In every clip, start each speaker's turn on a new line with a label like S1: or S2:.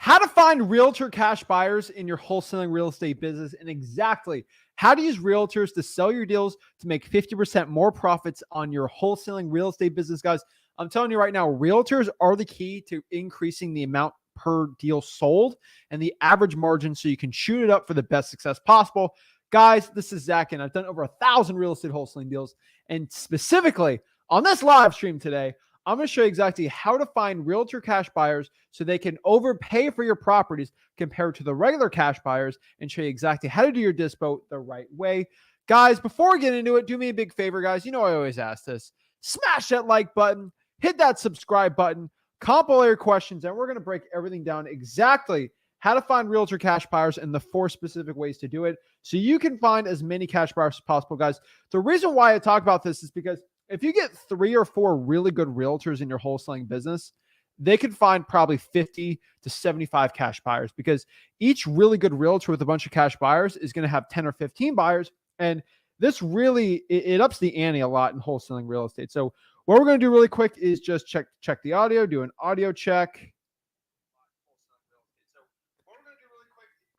S1: how to find realtor cash buyers in your wholesaling real estate business, and exactly how to use realtors to sell your deals to make 50% more profits on your wholesaling real estate business. Guys, I'm telling you right now, realtors are the key to increasing the amount per deal sold and the average margin so you can shoot it up for the best success possible. Guys, this is Zach, and I've done over 1,000 real estate wholesaling deals. And specifically on this live stream today, I'm going to show you exactly how to find realtor cash buyers so they can overpay for your properties compared to the regular cash buyers, and show you exactly how to do your dispo the right way. Guys, before we get into it, do me a big favor, guys. You know I always ask this. Smash that like button, hit that subscribe button, comment all your questions, and we're going to break everything down exactly how to find realtor cash buyers and the 4 specific ways to do it so you can find as many cash buyers as possible. Guys, the reason why I talk about this is because if you get 3 or 4 really good realtors in your wholesaling business, they could find probably 50 to 75 cash buyers, because each really good realtor with a bunch of cash buyers is going to have 10 or 15 buyers. And this really, it ups the ante a lot in wholesaling real estate. So what we're going to do really quick is just check the audio, do an audio check.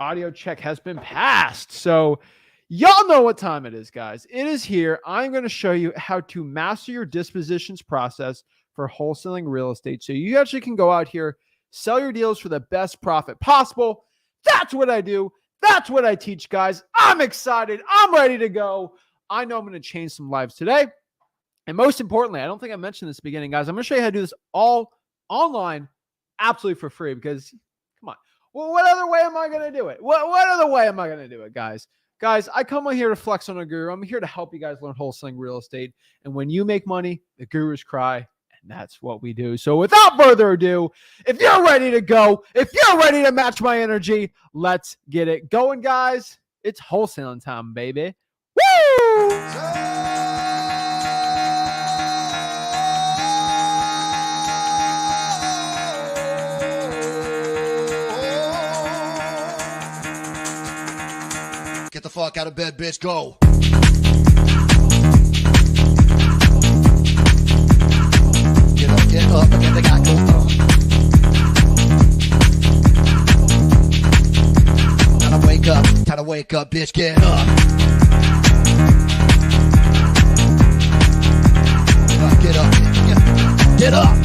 S1: Audio check has been passed. So y'all know what time it is, guys. It is here. I'm going to show you how to master your dispositions process for wholesaling real estate so you actually can go out here, sell your deals for the best profit possible. That's what I do. That's what I teach, guys. I'm excited. I'm ready to go. I know I'm going to change some lives today. And most importantly, I don't think I mentioned this at the beginning, guys. I'm going to show you how to do this all online absolutely for free, because come on. Well, what other way am I going to do it? What other way am I going to do it, guys? Guys, I come on here to flex on a guru. I'm here to help you guys learn wholesaling real estate. And when you make money, the gurus cry. And that's what we do. So without further ado, if you're ready to go, if you're ready to match my energy, let's get it going, guys. It's wholesaling time, baby. Woo!
S2: Get the fuck out of bed, bitch. Go. Get up, again, they got go. Time to wake up, bitch. Get up. Get up. Get up.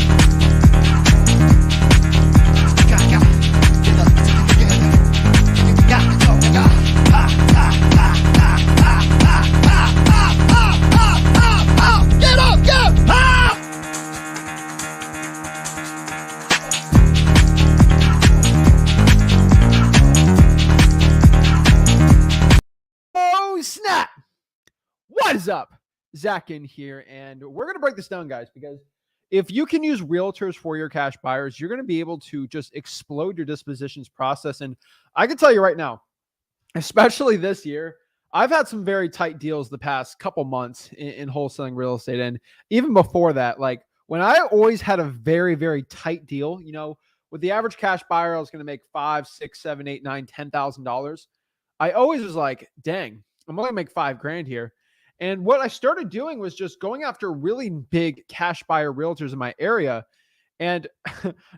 S1: Snap! What is up? Zach Ginn here, and we're going to break this down, guys, because if you can use realtors for your cash buyers, you're going to be able to just explode your dispositions process. And I can tell you right now, especially this year, I've had some very tight deals the past couple months in wholesaling real estate. And even before that, like when I always had a very, very tight deal, you know, with the average cash buyer, I was going to make $5,000, $6,000, $7,000, $8,000, $9,000, $10,000. I always was like, dang, I'm only gonna make $5,000 here. And what I started doing was just going after really big cash buyer realtors in my area. And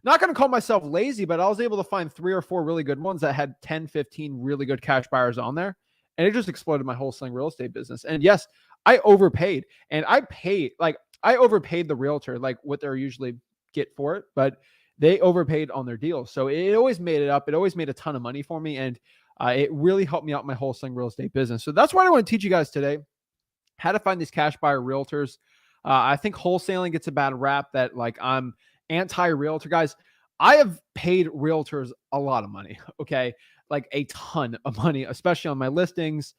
S1: not going to call myself lazy, but I was able to find 3 or 4 really good ones that had 10, 15 really good cash buyers on there. And it just exploded my wholesaling real estate business. And yes, I overpaid, and I overpaid the realtor, like what they're usually get for it, but they overpaid on their deals. So it always made it up. It always made a ton of money for me. And it really helped me out in my wholesaling real estate business. So that's what I want to teach you guys today, how to find these cash buyer realtors. I think wholesaling gets a bad rap that like I'm anti-realtor. Guys, I have paid realtors a lot of money, okay? Like a ton of money, especially on my listings,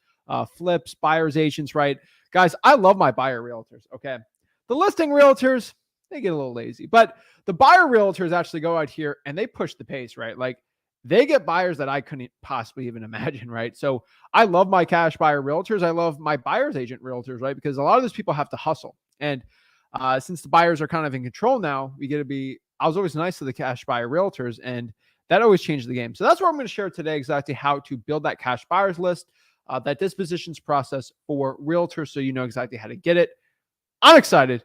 S1: flips, buyer's agents, right? Guys, I love my buyer realtors, okay? The listing realtors, they get a little lazy, but the buyer realtors actually go out here and they push the pace, right? Like they get buyers that I couldn't possibly even imagine, right? So I love my cash buyer realtors. I love my buyer's agent realtors, right? Because a lot of those people have to hustle. And since the buyers are kind of in control now, I was always nice to the cash buyer realtors, and that always changed the game. So that's what I'm going to share today, exactly how to build that cash buyers list, that dispositions process for realtors, so you know exactly how to get it. I'm excited.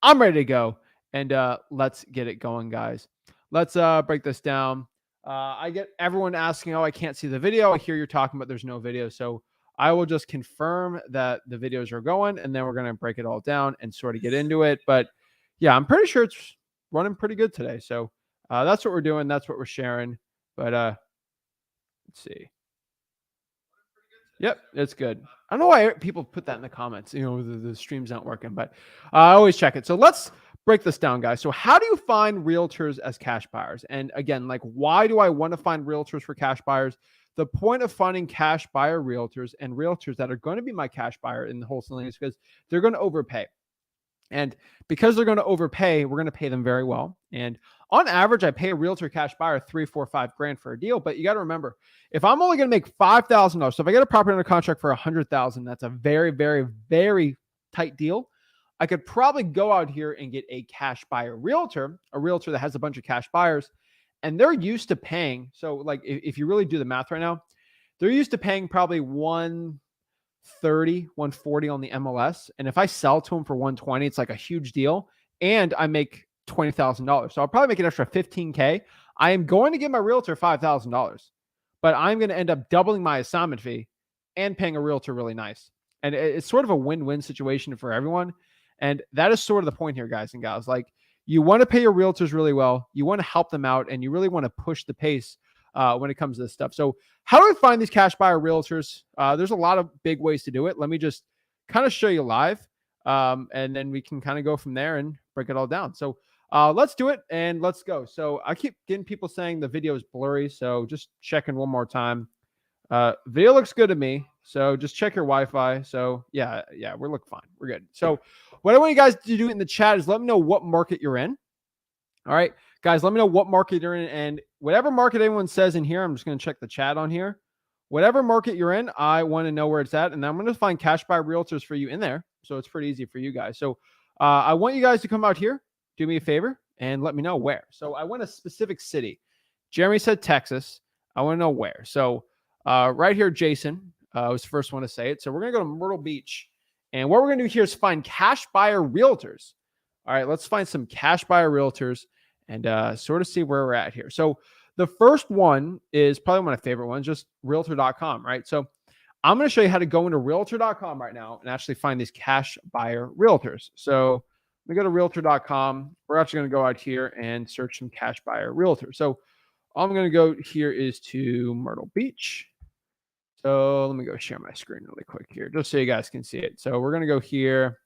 S1: I'm ready to go. And let's get it going, guys. Let's break this down. I get everyone asking, oh, I can't see the video. I hear you're talking, but there's no video. So I will just confirm that the videos are going, and then we're going to break it all down and sort of get into it. But yeah, I'm pretty sure it's running pretty good today. So that's what we're doing. That's what we're sharing. But let's see. Yep, it's good. I don't know why people put that in the comments. The stream's not working, but I always check it. So let's break this down, guys. So how do you find realtors as cash buyers? And again, like, why do I want to find realtors for cash buyers? The point of finding cash buyer realtors and realtors that are going to be my cash buyer in the wholesaling is because they're going to overpay. And because they're going to overpay, we're going to pay them very well. And on average, I pay a realtor cash buyer 3, 4, 5 grand for a deal. But you got to remember, if I'm only going to make $5,000, so if I get a property under contract for $100,000, that's a very, very, very tight deal. I could probably go out here and get a cash buyer realtor, a realtor that has a bunch of cash buyers, and they're used to paying. So like, if you really do the math right now, they're used to paying probably 130, 140 on the MLS. And if I sell to them for 120, it's like a huge deal. And I make $20,000. So I'll probably make an extra 15K. I am going to give my realtor $5,000, but I'm going to end up doubling my assignment fee and paying a realtor really nice. And it's sort of a win-win situation for everyone. And that is sort of the point here, guys and gals. Like, you want to pay your realtors really well. You want to help them out, and you really want to push the pace when it comes to this stuff. So how do I find these cash buyer realtors? There's a lot of big ways to do it. Let me just kind of show you live, and then we can kind of go from there and break it all down. So let's do it, and let's go. So I keep getting people saying the video is blurry, so just checking one more time. Video looks good to me, so just check your Wi-Fi. So yeah, we look fine. We're good. So what I want you guys to do in the chat is let me know what market you're in. All right, guys, let me know what market you're in, and whatever market anyone says in here, I'm just going to check the chat on here. Whatever market you're in, I want to know where it's at, and I'm going to find cash buyer realtors for you in there. So it's pretty easy for you guys. So I want you guys to come out here, do me a favor, and let me know where. So I want a specific city. Jeremy said Texas. I want to know where. So right here, Jason was the first one to say it. So we're going to go to Myrtle Beach. And what we're going to do here is find cash buyer realtors. All right, let's find some cash buyer realtors and sort of see where we're at here. So the first one is probably one of my favorite ones, just realtor.com, right? So I'm going to show you how to go into realtor.com right now and actually find these cash buyer realtors. So we go to realtor.com. We're actually going to go out here and search some cash buyer realtors. So all I'm going to go here is to Myrtle Beach. So let me go share my screen really quick here, just so you guys can see it. So we're going to go here,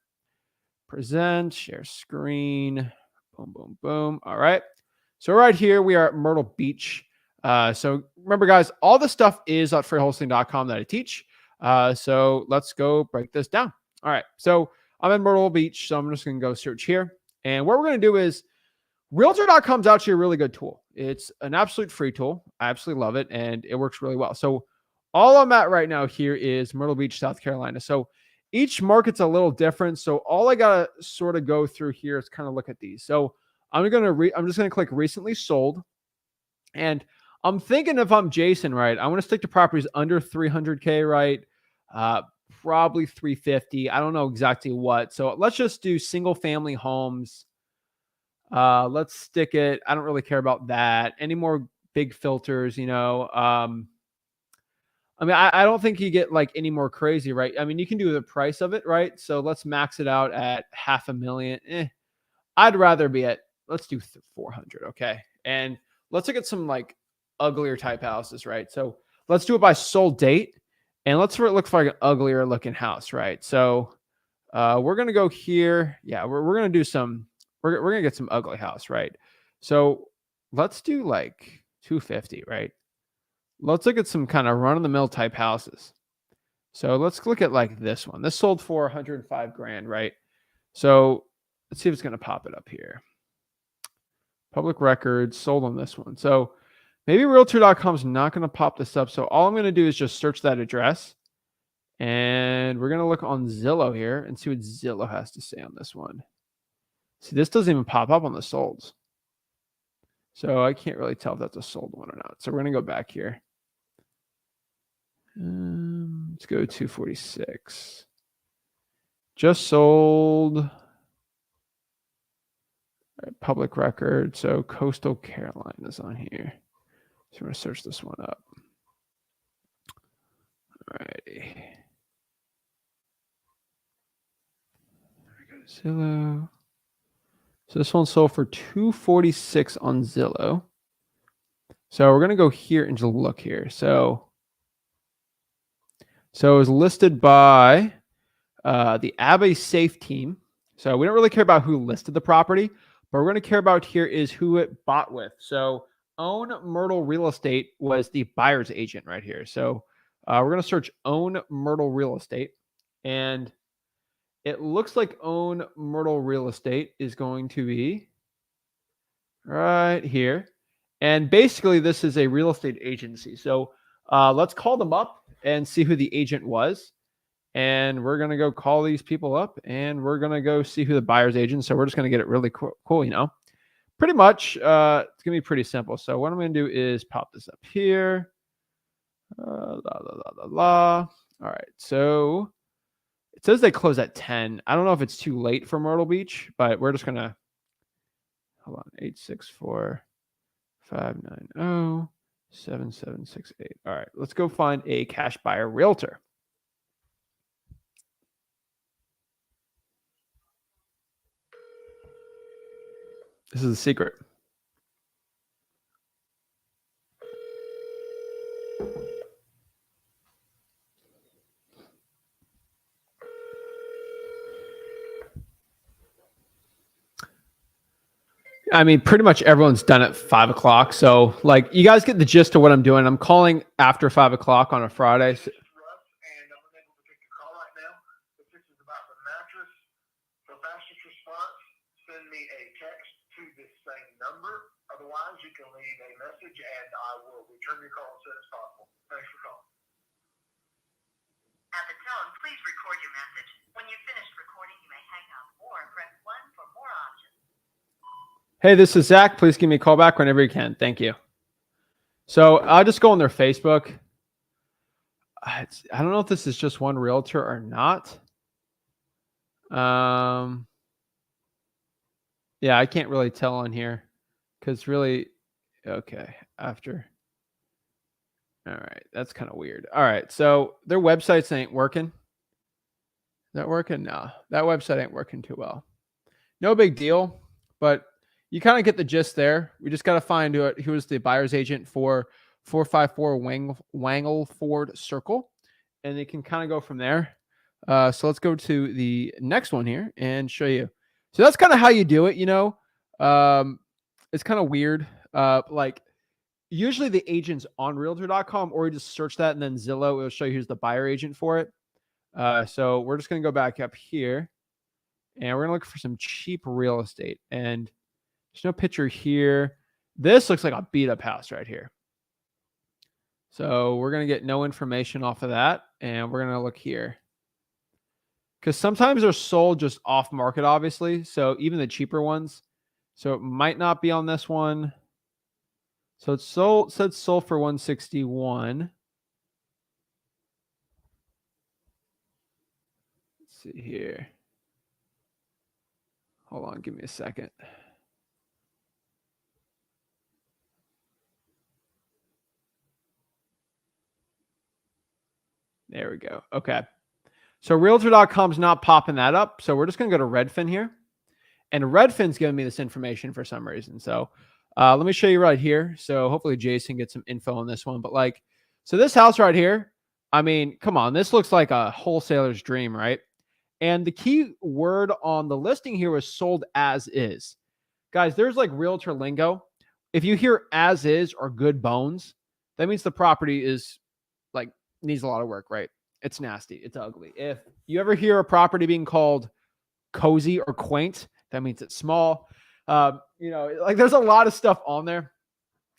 S1: present, share screen, boom, boom, boom. All right. So right here, we are at Myrtle Beach. So remember, guys, all the stuff is at freewholesaling.com that I teach. So let's go break this down. All right. So I'm in Myrtle Beach, so I'm just going to go search here. And what we're going to do is Realtor.com is actually a really good tool. It's an absolute free tool. I absolutely love it, and it works really well. So all I'm at right now here is Myrtle Beach, South Carolina. So each market's a little different. So all I got to sort of go through here is kind of look at these. So I'm just going to click recently sold. And I'm thinking, if I'm Jason, right, I want to stick to properties under 300K, right? Probably 350. I don't know exactly what. So let's just do single family homes. Let's stick it. I don't really care about that. Any more big filters, I mean, I don't think you get like any more crazy, right? I mean, you can do the price of it, right? So let's max it out at $500,000. I'd rather be at, let's do 400. Okay. And let's look at some like uglier type houses, right? So let's do it by sold date, and let's look for like an uglier looking house, right? So we're going to go here. Yeah. We're going to do some, we're going to get some ugly house, right? So let's do like 250, right? Let's look at some kind of run-of-the-mill type houses. So let's look at like this one. This sold for 105 grand, right? So let's see if it's going to pop it up here. Public records sold on this one. So maybe realtor.com is not going to pop this up. So all I'm going to do is just search that address. And we're going to look on Zillow here and see what Zillow has to say on this one. See, this doesn't even pop up on the solds. So I can't really tell if that's a sold one or not. So we're going to go back here. Let's go 246. Just sold. Public record. So Coastal Carolina is on here. So I'm going to search this one up. All righty. There we go. Zillow. So this one sold for $246 on Zillow. So we're going to go here and just look here. So it was listed by the Abbey Safe team. So we don't really care about who listed the property, but we're going to care about here is who it bought with. So Own Myrtle Real Estate was the buyer's agent right here. So we're going to search Own Myrtle Real Estate. And it looks like Own Myrtle Real Estate is going to be right here. And basically, this is a real estate agency. So let's call them up and see who the agent was. And we're going to go call these people up and we're going to go see who the buyer's agent. So we're just going to get it really cool, you know. Pretty much, it's going to be pretty simple. So what I'm going to do is pop this up here. All right. So it says they close at 10. I don't know if it's too late for Myrtle Beach, but we're just going to, hold on, 864-590-7768. All right. Let's go find a cash buyer realtor. This is a secret. I mean, pretty much everyone's done at 5 o'clock. So, like, you guys get the gist of what I'm doing. I'm calling after 5 o'clock on a Friday. So,
S3: And I'm unable to take your call right now. If this is about the mattress, for fastest response, send me a text to this same number. Otherwise, you can leave a message and I will return your call as soon as possible. Thanks for calling.
S4: At the tone, please record your message. When you've finished recording, you may hang up or press 1 for more options.
S1: hey, this is Zach. Please give me a call back whenever you can. Thank you. So I'll just go on their Facebook. I don't know if this is just one realtor or not. Yeah, I can't really tell on here because really, okay, after. All right, that's kind of weird. All right, so their websites ain't working. Is that working? No, that website ain't working too well. No big deal, but you kind of get the gist there. We just got to find who was the buyer's agent for 454 Wangleford Circle, and they can kind of go from there. So let's go to the next one here and show you. So that's kind of how you do it, you know. It's kind of weird. Like usually the agent's on realtor.com, or you just search that and then Zillow will show you who's the buyer agent for it. So we're just going to go back up here and we're going to look for some cheap real estate. And there's no picture here. This looks like a beat up house right here. So we're going to get no information off of that. And we're going to look here. Because sometimes they're sold just off market, obviously. So even the cheaper ones. So it might not be on this one. So it's said sold for 161. Let's see here. Hold on, give me a second. There we go. Okay. So Realtor.com is not popping that up. So we're just going to go to Redfin here. And Redfin's giving me this information for some reason. So let me show you right here. So hopefully Jason gets some info on this one. But like, so this house right here, I mean, come on. This looks like a wholesaler's dream, right? And the key word on the listing here was sold as is. Guys, there's like realtor lingo. If you hear as is or good bones, that means the property is like needs a lot of work, right? It's nasty. It's ugly. If you ever hear a property being called cozy or quaint, that means it's small. You know, like there's a lot of stuff on there.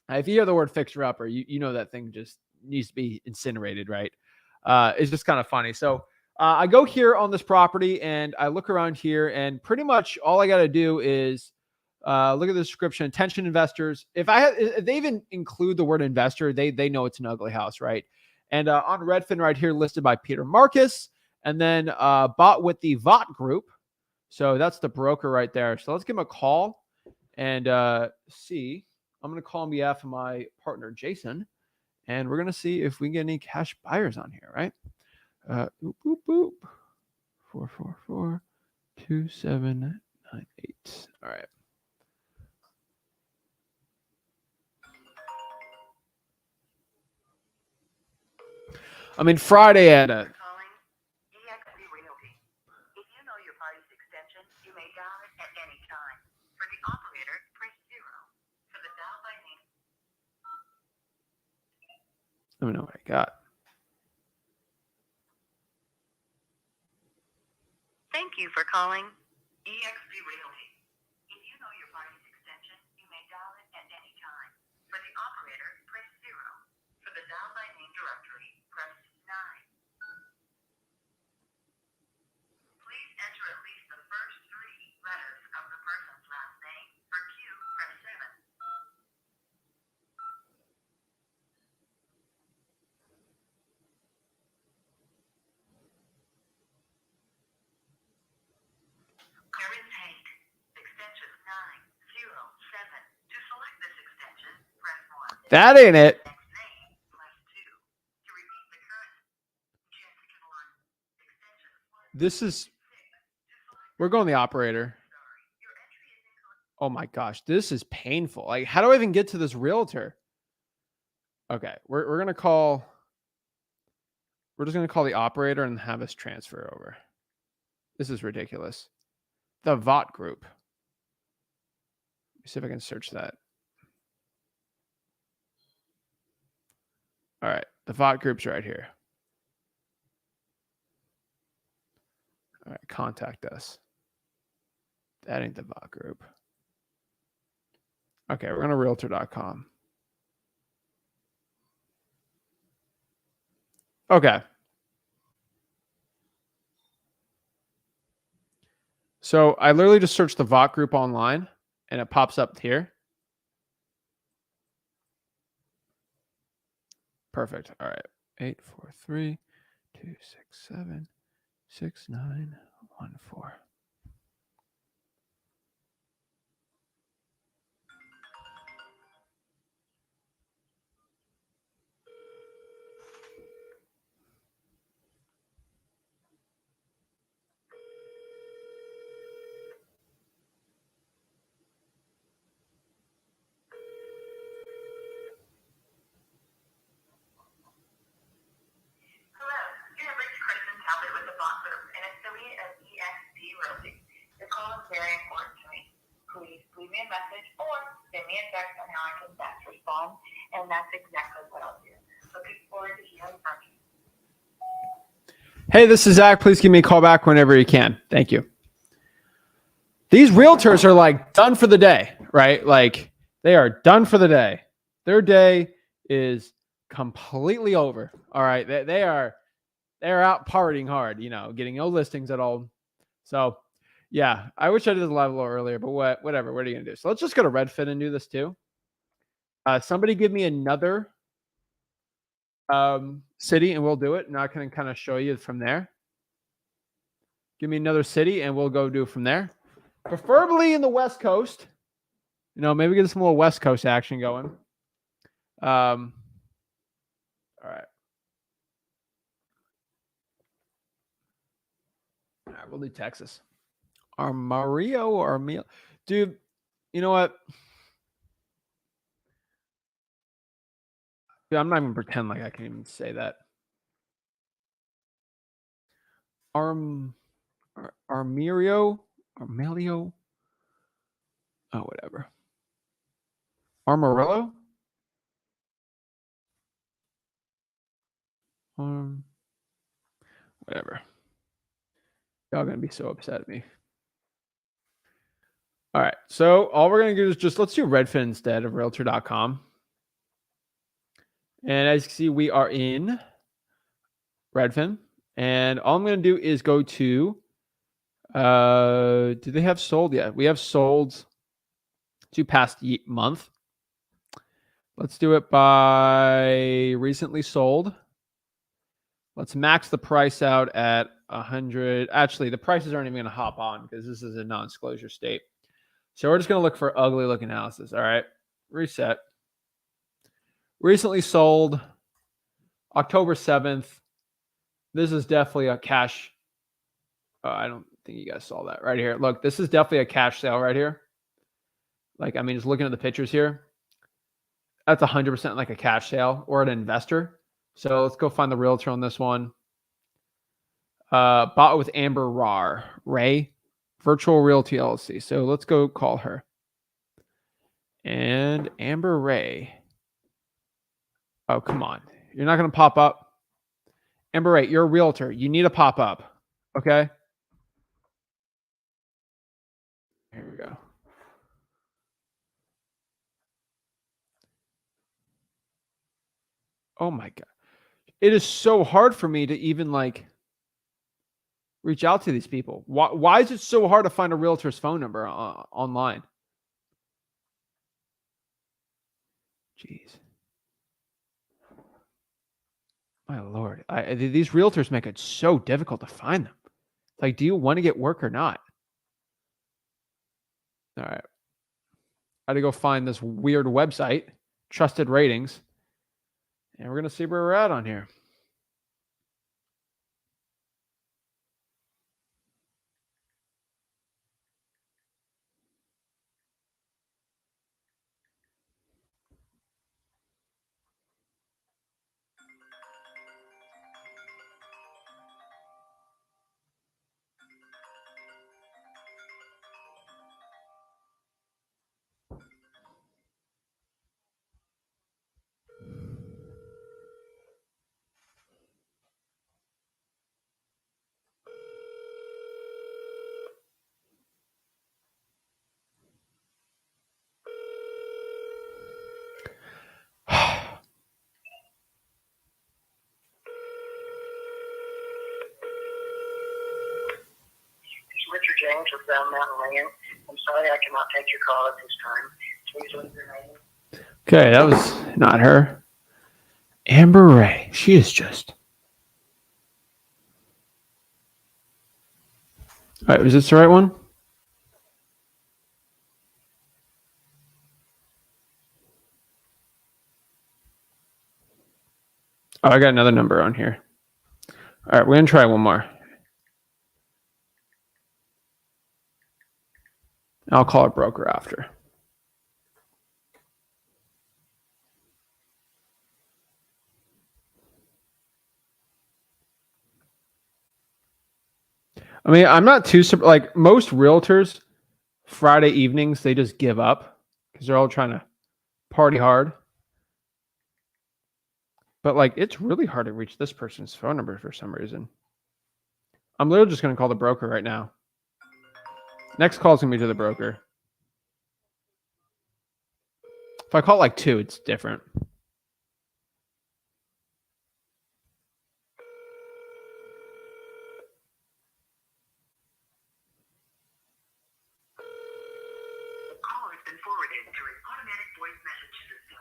S1: If you hear the word fixer upper, you know that thing just needs to be incinerated, right? It's just kind of funny. So I go here on this property and I look around here, and pretty much all I got to do is look at the description. Attention investors. If they even include the word investor, they know it's an ugly house, right? And on Redfin right here, listed by Peter Marcus, and then bought with the Vought Group. So that's the broker right there. So let's give him a call and see I'm going to call on behalf of my partner, Jason, and we're going to see if we can get any cash buyers on here, right? Boop, boop, boop. 444-2798. All right. I mean, Friday at a...
S4: Calling EXP Realty. If you know your party's extension, you may dial it at any time. For the operator, press 0. For the dial by name.
S1: Let me know what I got.
S4: Thank you for calling EXP Realty. If you know your party's extension, you may dial it at any time. For the operator, press 0. For the dial by name directory, press 9. Please enter at least the first 3 letters of the person's last name. For Q, press 7. Karen Hank, extension 907. To select this extension, press 1.
S1: That ain't it.
S4: Next name, press 2. To repeat the current Jessica 1, extension 1.
S1: This is... We're going the operator. Oh my gosh, this is painful. Like, how do I even get to this realtor? Okay, we're gonna call. We're just gonna call the operator and have us transfer over. This is ridiculous. The VOT group. Let me see if I can search that. All right, the VOT group's right here. All right, contact us. That ain't the VOT group. Okay, we're going to realtor.com. Okay. So I literally just searched the VOT group online and it pops up here. Perfect. All right. 843-267-6914.
S4: Hello, you have reached Kristen Talbot with the Bot Group, an affiliate of EXP Realty. Your call is very important to me. Please leave me a message or send me a text on how I can best respond, and that's exactly what I'll do. Looking forward to hearing from you.
S1: Hey, this is Zach. Please give me a call back whenever you can. Thank you. These realtors are like done for the day, right? Like they are done for the day. Their day is completely over. All right. They're out partying hard, you know, getting no listings at all. So yeah, I wish I did this live a little earlier, but whatever. What are you going to do? So let's just go to Redfin and do this too. Somebody give me another city and we'll do it. And I can kind of show you from there. Give me another city and we'll go do it from there. Preferably in the West Coast. You know, maybe get some little West Coast action going. All right. All right, we'll do Texas. Mario or Emil. Dude, you know what? Dude, I'm not even pretend like I can even say that. Armelio. Oh, whatever. Armarillo? Whatever. Y'all gonna be so upset at me. All right. So all we're gonna do is just let's do Redfin instead of Realtor.com. And as you can see, we are in Redfin. And all I'm gonna do is go to do they have sold yet? We have sold to past month. Let's do it by recently sold. Let's max the price out at 100. Actually, the prices aren't even going to hop on because this is a non-disclosure state. So we're just going to look for ugly look analysis. All right. Reset. Recently sold October 7th. This is definitely a cash. I don't think you guys saw that right here. Look, this is definitely a cash sale right here. Like, I mean, just looking at the pictures here, that's 100% like a cash sale or an investor. So let's go find the realtor on this one. Bought with Amber Ray, Virtual Realty LLC. So let's go call her. And Amber Ray. Oh, come on. You're not going to pop up. Amber Ray, you're a realtor. You need to pop up. Okay. Here we go. Oh my God. It is so hard for me to even like reach out to these people. Why is it so hard to find a realtor's phone number online? Jeez. My Lord. These realtors make it so difficult to find them. Like, do you want to get work or not? All right. I had to go find this weird website, trusted ratings, and we're going to see where we're at on here.
S4: Richard James with Brown Mountain Land. I'm sorry I cannot take your call at this time. Please leave your name.
S1: Okay, that was not her. Amber Ray. She is just. All right, was this the right one? Oh, I got another number on here. All right, we're going to try one more. I'll call a broker after. I mean, I'm not too like most realtors Friday evenings, they just give up because they're all trying to party hard. But like, it's really hard to reach this person's phone number for some reason. I'm literally just going to call the broker right now. Next call is going to be to the broker. If I call like 2, it's different.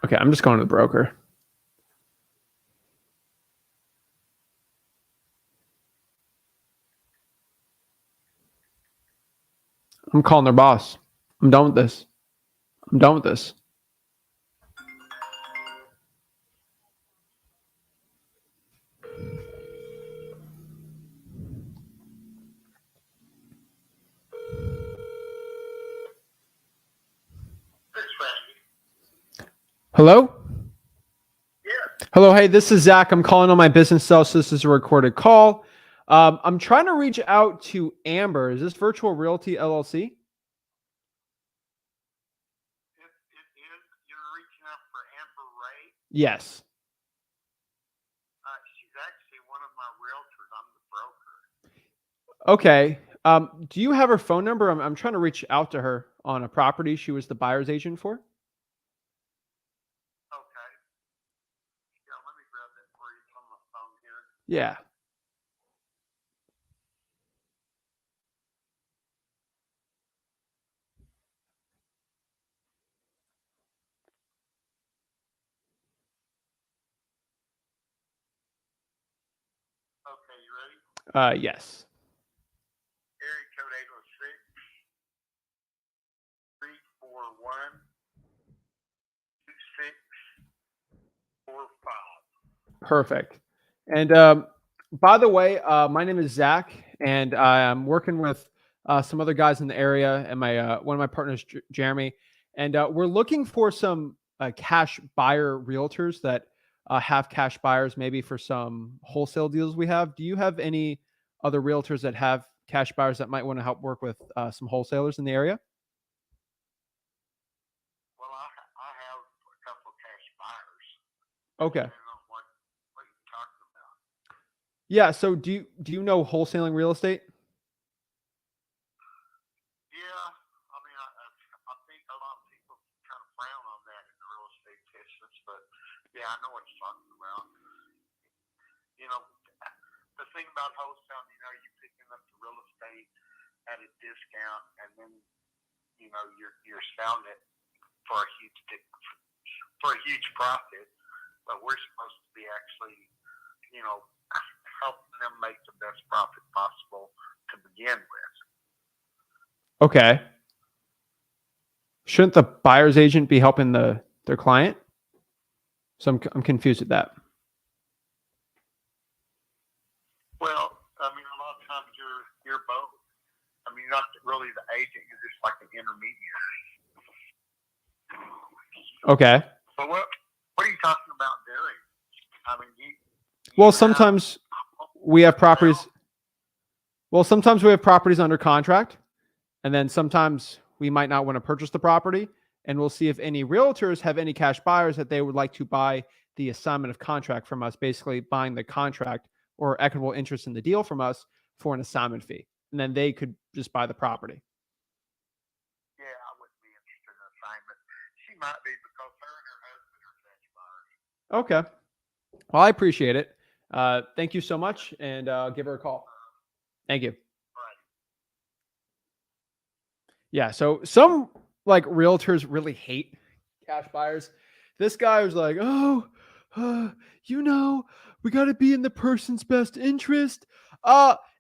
S1: Okay, I'm just going to the broker. I'm calling their boss. I'm done with this. I'm done with this. Hello?
S3: Yeah.
S1: Hello. Hey, this is Zach. I'm calling on my business cell. So this is a recorded call. I'm trying to reach out to Amber. Is this Virtual Realty LLC?
S3: It is. You're reaching out for Amber Ray.
S1: Yes.
S3: She's actually one of my realtors. I'm the broker.
S1: Okay. Do you have her phone number? I'm trying to reach out to her on a property she was the buyer's agent for.
S3: Okay. Yeah, let me grab that for you from the phone here.
S1: Yeah.
S3: Okay, you ready?
S1: Yes.
S3: Area code 806 341
S1: Perfect. And by the way, my name is Zach, and I'm working with some other guys in the area, and my one of my partners, Jeremy, and we're looking for some cash buyer realtors that have cash buyers, maybe for some wholesale deals we have. Do you have any other realtors that have cash buyers that might want to help work with some wholesalers in the area?
S3: Well, I have a couple of cash buyers.
S1: Okay.
S3: Depending on what you're talking about.
S1: Yeah. So do you know Wholesaling Real Estate?
S3: Yeah, I mean, I think a lot of people kind of frown on that in the real estate business, but yeah, I know what you're talking about. You know, the thing about wholesaling, you're picking up the real estate at a discount, and then you're selling it for a huge profit. But we're supposed to be actually, helping them make the best profit possible to begin with.
S1: Okay. Shouldn't the buyer's agent be helping their client? So I'm confused with that.
S3: Well, I mean, a lot of times you're both. I mean, you're not really the agent; you're just like an intermediary.
S1: Okay.
S3: But what are you talking about doing? I mean,
S1: Well, sometimes we have properties. Well, sometimes we have properties under contract, and then sometimes we might not want to purchase the property, and we'll see if any realtors have any cash buyers that they would like to buy the assignment of contract from us, basically buying the contract or equitable interest in the deal from us for an assignment fee, and then they could just buy the property.
S3: Yeah, I wouldn't be interested in assignment. She might be because her and her husband are cash buyers.
S1: Okay. Well, I appreciate it. Thank you so much, and give her a call. Thank you.
S3: Right.
S1: Yeah. So some like realtors really hate cash buyers. This guy was like, "Oh, we got to be in the person's best interest."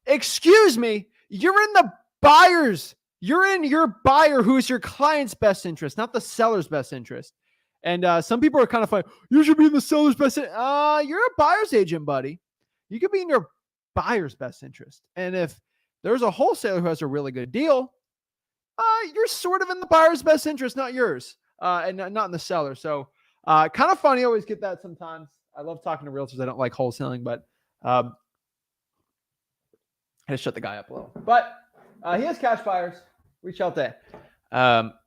S1: Excuse me, you're in the buyer's. You're in your buyer who's your client's best interest, not the seller's best interest. And some people are kind of like, "You should be in the seller's best." You're a buyer's agent, buddy. You could be in your buyer's best interest. And if there's a wholesaler who has a really good deal, you're sort of in the buyer's best interest, not yours, and not in the seller. So kind of funny. I always get that sometimes. I love talking to realtors. I don't like wholesaling, but I just shut the guy up a little. But he has cash buyers. Reach out to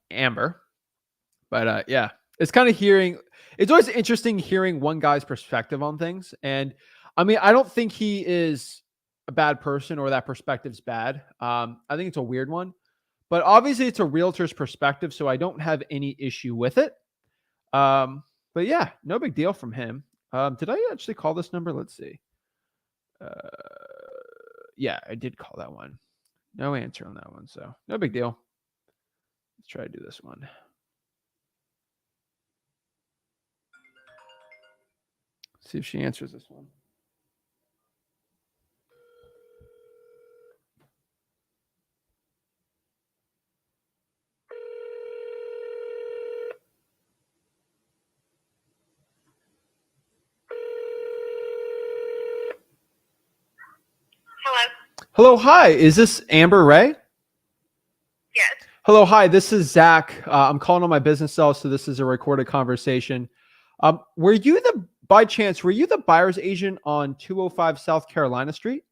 S1: Amber. But yeah, it's kind of it's always interesting hearing one guy's perspective on things. And I mean, I don't think he is a bad person or that perspective's bad. I think it's a weird one. But obviously, it's a realtor's perspective, so I don't have any issue with it. But yeah, no big deal from him. Did I actually call this number? Let's see. Yeah, I did call that one. No answer on that one, so no big deal. Let's try to do this one. See if she answers this one.
S4: Hello.
S1: Hello, hi. Is this Amber Ray?
S4: Yes.
S1: Hello, hi. This is Zach. I'm calling on my business cell, so this is a recorded conversation. Were you by chance, were you the buyer's agent on 205 South Carolina Street?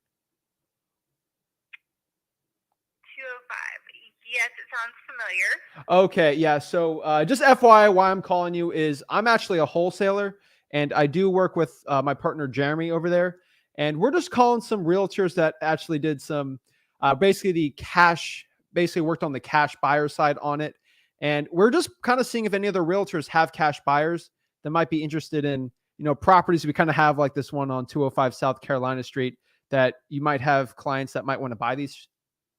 S4: 205. Yes, it sounds familiar.
S1: Okay, yeah. So just FYI, why I'm calling you is I'm actually a wholesaler, and I do work with my partner Jeremy over there. And we're just calling some realtors that actually did some, basically worked on the cash buyer side on it. And we're just kind of seeing if any other realtors have cash buyers that might be interested in, properties. We kind of have like this one on 205 South Carolina Street that you might have clients that might want to buy these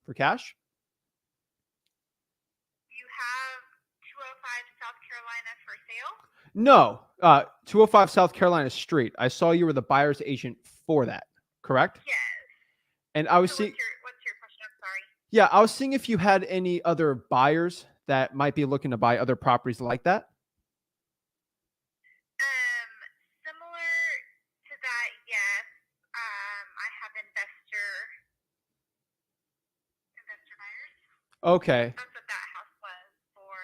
S1: for cash.
S4: You have 205 South Carolina for sale?
S1: No, 205 South Carolina Street. I saw you were the buyer's agent for that, correct?
S4: Yes.
S1: And I was
S4: So
S1: seeing,
S4: what's your question? I'm sorry.
S1: yeah, I was seeing if you had any other buyers that might be looking to buy other properties like that.
S4: Similar to
S1: Okay.
S4: That's what that house was for.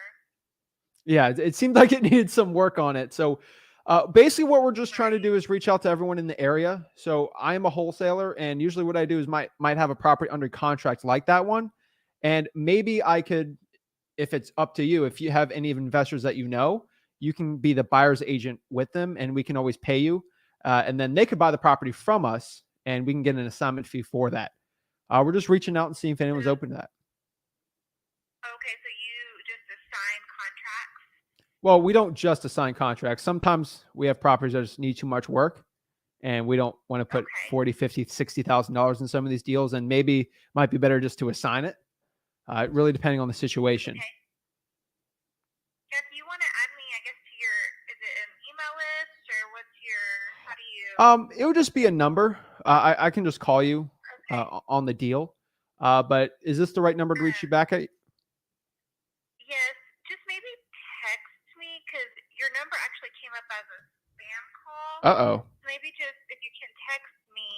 S1: Yeah, it seemed like it needed some work on it. So basically what we're just trying to
S4: Right.
S1: do is reach out to everyone in the area. So I am a wholesaler, and usually what I do is might have a property under contract like that one. And maybe I could, if it's up to you, if you have any investors that you know, you can be the buyer's agent with them, and we can always pay you. And then they could buy the property from us, and we can get an assignment fee for that. We're just reaching out and seeing if anyone's open to that.
S4: Okay, so you just assign contracts?
S1: Well, we don't just assign contracts. Sometimes we have properties that just need too much work, and we don't want to put
S4: Okay.
S1: 40, 50, $60,000 in some of these deals. And maybe it might be better just to assign it. Really depending on the situation.
S4: Okay. If you want to add me, I guess, to your, is it an email list or what's your, how do you?
S1: It would just be a number. I can just call you
S4: Okay.
S1: on the deal. But is this the right number to reach you back at?
S4: Yes, just maybe text me because your number actually came up as a spam call.
S1: Uh-oh.
S4: Maybe just if you can text me,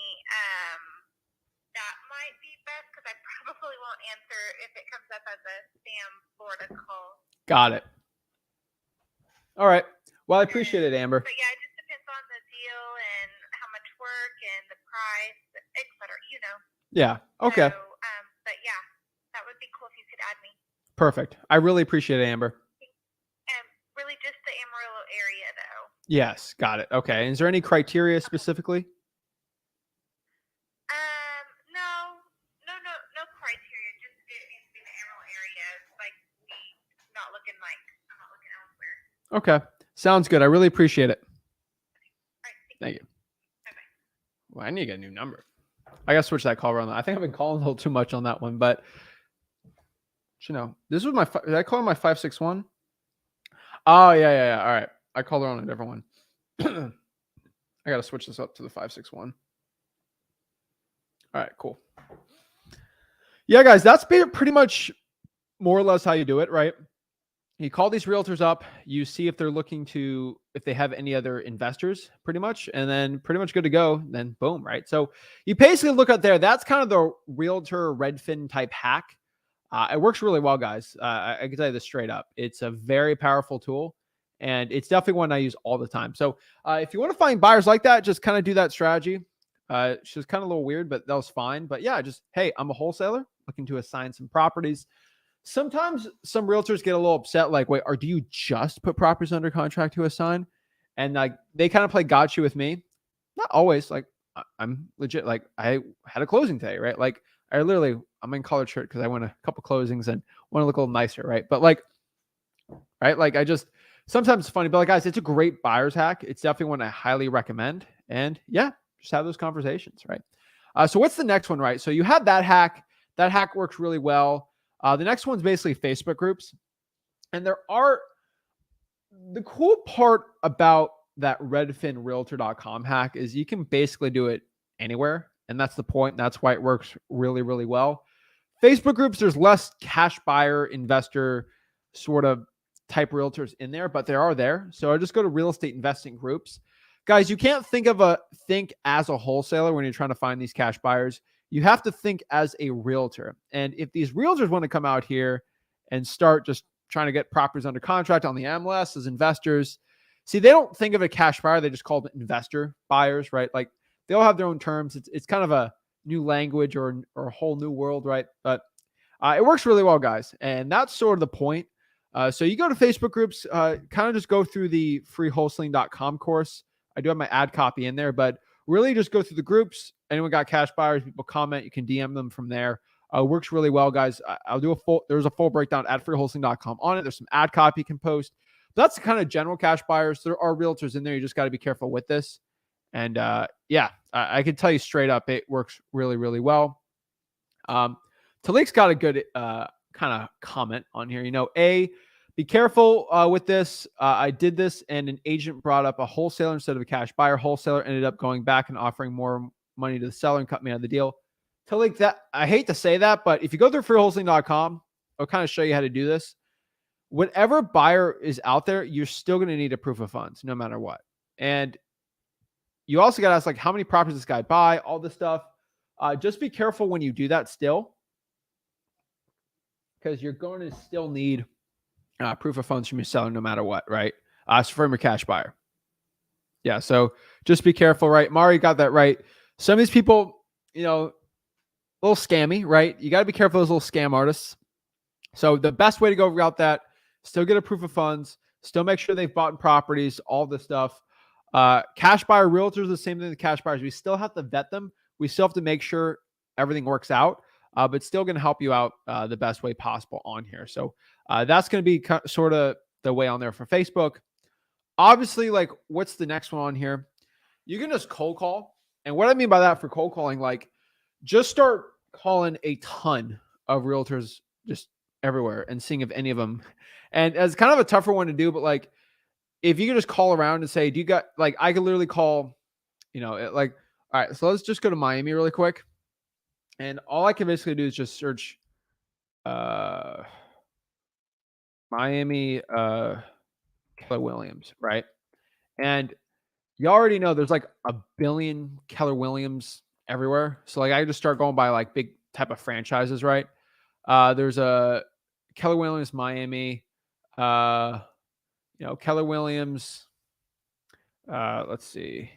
S4: that might be best because I probably won't answer if it comes up as a spam Florida call.
S1: Got it. All right. Well, I appreciate it, Amber.
S4: But yeah, it just depends on the deal and how much work and the price, et cetera, you know.
S1: Yeah. Okay.
S4: So, but yeah, that would be cool if you could add me.
S1: Perfect. I really appreciate it, Amber.
S4: And really just the Amarillo area though.
S1: Yes. Got it. Okay. And is there any criteria specifically?
S4: No criteria. Just it needs to be the Amarillo area. Like I'm not looking elsewhere.
S1: Okay. Sounds good. I really appreciate it.
S4: All right,
S1: Thank you.
S4: Bye-bye.
S1: Well, I need to get a new number. I got to switch that call around. I think I've been calling a little too much on that one, but you know, this was did I call her my 561? Oh, yeah. All right. I called her on a different one. I got to switch this up to the 561. All right, cool. Yeah, guys, that's pretty much more or less how you do it, right? You call these realtors up, you see if they're looking to, if they have any other investors, pretty much, and then pretty much good to go. Then boom, right? So you basically look out there. That's kind of the realtor Redfin type hack. It works really well, guys. I can tell you this straight up. It's a very powerful tool, and it's definitely one I use all the time. So if you want to find buyers like that, just kind of do that strategy. It's just kind of a little weird, but that was fine. But yeah, just, hey, I'm a wholesaler looking to assign some properties. Sometimes some realtors get a little upset, like, wait, do you just put properties under contract to assign? And like they kind of play gotcha with me. Not always. Like I'm legit. Like I had a closing today, right? Like I'm in collared shirt because I went a couple closings and want to look a little nicer, right? But like, right, like sometimes it's funny, but like guys, it's a great buyer's hack. It's definitely one I highly recommend. And yeah, just have those conversations, right? So what's the next one, right? So you had that hack. That hack works really well. The next one's basically Facebook groups. And the cool part about that redfinrealtor.com hack is you can basically do it anywhere. And that's the point. That's why it works really, really well. Facebook groups, there's less cash buyer, investor sort of type realtors in there, but they are there. So I just go to real estate investing groups. Guys, you can't think as a wholesaler when you're trying to find these cash buyers. You have to think as a realtor. And if these realtors want to come out here and start just trying to get properties under contract on the MLS as investors, see, they don't think of a cash buyer. They just call them investor buyers, right? Like they all have their own terms. It's kind of a new language or a whole new world, right? But it works really well, guys. And that's sort of the point. So you go to Facebook groups, kind of just go through the freewholesaling.com course. I do have my ad copy in there, but really just go through the groups. Anyone got cash buyers, people comment, you can DM them from there. Works really well, guys. I'll do there's a full breakdown at freewholesaling.com on it. There's some ad copy you can post. But that's the kind of general cash buyers. There are realtors in there. You just got to be careful with this. And yeah, I can tell you straight up, it works really, really well. Talik's got a good kind of comment on here. Be careful with this. I did this and an agent brought up a wholesaler instead of a cash buyer. Wholesaler ended up going back and offering more money to the seller and cut me out of the deal. Talik, that I hate to say that, but if you go through freewholesaling.com, I'll kind of show you how to do this. Whatever buyer is out there, you're still going to need a proof of funds no matter what. And you also got to ask, like, how many properties this guy buy, all this stuff. Just be careful when you do that still. because you're going to still need proof of funds from your seller no matter what, right? So from your cash buyer. Yeah, so just be careful, right? Mari got that right. Some of these people, a little scammy, right? You got to be careful of those little scam artists. So the best way to go about that, still get a proof of funds, still make sure they've bought properties, all this stuff. Cash buyer realtors, the same thing with cash buyers. We still have to vet them. We still have to make sure everything works out, but still going to help you out the best way possible on here. So that's going to be sort of the way on there for Facebook. Obviously, like, what's the next one on here? You can just cold call. And what I mean by that for cold calling, like, just start calling a ton of realtors just everywhere and seeing if any of them. And it's kind of a tougher one to do, but like, if you can just call around and say, do you got, like, I could literally call, like, all right, so let's just go to Miami really quick. And all I can basically do is just search Miami Keller Williams, right? And you already know there's like a billion Keller Williams everywhere. So like I just start going by like big type of franchises, right? There's a Keller Williams Miami, Keller Williams. Let's see,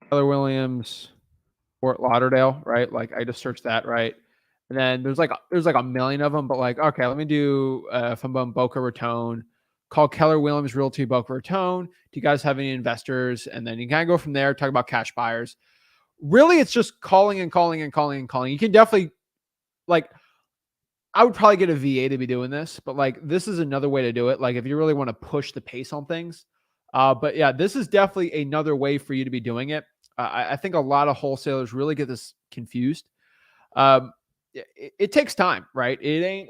S1: Keller Williams Fort Lauderdale, right? Like I just searched that, right? And then there's like a million of them, but like, okay, let me do if I'm on Boca Raton, call Keller Williams Realty Boca Raton. Do you guys have any investors? And then you kind of go from there, talk about cash buyers. Really, it's just calling and calling and calling and calling. You can definitely, like, I would probably get a VA to be doing this, but like this is another way to do it. Like if you really want to push the pace on things. But yeah, this is definitely another way for you to be doing it. I think a lot of wholesalers really get this confused. It takes time, right? It ain't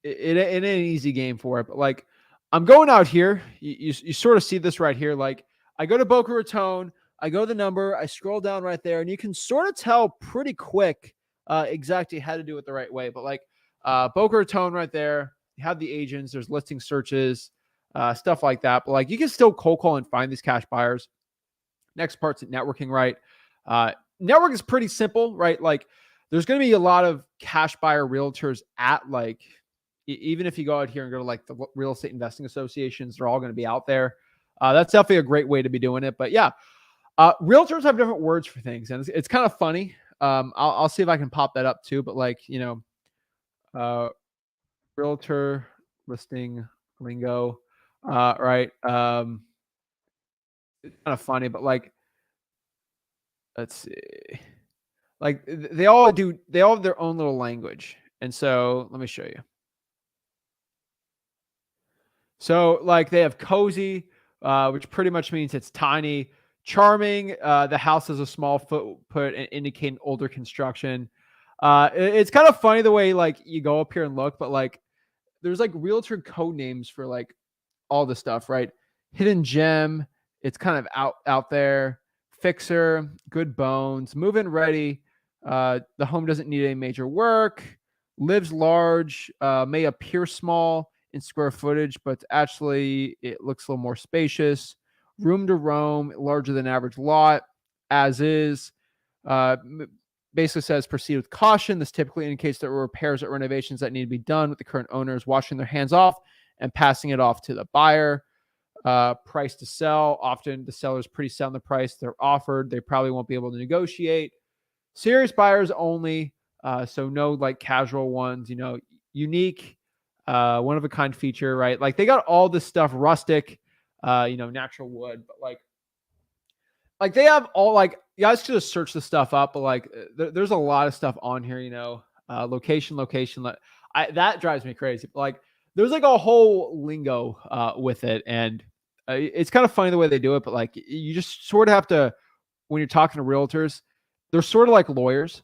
S1: an easy game for it. But like, I'm going out here. You sort of see this right here. Like, I go to Boca Raton, I go to the number, I scroll down right there, and you can sort of tell pretty quick exactly how to do it the right way. But like Boca Raton right there, you have the agents, there's listing searches, stuff like that. But like, you can still cold call and find these cash buyers. Next part's networking, right? Network is pretty simple, right? Like, there's going to be a lot of cash buyer realtors at, like, even if you go out here and go to like the real estate investing associations, they're all going to be out there. That's definitely a great way to be doing it. But yeah, realtors have different words for things, and it's kind of funny. I'll see if I can pop that up too. But like, realtor listing lingo, right? It's kind of funny, but like, let's see. Like they all have their own little language. And so let me show you. So like they have cozy, which pretty much means it's tiny. Charming, the house has a small footprint and indicating older construction. It's kind of funny the way like you go up here and look, but like there's like realtor code names for like all the stuff, right? Hidden gem, it's kind of out there. Fixer, good bones, move-in ready. The home doesn't need any major work. Lives large, may appear small in square footage, but actually it looks a little more spacious. Room to roam, larger than average lot, as is. Basically says proceed with caution. This typically indicates that repairs or renovations that need to be done with the current owners washing their hands off and passing it off to the buyer. Price to sell. Often the seller's pretty set on the price they're offered. They probably won't be able to negotiate. Serious buyers only. So no like casual ones, unique, one of a kind feature, right? Like they got all this stuff, rustic, natural wood, but like they have all, like, you guys could just search the stuff up, but like there's a lot of stuff on here, location. That drives me crazy. But like there's like a whole lingo with it. And it's kind of funny the way they do it, but like you just sort of have to, when you're talking to realtors, they're sort of like lawyers.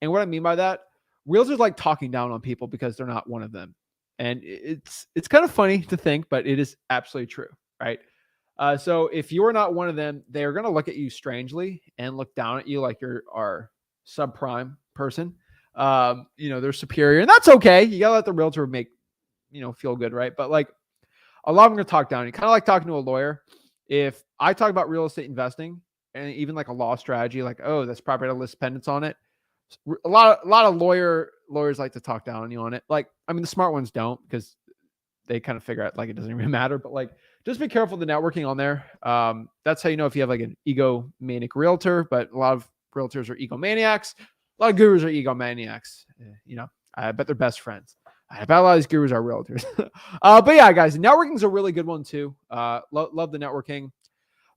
S1: And what I mean by that, realtors like talking down on people because they're not one of them. And it's kind of funny to think, but it is absolutely true, right? So if you're not one of them, they're going to look at you strangely and look down at you like you're our subprime person. They're superior, and that's okay. You got to let the realtor make, feel good, right? But like a lot of them are going to talk down. You kind of like talking to a lawyer. If I talk about real estate investing and even like a law strategy, like, oh, this property had a list pendants on it. A lot of lawyers like to talk down on you on it. Like, I mean, the smart ones don't, because they kind of figure out like it doesn't even matter. But like, just be careful of the networking on there. That's how you know if you have like an egomaniac realtor. But a lot of realtors are egomaniacs. A lot of gurus are egomaniacs. You know, I bet they're best friends. I bet a lot of these gurus are realtors. But yeah, guys, networking is a really good one too. Love the networking.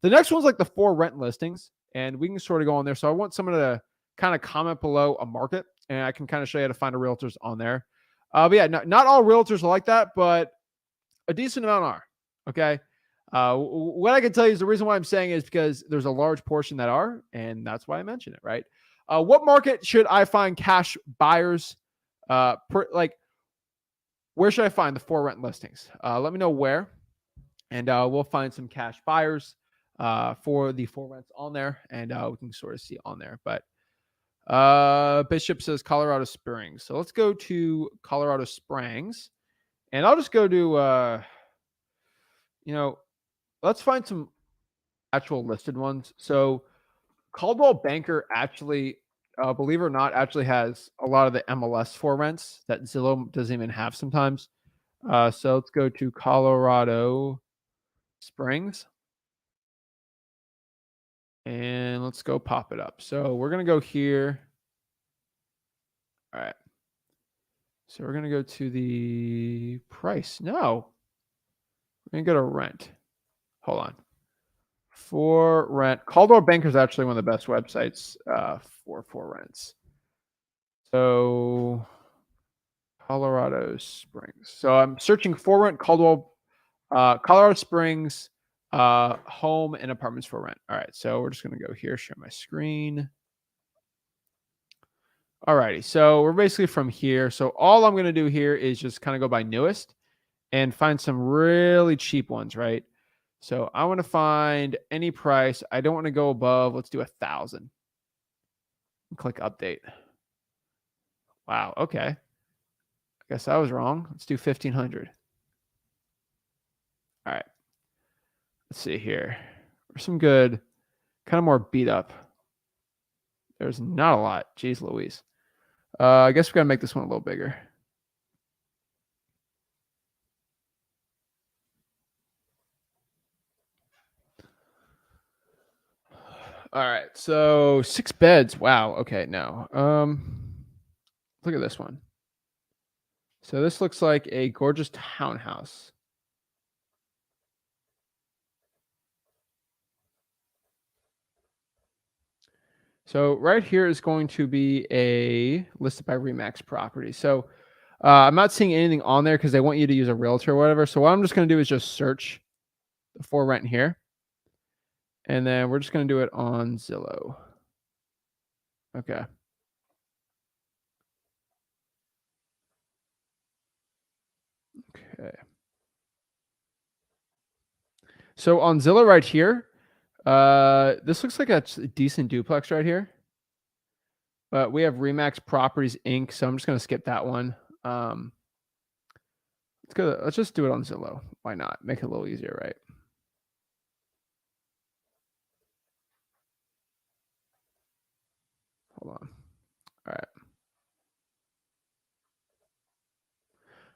S1: The next one's like the for rent listings, and we can sort of go on there. So I want someone to kind of comment below a market, and I can kind of show you how to find a realtors on there. But yeah, not all realtors are like that, but a decent amount are. Okay. What I can tell you is the reason why I'm saying is because there's a large portion that are, and that's why I mention it, right? What market should I find cash buyers? Where should I find the for rent listings? Let me know where, and we'll find some cash buyers for the for rents on there, and we can sort of see on there. But Bishop says Colorado Springs. So let's go to Colorado Springs, and I'll just go to, let's find some actual listed ones. So Caldwell Banker actually, believe it or not, actually has a lot of the MLS for rents that Zillow doesn't even have sometimes. So let's go to Colorado Springs, and let's go pop it up. So we're going to go here. All right. So we're going to go to the price. No, we're going to go to rent. Hold on. For rent, Caldwell Banker is actually one of the best websites for rents. So Colorado Springs. So I'm searching for rent, Colorado Springs, home and apartments for rent. All right. So we're just going to go here, share my screen. All righty. So we're basically from here. So all I'm going to do here is just kind of go by newest and find some really cheap ones, right? So I want to find any price. I don't want to go above. Let's do 1,000. Click update. Wow. Okay. I guess I was wrong. Let's do 1,500. All right. Let's see here. There's some good, kind of more beat up. There's not a lot. Jeez Louise. I guess we got to make this one a little bigger. All right. So 6 beds. Wow. Okay. No. Look at this one. So this looks like a gorgeous townhouse. So right here is going to be a listed by Remax property. So I'm not seeing anything on there because they want you to use a realtor or whatever. So what I'm just going to do is just search the for rent here. And then we're just going to do it on Zillow. Okay. Okay. So on Zillow right here, this looks like a decent duplex right here. But we have Remax Properties Inc. So I'm just going to skip that one. Let's just do it on Zillow. Why not? Make it a little easier, right? Hold on. All right.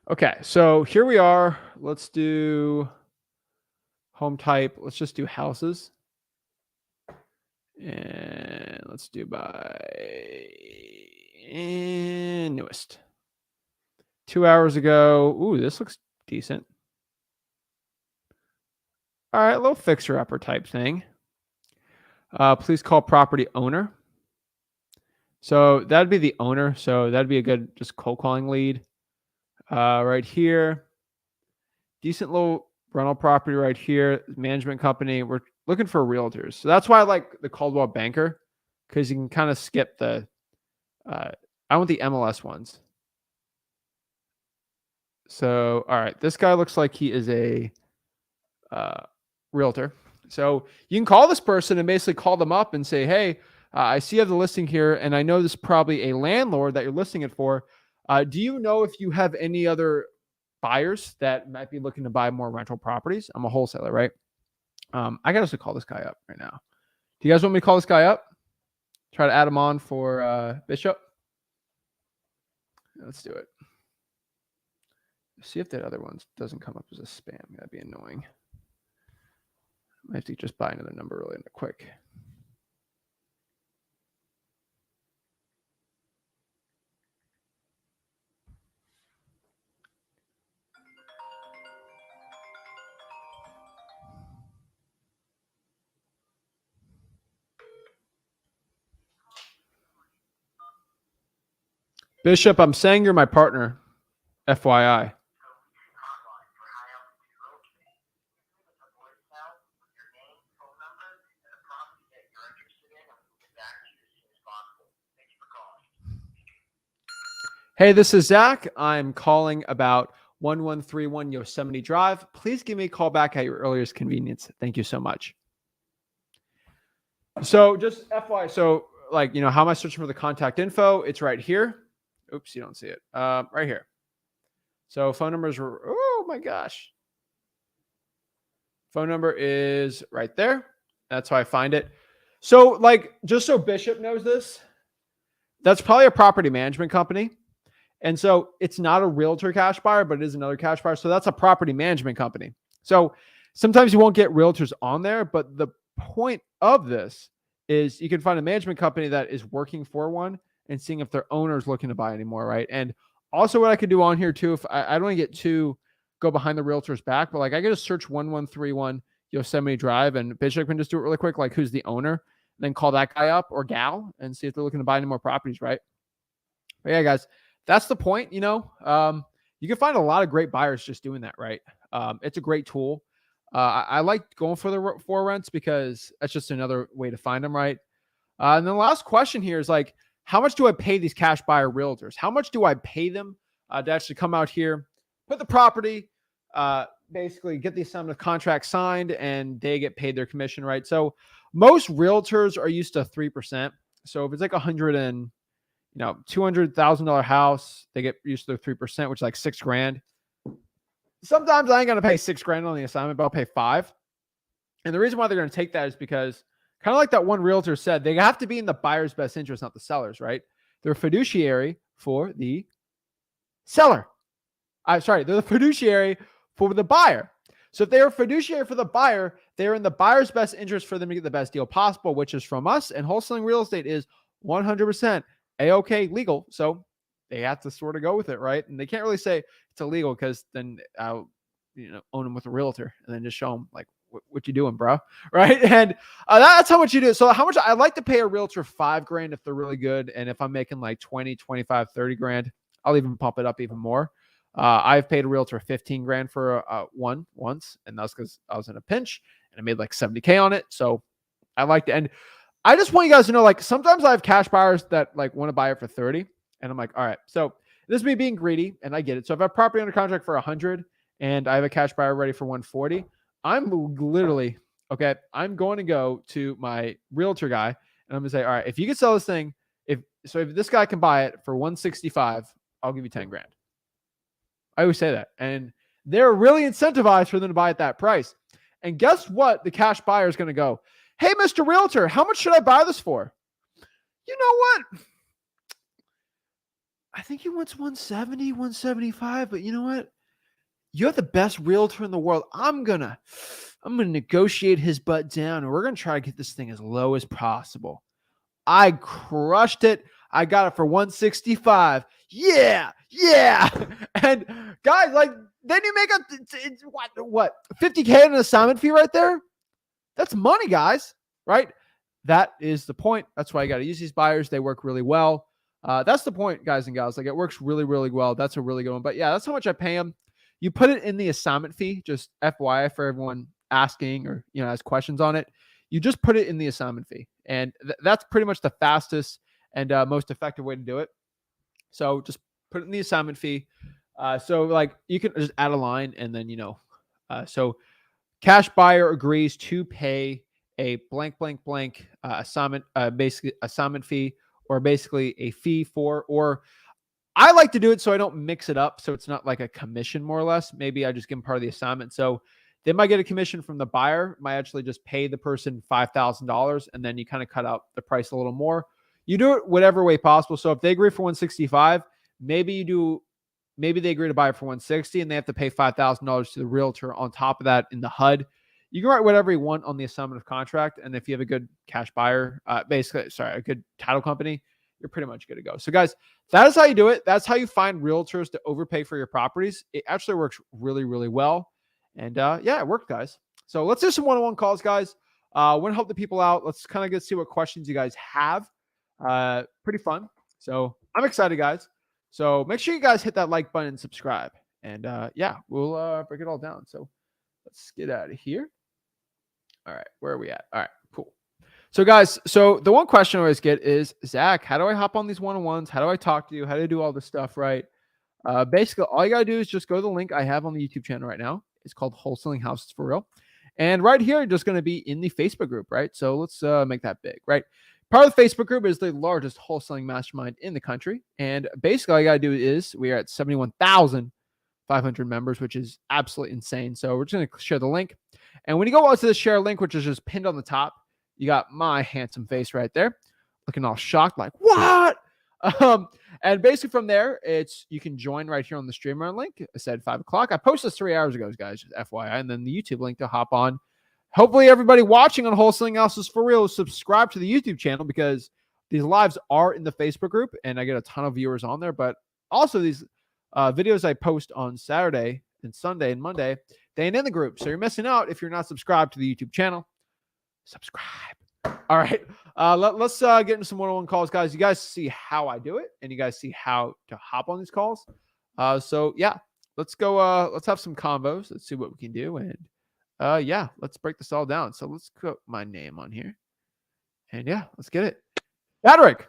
S1: Okay, so here we are. Let's do home type. Let's just do houses. And let's do by newest. 2 hours ago. Ooh, this looks decent. All right, a little fixer-upper type thing. Please call property owner. So that'd be the owner. So that'd be a good just cold calling lead. Right here. Decent little rental property right here. Management company. We're looking for realtors. So that's why I like the Caldwell Banker, because you can kind of skip the, I want the MLS ones. So, all right, this guy looks like he is a realtor. So you can call this person and basically call them up and say, hey, I see you have the listing here, and I know this is probably a landlord that you're listing it for. Do you know if you have any other buyers that might be looking to buy more rental properties? I'm a wholesaler, right? I got to call this guy up right now. Do you guys want me to call this guy up? Try to add him on for Bishop? Let's do it. See if that other one doesn't come up as a spam. That'd be annoying. I have to just buy another number really quick. Bishop, I'm saying you're my partner. FYI. Hey, this is Zach. I'm calling about 1131 Yosemite Drive. Please give me a call back at your earliest convenience. Thank you so much. So just FYI, so like, you know, how am I searching for the contact info? It's right here. Oops, you don't see it. Right here. So phone numbers were, oh my gosh. Phone number is right there. That's how I find it. So like, just so Bishop knows this, that's probably a property management company. And so it's not a realtor cash buyer, but it is another cash buyer. So that's a property management company. So sometimes you won't get realtors on there, but the point of this is you can find a management company that is working for one and seeing if their owner is looking to buy anymore, right? And also what I could do on here too, if I don't want to get too go behind the realtor's back, but like I could just search 1131 Yosemite Drive and Bishop can just do it really quick, like who's the owner, and then call that guy up or gal and see if they're looking to buy any more properties, right? But yeah, guys, that's the point. You know, you can find a lot of great buyers just doing that, right? It's a great tool. I like going for the for rents because that's just another way to find them, right? And then the last question here is like, how much do I pay these cash buyer realtors? How much do I pay them to actually come out here, put the property, basically get the assignment of contract signed, and they get paid their commission, right? So most realtors are used to 3%. So if it's like $200,000 house, they get used to 3%, which is like $6,000. Sometimes I ain't going to pay $6,000 on the assignment, but I'll pay $5,000. And the reason why they're going to take that is because kind of like that one realtor said, they have to be in the buyer's best interest, not the seller's, right? They're a fiduciary for the seller. They're the fiduciary for the buyer. So if they're a fiduciary for the buyer, they're in the buyer's best interest for them to get the best deal possible, which is from us. And wholesaling real estate is 100% A-OK legal. So they have to sort of go with it, right? And they can't really say it's illegal because then I'll, own them with a realtor and then just show them like, what you doing, bro? Right. And that's how much you do. So how much I like to pay a realtor $5,000 if they're really good. And if I'm making like 20, 25, 30 grand, I'll even pump it up even more. I've paid a realtor $15,000 for one once, and that's because I was in a pinch and I made like 70K on it. So I liked it. And I just want you guys to know, like, sometimes I have cash buyers that like want to buy it for 30. And I'm like, all right, so this is me being greedy and I get it. So if I have property under contract for 100 and I have a cash buyer ready for 140, I'm literally, okay, I'm going to go to my realtor guy and I'm going to say, all right, if you can sell this thing, if this guy can buy it for 165, I'll give you 10 grand. I always say that. And they're really incentivized for them to buy at that price. And guess what? The cash buyer is going to go, hey, Mr. Realtor, how much should I buy this for? You know what? I think he wants 170, 175, but you know what? You're the best realtor in the world. I'm gonna negotiate his butt down, and we're gonna try to get this thing as low as possible. I crushed it. I got it for 165. Yeah. And guys, like, then you make what 50K in an assignment fee right there? That's money, guys, right? That is the point. That's why you got to use these buyers. They work really well. That's the point, guys and gals. Like, it works really, really well. That's a really good one. But yeah, that's how much I pay them. You put it in the assignment fee, just FYI for everyone asking or, has questions on it. You just put it in the assignment fee. And that's pretty much the fastest and most effective way to do it. So just put it in the assignment fee. So like you can just add a line and then, so cash buyer agrees to pay a blank assignment, basically assignment fee, or basically a fee for, or I like to do it so I don't mix it up. So it's not like a commission, more or less. Maybe I just give them part of the assignment. So they might get a commission from the buyer, might actually just pay the person $5,000. And then you kind of cut out the price a little more. You do it whatever way possible. So if they agree for 165, Maybe they agree to buy it for 160 and they have to pay $5,000 to the realtor on top of that in the HUD. You can write whatever you want on the assignment of contract. And if you have a good cash buyer, a good title company, you're pretty much good to go. So guys, that is how you do it. That's how you find realtors to overpay for your properties. It actually works really, really well. And yeah, it worked, guys. So let's do some one-on-one calls, guys. Want to help the people out. Let's kind of see what questions you guys have. Pretty fun. So I'm excited, guys. So make sure you guys hit that like button and subscribe. And yeah, we'll break it all down. So let's get out of here. All right, where are we at? All right, cool. So guys, so the one question I always get is, Zach, how do I hop on these one-on-ones? How do I talk to you? How do I do all this stuff, right? Basically, all you got to do is just go to the link I have on the YouTube channel right now. It's called Wholesaling Houses for Real. And right here, just going to be in the Facebook group, right? So let's make that big, right? Part of the Facebook group is the largest wholesaling mastermind in the country. And basically, all you got to do is we are at 71,500 members, which is absolutely insane. So we're just going to share the link. And when you go out to the share link, which is just pinned on the top, you got my handsome face right there, looking all shocked, like, what? And basically from there, you can join right here on the streamer link. I said 5 o'clock. I posted this 3 hours ago, guys, just FYI, and then the YouTube link to hop on. Hopefully everybody watching on Wholesaling Houses for Real subscribe to the YouTube channel, because these lives are in the Facebook group and I get a ton of viewers on there. But also these videos I post on Saturday and Sunday and Monday, they ain't in the group. So you're missing out if you're not subscribed to the YouTube channel. Subscribe. All right. Let's get into some one-on-one calls, guys. You guys see how I do it, and you guys see how to hop on these calls. So yeah, let's go. Let's have some combos. Let's see what we can do. And yeah, let's break this all down. So let's put my name on here. And yeah, let's get it. Chadwick.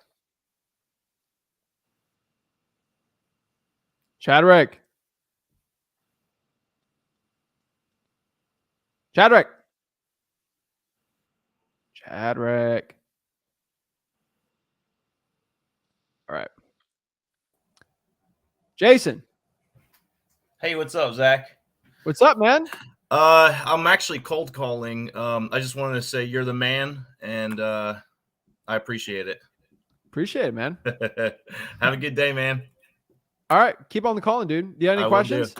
S1: Chadwick. Chadwick. Chadwick. All right. Jason.
S5: Hey, what's up, Zach?
S1: What's up, man?
S5: I'm actually cold calling. I just wanted to say you're the man, and I appreciate it.
S1: Appreciate it, man.
S5: Have a good day, man.
S1: All right. Keep on the calling, dude. Do you have any questions?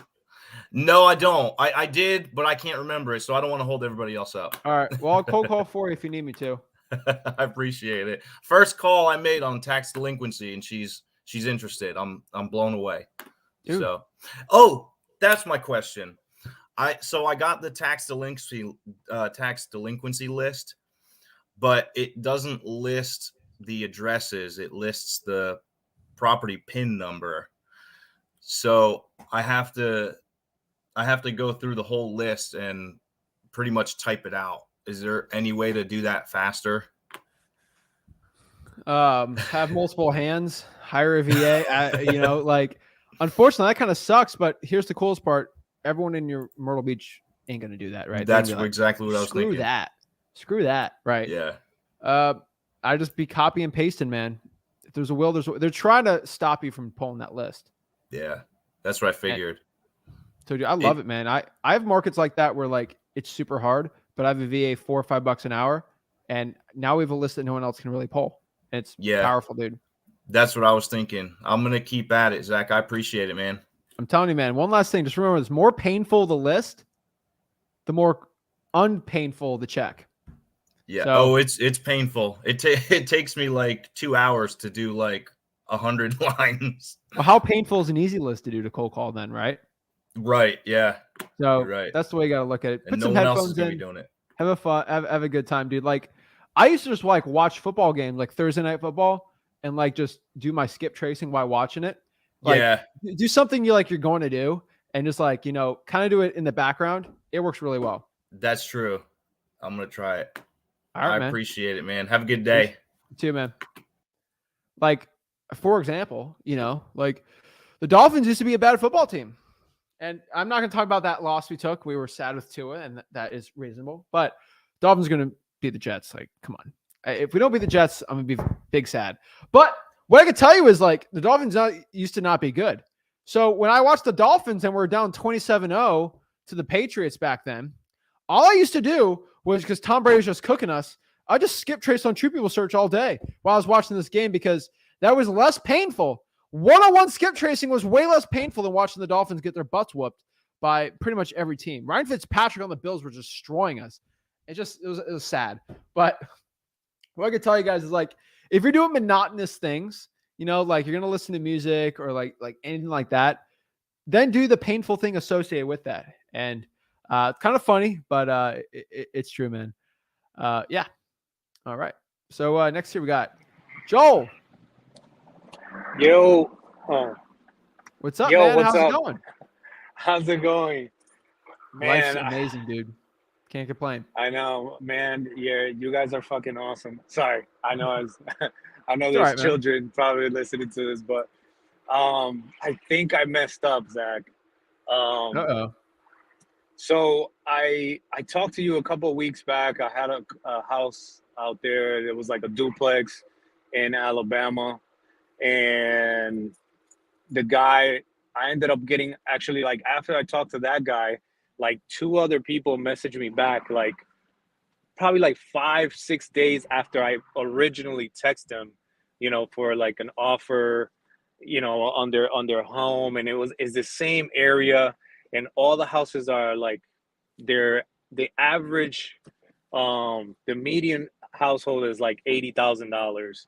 S5: No, I don't. I did, but I can't remember it, so I don't want to hold everybody else up.
S1: All right. Well, I'll cold call for you if you need me to.
S5: I appreciate it. First call I made on tax delinquency, and she's interested. I'm blown away.
S1: Dude.
S5: So, oh, that's my question. I got the tax delinquency list, but it doesn't list the addresses. It lists the property PIN number. So I have to go through the whole list and pretty much type it out. Is there any way to do that faster?
S1: Have multiple hands, hire a VA. Like, unfortunately, that kind of sucks. But here's the coolest part: everyone in your Myrtle Beach ain't gonna do that, right?
S5: That's exactly what I was thinking.
S1: Screw that, right?
S5: Yeah.
S1: I just be copy and pasting, man. If there's a will, they're trying to stop you from pulling that list.
S5: Yeah, that's what I figured.
S1: So dude, I love it, man. I have markets like that where like it's super hard, but I have a VA $4 or $5 an hour, and now we have a list that no one else can really pull. And it's powerful, dude.
S5: That's what I was thinking. I'm gonna keep at it, Zach. I appreciate it, man.
S1: I'm telling you, man. One last thing, just remember, the more painful the list, the more unpainful the check.
S5: Yeah. So, it's painful. It takes me like 2 hours to do like 100 lines.
S1: Well, how painful is an easy list to do to cold call then, right?
S5: Right. Yeah.
S1: So
S5: right.
S1: That's the way you got to look at it.
S5: And
S1: Put some headphones in.
S5: Doing it.
S1: Have a fun. Have a good time, dude. Like, I used to just like watch football games, like Thursday night football, and like just do my skip tracing while watching it. Like,
S5: yeah.
S1: Do something you're going to do, and just like kind of do it in the background. It works really well.
S5: That's true. I'm gonna try it.
S1: All right,
S5: I appreciate it, man. Have a good day.
S1: You too, man. Like, for example, like the Dolphins used to be a bad football team. And I'm not going to talk about that loss we took. We were sad with Tua, and that is reasonable. But Dolphins going to beat the Jets. Like, come on. If we don't beat the Jets, I'm going to be big sad. But what I can tell you is, like, the Dolphins used to not be good. So when I watched the Dolphins and we're down 27-0 to the Patriots back then, all I used to do was, because Tom Brady was just cooking us, I just skip trace on True People Search all day while I was watching this game, because that was less painful One-on-one skip tracing was way less painful than watching the Dolphins get their butts whooped by pretty much every team. Ryan Fitzpatrick on the Bills were destroying us. It was sad. But what I could tell you guys is, like, if you're doing monotonous things, you know, like you're gonna listen to music or like anything like that, then do the painful thing associated with that. And it's kind of funny, but it's true, man. Yeah. All right. So next here we got Joel.
S6: Yo,
S1: What's up,
S6: yo,
S1: man?
S6: what's
S1: How's
S6: up?
S1: it going?
S6: How's it going?
S1: Life's
S6: Man,
S1: amazing, dude. Can't complain.
S6: I know, man. Yeah, you guys are fucking awesome. Sorry, I know I know
S1: It's
S6: there's
S1: all right, man.
S6: children probably listening to this, but I think I messed up, Zach.
S1: Uh-oh.
S6: So I talked to you a couple of weeks back. I had a house out there. It was like a duplex in Alabama, and the guy, I ended up getting, actually, like, after I talked to that guy, like 2 other people messaged me back, like probably like 5-6 days after I originally texted them, you know, for like an offer, you know, on their home. And it's the same area, and all the houses are like, the average, the median household is like $80,000.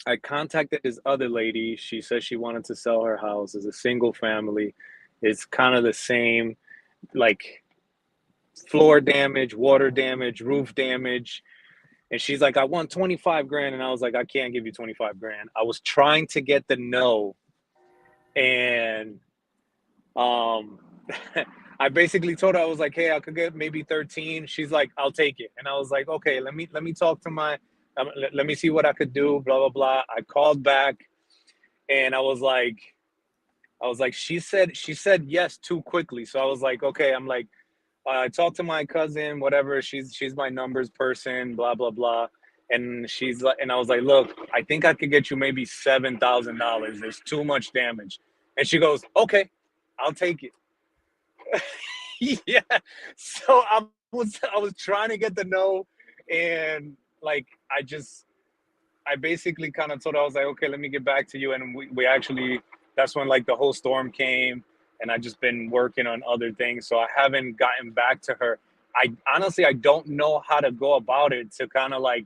S6: I contacted this other lady. She said she wanted to sell her house as a single family. It's kind of the same, like floor damage, water damage, roof damage. And she's like, I want 25 grand. And I was like, I can't give you 25 grand. I was trying to get the no. And I basically told her, I was like, hey, I could get maybe 13. She's like, I'll take it. And I was like, okay, let me talk to my, let me see what I could do, blah, blah, blah. I called back, and I was like, she said yes too quickly. So I was like, okay, I'm like, I talked to my cousin, whatever. She's my numbers person, blah, blah, blah. And she's like, and I was like, look, I think I could get you maybe $7,000. There's too much damage. And she goes, okay, I'll take it. Yeah. So I was trying to get the no, and like I basically kind of told her, I was like, okay, let me get back to you. And we actually, that's when like the whole storm came, and I just been working on other things, so I haven't gotten back to her. I honestly, I don't know how to go about it to kind of like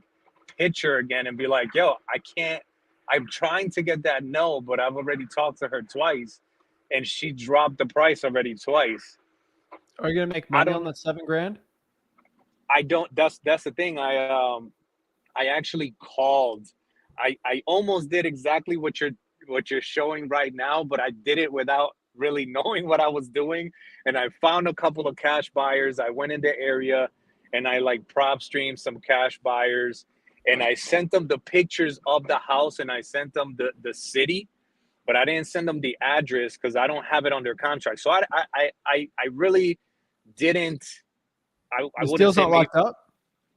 S6: pitch her again and be like, yo, I can't, I'm trying to get that no, but I've already talked to her twice, and she dropped the price already twice.
S1: Are you gonna make money on that $7 grand?
S6: I don't. That's the thing. I actually called. I almost did exactly what you're showing right now, but I did it without really knowing what I was doing. And I found a couple of cash buyers. I went in the area, and I like PropStream some cash buyers, and I sent them the pictures of the house, and I sent them the city, but I didn't send them the address because I don't have it under contract. So I really didn't. I
S1: This
S6: wouldn't
S1: deal's
S6: say
S1: not locked up?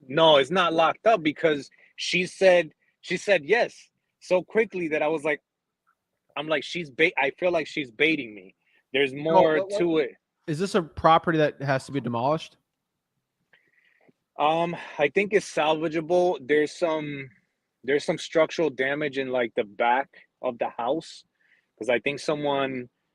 S6: no, it's not locked up, because she said yes so quickly that I was like, I'm like, I feel like she's baiting me. There's more to it.
S1: Is this a property that has to be demolished?
S6: I think it's salvageable. There's some structural damage in like the back of the house, because I think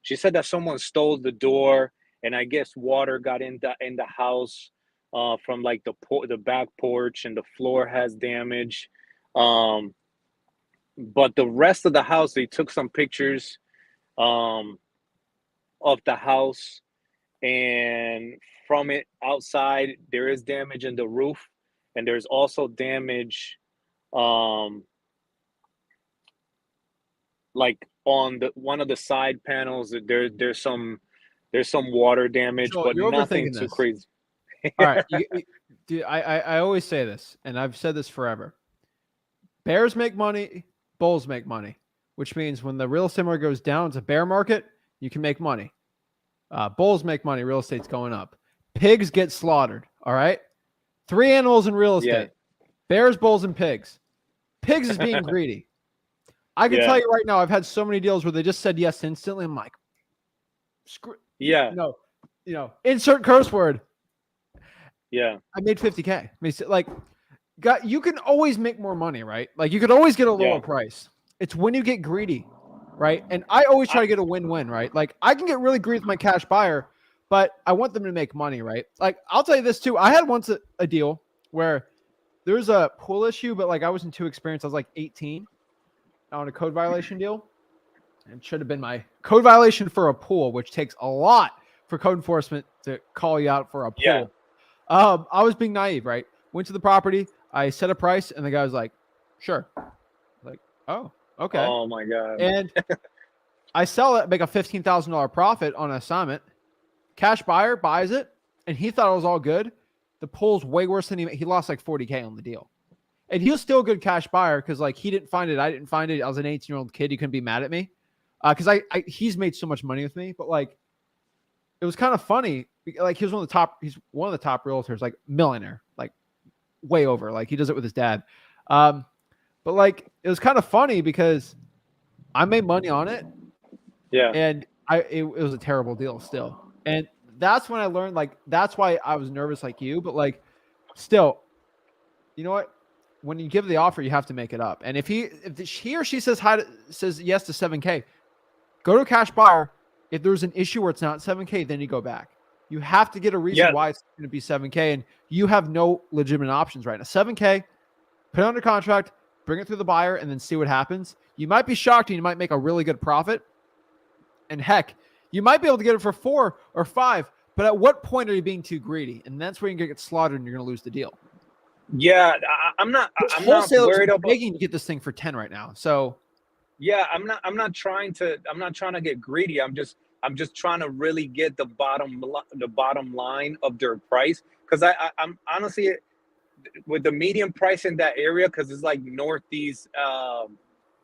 S6: she said that someone stole the door, and I guess water got in the house from like the back porch, and the floor has damage. But the rest of the house, they took some pictures of the house, and from it outside, there is damage in the roof, and there's also damage like on one of the side panels. There's some water damage,
S1: Joel,
S6: but
S1: you're
S6: nothing
S1: overthinking
S6: too
S1: this.
S6: crazy.
S1: All right. Dude, I always say this, and I've said this forever. Bears make money, bulls make money, which means when the real estate market goes down, it's a bear market, you can make money. Bulls make money, real estate's going up. Pigs get slaughtered, all right? 3 animals in real estate.
S6: Yeah.
S1: Bears, bulls, and pigs. Pigs is being greedy. I can tell you right now, I've had so many deals where they just said yes instantly. I'm like, screw.
S6: Yeah.
S1: No, insert curse word.
S6: Yeah.
S1: I made 50K. I mean, like, you can always make more money, right? Like, you could always get a lower price. it's when you get greedy, right? And I always try to get a win-win, right? Like I can get really greedy with my cash buyer, but I want them to make money, right? Like I'll tell you this too. I had once a deal where there was a pool issue, but like I wasn't too experienced. I was like 18 on a code violation deal. And should have been my code violation for a pool, which takes a lot for code enforcement to call you out for a pool.
S6: Yeah.
S1: I was being naive, right? Went to the property, I set a price, and the guy was like, sure. Like, oh, okay.
S6: Oh my God.
S1: And I sell it, make a $15,000 profit on an assignment. Cash buyer buys it, and he thought it was all good. The pool's way worse than he lost like $40K on the deal. And he was still a good cash buyer because like he didn't find it. I didn't find it. I was an 18-year-old kid. He couldn't be mad at me. Because he's made so much money with me, but like it was kind of funny. Like he's one of the top realtors, like millionaire, like way over. Like he does it with his dad. But like it was kind of funny because I made money on it.
S6: Yeah.
S1: And it was a terrible deal still. And that's when I learned, like, that's why I was nervous like you, but like still, you know what? When you give the offer, you have to make it up. And if he or she says yes to 7K, go to a cash buyer. If there's an issue where it's not 7K, then you go back. You have to get a reason why it's going to be 7K, and you have no legitimate options right now. 7K, put it under contract, bring it through the buyer, and then see what happens. You might be shocked, and you might make a really good profit. And heck, you might be able to get it for 4 or 5, but at what point are you being too greedy? And that's where you're going to get slaughtered, and you're going to lose the deal.
S6: Yeah, I'm not worried about
S1: begging to get this thing for 10 right now. So
S6: yeah, I'm not trying to get greedy. I'm just trying to really get the bottom line of their price, because I'm honestly with the median price in that area, because it's like northeast,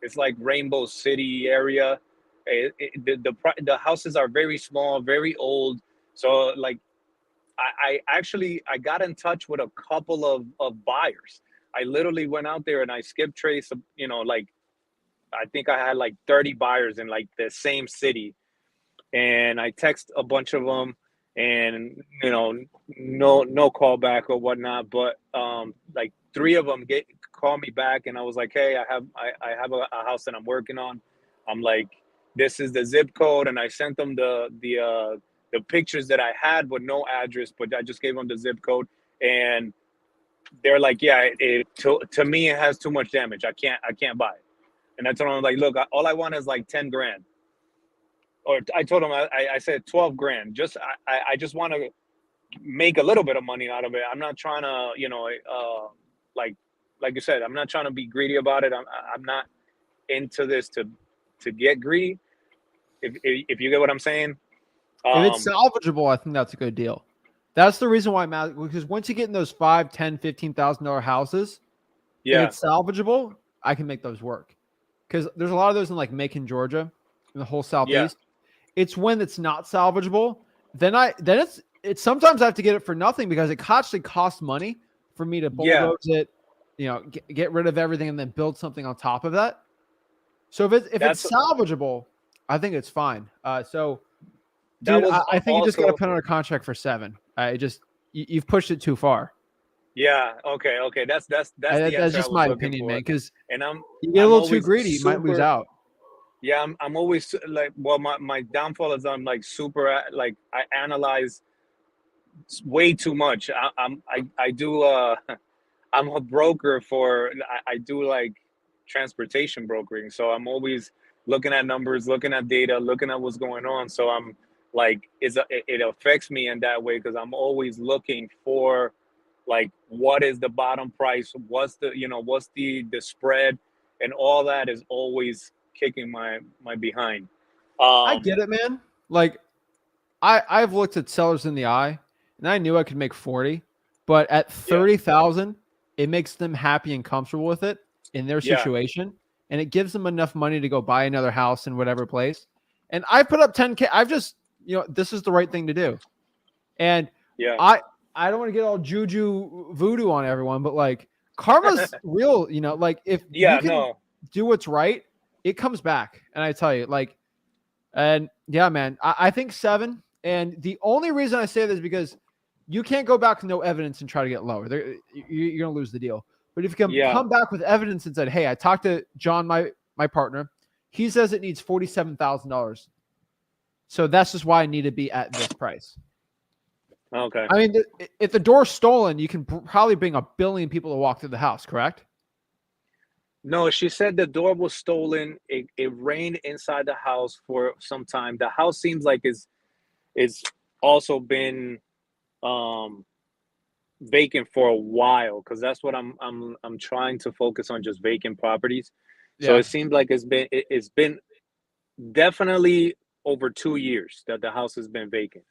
S6: it's like Rainbow City area. The houses are very small, very old. So like I got in touch with a couple of buyers. I literally went out there and I skip traced, like I think I had like 30 buyers in like the same city, and I text a bunch of them, and no callback or whatnot, but like 3 of them call me back, and I was like, hey, I have a house that I'm working on. I'm like, this is the zip code, and I sent them the pictures that I had with no address, but I just gave them the zip code, and they're like, yeah, to me it has too much damage. I can't buy it. And I told them, like, look, all I want is like 10 grand. Or I told them, I said 12 grand. I just want to make a little bit of money out of it. I'm not trying to, like you said, I'm not trying to be greedy about it. I'm not into this to get greedy. If you get what I'm saying.
S1: If it's salvageable, I think that's a good deal. That's the reason why because once you get in those $5,000, $10,000, $15,000 houses, if it's salvageable, I can make those work. Because there's a lot of those in like Macon, Georgia, in the whole Southeast. Yeah. It's when it's not salvageable. Then it's sometimes I have to get it for nothing, because it actually costs money for me to bulldoze it, get rid of everything and then build something on top of that. So if it's salvageable, I think it's fine. So dude, I think you just got to put on a contract for 7. You've pushed it too far.
S6: Yeah. Okay. That's
S1: just my opinion, man. Because
S6: you
S1: get a little too greedy, you might lose out.
S6: Yeah, I'm always like, well, my downfall is I'm like super, like I analyze way too much. I do I'm a broker I do like transportation brokering, so I'm always looking at numbers, looking at data, looking at what's going on. So I'm like, it affects me in that way, because I'm always looking for like, what is the bottom price, what's the spread, and all that is always kicking my behind.
S1: I get it, man. Like I've looked at sellers in the eye, and I knew I could make 40, but at 30,000, it makes them happy and comfortable with it in their situation, and it gives them enough money to go buy another house in whatever place. And I put up 10K. I've just, this is the right thing to do. And I don't want to get all juju voodoo on everyone, but like karma's real, like if you can do what's right, it comes back. And I tell you, like, and yeah, man, I think 7. And the only reason I say this is because you can't go back with no evidence and try to get lower. You're going to lose the deal. But if you can come back with evidence and said, hey, I talked to John, my my partner, he says it needs $47,000. So that's just why I need to be at this price.
S6: Okay.
S1: I mean, if the door's stolen, you can probably bring 1 billion people to walk through the house, correct?
S6: No, she said the door was stolen. It rained inside the house for some time. The house seems like it's also been vacant for a while, because that's what I'm trying to focus on, just vacant properties. So
S1: Yeah.
S6: it seems like it's been definitely over 2 years that the house has been vacant.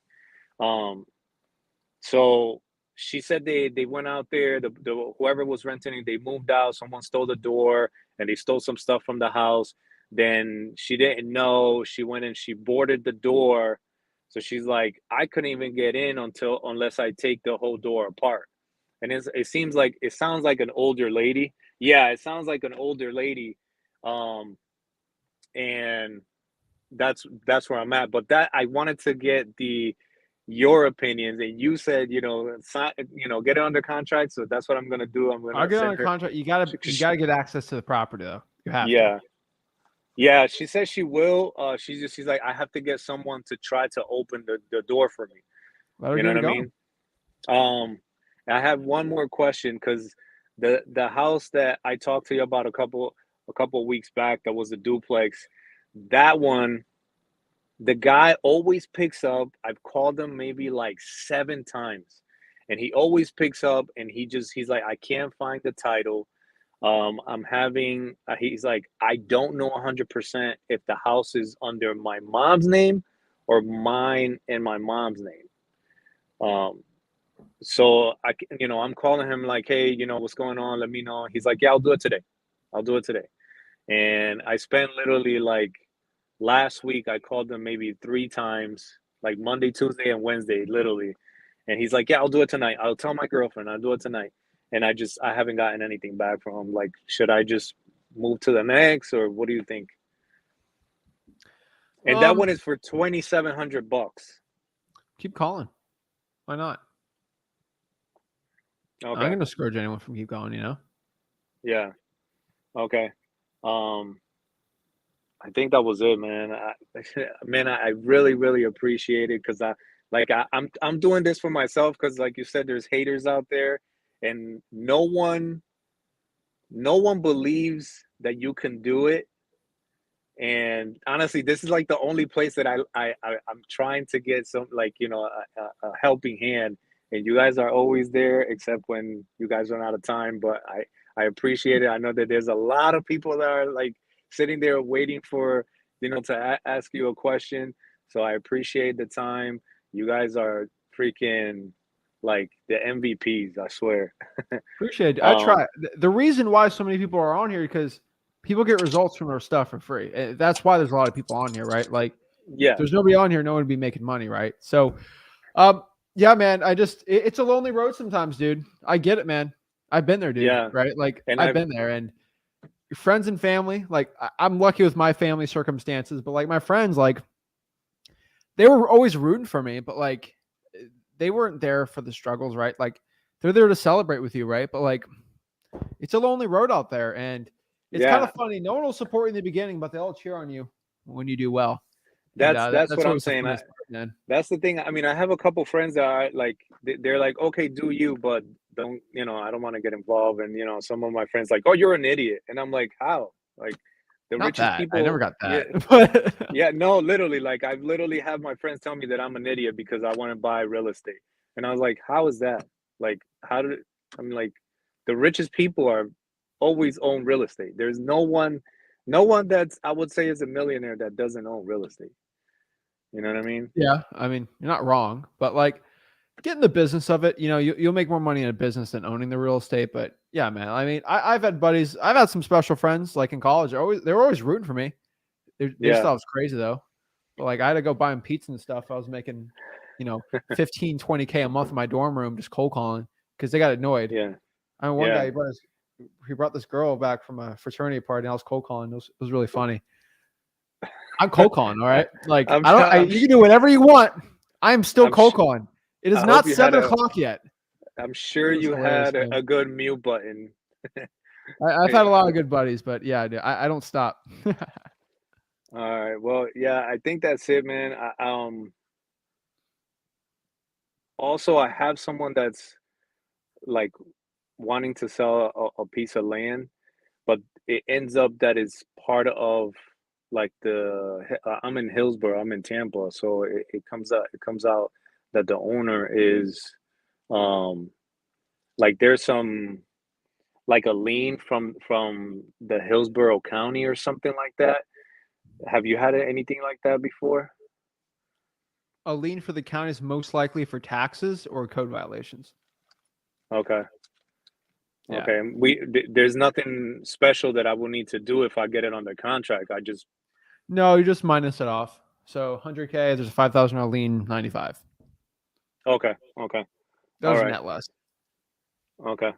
S6: So she said they went out there, the whoever was renting it, they moved out, someone stole the door and they stole some stuff from the house. Then she didn't know, she went and she boarded the door. So she's like, I couldn't even get in unless I take the whole door apart. And it sounds like an older lady. Yeah, it sounds like an older lady. And that's where I'm at. But that I wanted to get your opinions, and you said, get it under contract. So that's what I'm gonna do. I'm
S1: I'll
S6: gonna
S1: get
S6: send
S1: on a
S6: her.
S1: contract. You gotta get access to the property though. You have to.
S6: Yeah. She says she will. She's like, I have to get someone to try to open the door for me.
S1: Let her
S6: You know
S1: get
S6: what
S1: it
S6: I
S1: going.
S6: mean? I have one more question, because the house that I talked to you about a couple weeks back, that was a duplex. That one, the guy always picks up. I've called him maybe like 7 times, and he always picks up, and he's like, I can't find the title. He's like, I don't know 100% if the house is under my mom's name or mine and my mom's name. So I'm calling him like, hey, what's going on? Let me know. He's like, yeah, I'll do it today. And I spent literally, like, last week, I called him maybe 3 times, like Monday, Tuesday, and Wednesday, literally. And he's like, yeah, I'll do it tonight. I'll tell my girlfriend I'll do it tonight. And I haven't gotten anything back from him. Like, should I just move to the next, or what do you think? And that one is for $2,700.
S1: Keep calling. Why not?
S6: Okay.
S1: I'm gonna discourage anyone from keep going.
S6: Yeah. Okay. I think that was it, man. I really, really appreciate it, because I'm doing this for myself, because, like you said, there's haters out there, and no one believes that you can do it. And honestly, this is like the only place that I'm trying to get some, like, a helping hand, and you guys are always there, except when you guys run out of time. But I appreciate it. I know that there's a lot of people that are like sitting there waiting for, to ask you a question. So I appreciate the time. You guys are freaking like the MVPs, I swear.
S1: Appreciate it. I try. The reason why so many people are on here, because people get results from our stuff for free. That's why there's a lot of people on here, right? Like,
S6: Yeah.
S1: if there's nobody on here, no one would be making money, right? So, yeah, man, it's a lonely road sometimes, dude. I get it, man. I've been there, dude.
S6: Yeah.
S1: Right? Like,
S6: And
S1: I've been there, and friends and family, like, I'm lucky with my family circumstances, but like my friends, like, they were always rooting for me, but like, they weren't there for the struggles, right? Like, they're there to celebrate with you, right? But like, it's a lonely road out there, and it's kind of funny. No one will support you in the beginning, but they all cheer on you when you do well.
S6: That's what I'm saying.
S1: Man.
S6: That's the thing. I mean, I have a couple friends that are like, they're like, okay, do you, but don't, I don't want to get involved. And, some of my friends like, oh, you're an idiot. And I'm like, how? Like, the
S1: Not
S6: richest
S1: that.
S6: people.
S1: I never got that.
S6: Yeah, yeah, no, literally. Like, I've literally had my friends tell me that I'm an idiot because I want to buy real estate. And I was like, how is that? Like, I'm like, the richest people are always own real estate. There's no one that's, I would say, is a millionaire that doesn't own real estate. You know what I mean?
S1: Yeah, I mean, you're not wrong, but like, get in the business of it. You'll make more money in a business than owning the real estate. But yeah, man, I mean, I've had buddies, I've had some special friends, like in college. They were always rooting for me. They just thought it was crazy though. But like, I had to go buy them pizza and stuff. I was making, 15, 20K a month in my dorm room just cold calling because they got annoyed.
S6: Yeah.
S1: I mean, one guy, he brought this girl back from a fraternity party, and I was cold calling. It was really funny. I'm cold calling, all right? Like, you can do whatever you want. I'm still cold calling. It is not 7 o'clock yet.
S6: I'm sure you had a good mute button
S1: I've had a lot of good buddies, but yeah, dude, I don't stop.
S6: All right. Well, yeah, I think that's it, man. Also, I have someone that's like wanting to sell a piece of land, but it ends up that it's part of like I'm in Hillsborough, I'm in Tampa, so it comes out that the owner is um like there's some like a lien from the Hillsborough County or something like that. Have you had anything like that before?
S1: A lien for the county is most likely for taxes or code violations.
S6: Okay.
S1: Yeah.
S6: Okay. There's nothing special that I will need to do if I get it under contract. I just
S1: No, you just minus it off. So 100K, there's a $5,000 lien, 95.
S6: okay. Okay. All
S1: Those are
S6: right.
S1: net less.
S6: Okay.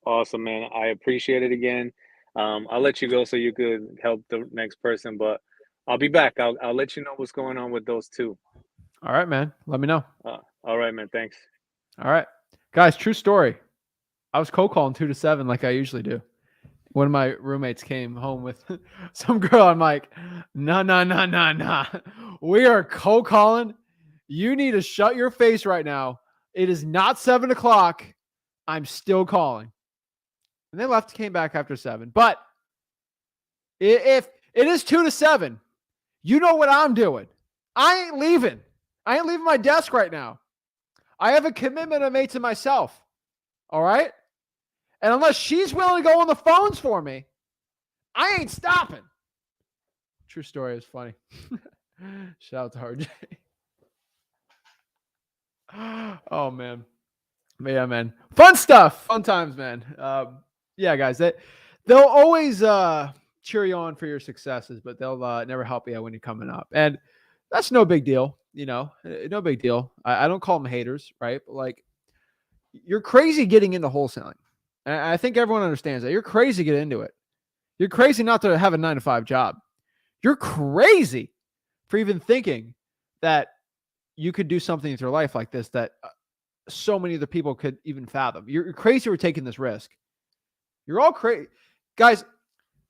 S6: Awesome, man. I appreciate it again. I'll let you go so you could help the next person, but I'll be back. I'll let you know what's going on with those two.
S1: All right, man. Let me know.
S6: All right, man. Thanks.
S1: All right. Guys, true story. I was cold calling 2 to 7 like I usually do. One of my roommates came home with some girl. I'm like, nah. We are cold calling. You need to shut your face right now. It is not 7 o'clock. I'm still calling. And they left, came back after 7. But if it is 2 to 7, you know what I'm doing. I ain't leaving. I ain't leaving my desk right now. I have a commitment I made to myself. All right? And unless she's willing to go on the phones for me, I ain't stopping. True story is funny. Shout out to RJ. Oh, man. But yeah, man. Fun stuff. Fun times, man. Yeah, guys. They'll always cheer you on for your successes, but they'll never help you out when you're coming up. And that's no big deal. No big deal. I don't call them haters, right? But like, you're crazy getting into wholesaling. And I think everyone understands that. You're crazy to get into it. You're crazy not to have a 9-to-5 job. You're crazy for even thinking that you could do something with your life like this that so many other people could even fathom. You're crazy for taking this risk. You're all crazy. Guys,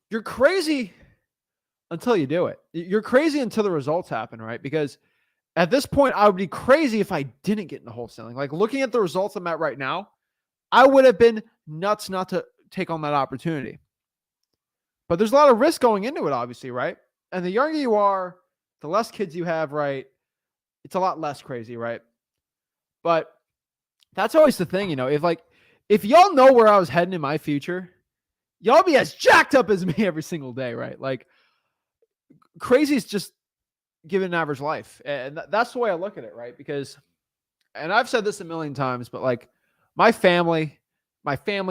S1: you're crazy until you do it. You're crazy until the results happen, right? Because at this point, I would be crazy if I didn't get into wholesaling. Like looking at the results I'm at right now, I would have been nuts not to take on that opportunity. But there's a lot of risk going into it, obviously, right? And the younger you are, the less kids you have, right? It's a lot less crazy, right? But that's always the thing, if y'all know where I was heading in my future, y'all be as jacked up as me every single day, right? Like crazy is just given an average life. And that's the way I look at it, right? Because, and I've said this a million times, but like my family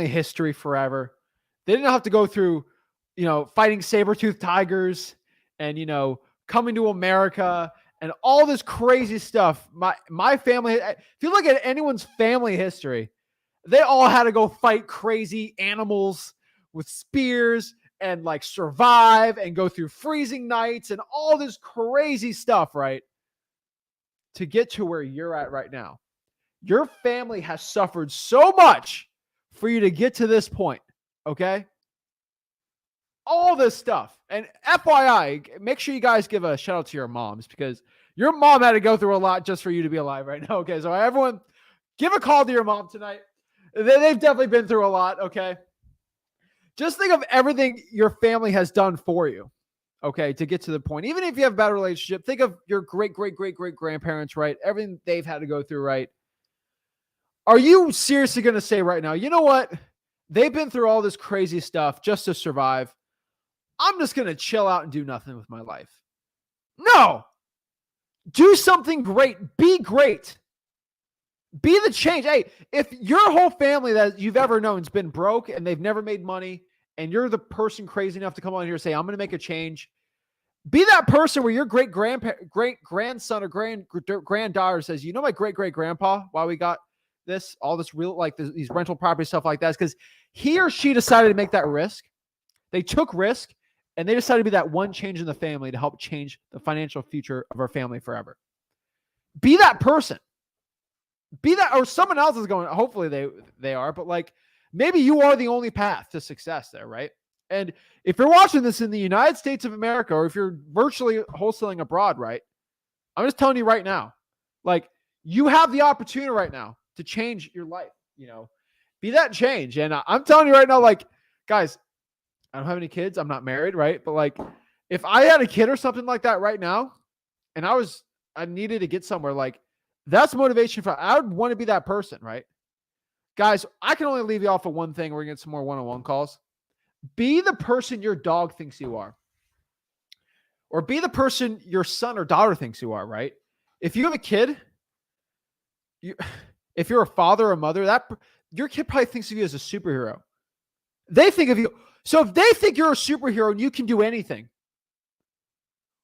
S1: history forever, they didn't have to go through, fighting saber-toothed tigers and, coming to America and all this crazy stuff. My family, if you look at anyone's family history, they all had to go fight crazy animals with spears and like survive and go through freezing nights and all this crazy stuff, right? To get to where you're at right now. Your family has suffered so much for you to get to this point, okay? All this stuff. And FYI, make sure you guys give a shout out to your moms because your mom had to go through a lot just for you to be alive right now, okay? So everyone, give a call to your mom tonight. They've definitely been through a lot, okay? Just think of everything your family has done for you, okay, to get to the point. Even if you have a bad relationship, think of your great-great-great-great-grandparents, right? Everything they've had to go through, right? Are you seriously going to say right now, you know what? They've been through all this crazy stuff just to survive. I'm just going to chill out and do nothing with my life. No. Do something great. Be great. Be the change. Hey, if your whole family that you've ever known has been broke and they've never made money and you're the person crazy enough to come on here and say, I'm going to make a change. Be that person where your great-grandson or granddaughter says, my great-great-grandpa, why we got this, all this real, like these rental property stuff like that, is because he or she decided to make that risk. They took risk and they decided to be that one change in the family to help change the financial future of our family forever. Be that person. Be that, or someone else is going, hopefully they are, but like maybe you are the only path to success there, right? And if you're watching this in the United States of America, or if you're virtually wholesaling abroad, right? I'm just telling you right now, like, you have the opportunity right now to change your life, be that change. And I'm telling you right now, like, guys, I don't have any kids. I'm not married, right? But like, if I had a kid or something like that right now, and I needed to get somewhere, like, that's motivation I would want to be that person, right? Guys, I can only leave you off of one thing. We're going to get some more one-on-one calls. Be the person your dog thinks you are. Or be the person your son or daughter thinks you are, right? If you have a kid, if you're a father or a mother, your kid probably thinks of you as a superhero. They think of you. So if they think you're a superhero and you can do anything,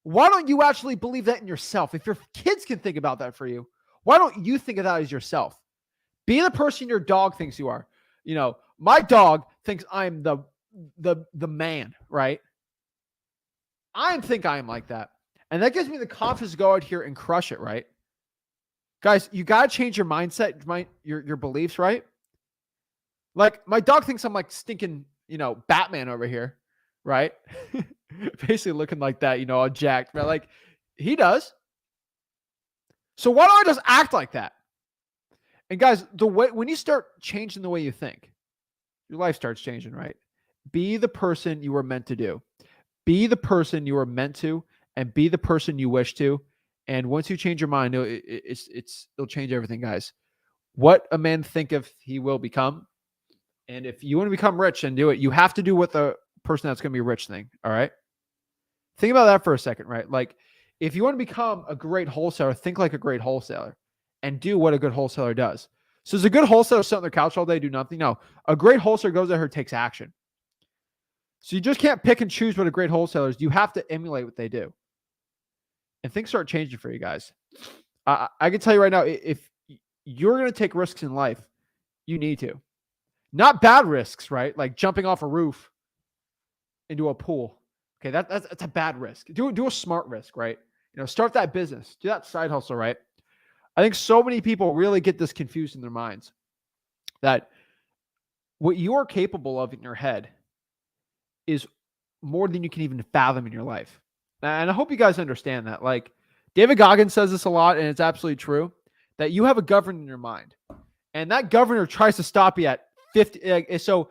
S1: why don't you actually believe that in yourself? If your kids can think about that for you, why don't you think of that as yourself? Be the person your dog thinks you are. My dog thinks I'm the man, right? I think I am like that. And that gives me the confidence to go out here and crush it, right? Guys, you got to change your mindset, your beliefs, right? Like, my dog thinks I'm like stinking, Batman over here, right? Basically looking like that, all jacked, but like, he does. So why don't I just act like that? And guys, when you start changing the way you think, your life starts changing, right? Be the person you were meant to do. Be the person you were meant to, and be the person you wish to. And once you change your mind, it'll change everything, guys. What a man thinketh he will become. And if you want to become rich and do it, you have to do what the person that's going to be rich thing. All right. Think about that for a second, right? Like, if you want to become a great wholesaler, think like a great wholesaler and do what a good wholesaler does. So is a good wholesaler sit on their couch all day, do nothing? No, a great wholesaler goes out here, takes action. So you just can't pick and choose what a great wholesaler is. You have to emulate what they do. And things start changing for you guys. I can tell you right now, if you're going to take risks in life, you need to. Not bad risks, right? Like jumping off a roof into a pool. Okay, that's a bad risk. Do a smart risk, right? Start that business. Do that side hustle, right? I think so many people really get this confused in their minds that what you are capable of in your head is more than you can even fathom in your life. And I hope you guys understand that. Like, David Goggins says this a lot, and it's absolutely true, that you have a governor in your mind. And that governor tries to stop you at 50. So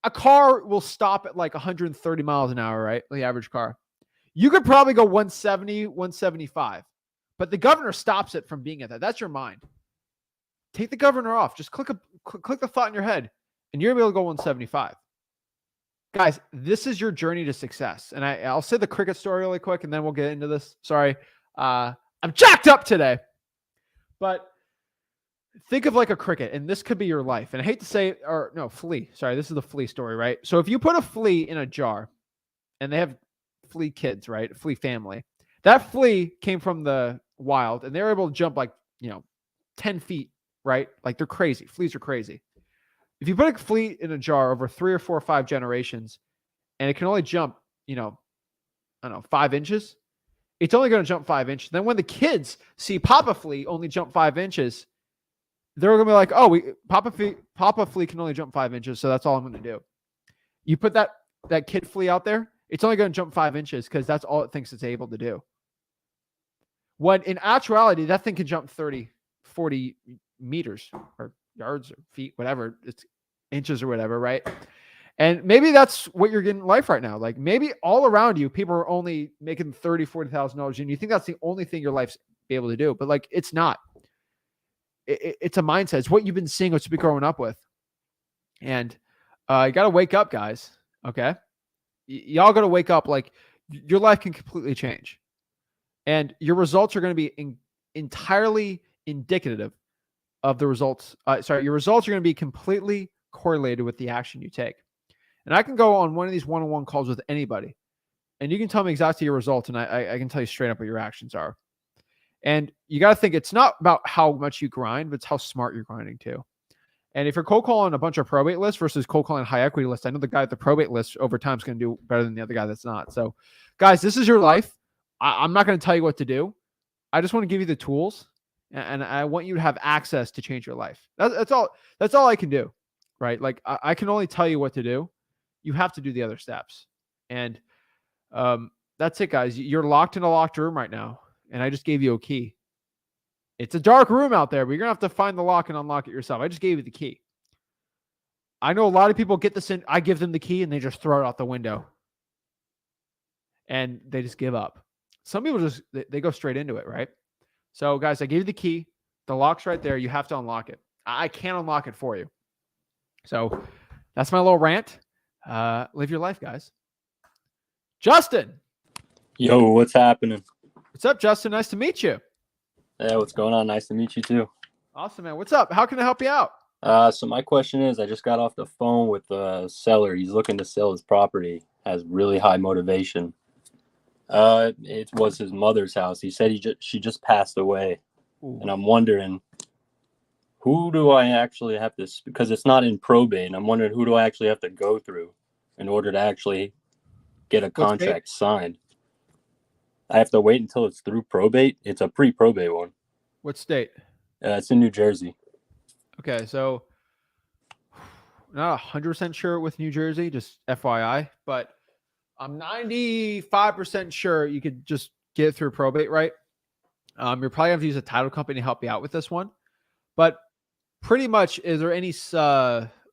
S1: a car will stop at like 130 miles an hour, right? The average car. You could probably go 170, 175. But the governor stops it from being at that. That's your mind. Take the governor off. Just click the thought in your head, and you're going to be able to go 175. Guys, this is your journey to success. And I'll say the cricket story really quick, and then we'll get into this. Sorry. I'm jacked up today. But think of like a cricket, and this could be your life. And I hate to say it, or no, flea. Sorry, this is the flea story, right? So if you put a flea in a jar, and they have flea kids, right? Flea family. That flea came from the wild, and they were able to jump like, 10 feet, right? Like, they're crazy. Fleas are crazy. If you put a flea in a jar over 3 or 4 or 5 generations, and it can only jump, 5 inches, it's only going to jump 5 inches. Then when the kids see Papa Flea only jump 5 inches, they're going to be like, oh, Papa Flea can only jump 5 inches, so that's all I'm going to do. You put that kid flea out there, it's only going to jump 5 inches because that's all it thinks it's able to do. When in actuality, that thing can jump 30, 40 meters or yards or feet, whatever, it's inches or whatever, right? And maybe that's what you're getting in life right now. Like, maybe all around you, people are only making $30,000, $40,000, and you think that's the only thing your life's be able to do. But like, it's not. It's a mindset. It's what you've been seeing, what you've been growing up with. And you got to wake up, guys. Okay. Y'all got to wake up. Like, your life can completely change. And your results are going to be entirely indicative of the results. Your results are going to be completely correlated with the action you take. And I can go on one of these one-on-one calls with anybody, and you can tell me exactly your results, and I can tell you straight up what your actions are. And you got to think it's not about how much you grind, but it's how smart you're grinding too. And if you're cold calling a bunch of probate lists versus cold calling high equity lists, I know the guy at the probate list over time is going to do better than the other guy that's not. So, guys, this is your life. I'm not going to tell you what to do. I just want to give you the tools, and I want you to have access to change your life. That's all I can do. right? Like I can only tell you what to do. You have to do the other steps. And that's it, guys. You're locked in a locked room right now. And I just gave you a key. It's a dark room out there, but you're going to have to find the lock and unlock it yourself. I just gave you the key. I know a lot of people get this in. I give them the key and they just throw it out the window. And they just give up. Some people just, they go straight into it, right? So guys, I gave you the key. The lock's right there. You have to unlock it. I can't unlock it for you. So that's my little rant. Live your life, guys. Justin.
S7: Yo, what's happening?
S1: What's up, Justin? Nice to meet you.
S7: Yeah, what's going on? Nice to meet you too.
S1: Awesome, man. What's up? How can I help you out?
S7: So my question is, I just got off the phone with the seller. He's looking to sell his property, has really high motivation. It was his mother's house. He said she just passed away.
S1: Ooh.
S7: And I'm wondering, who do I actually have to, because it's not in probate, and I'm wondering who do I actually have to go through in order to actually get a contract signed? I have to wait until it's through probate. It's a pre-probate one.
S1: What state?
S7: It's in New Jersey.
S1: Okay, so not 100% sure with New Jersey, just FYI, but I'm 95% sure you could just get it through probate, right? You're probably going to have to use a title company to help you out with this one. But pretty much, is there any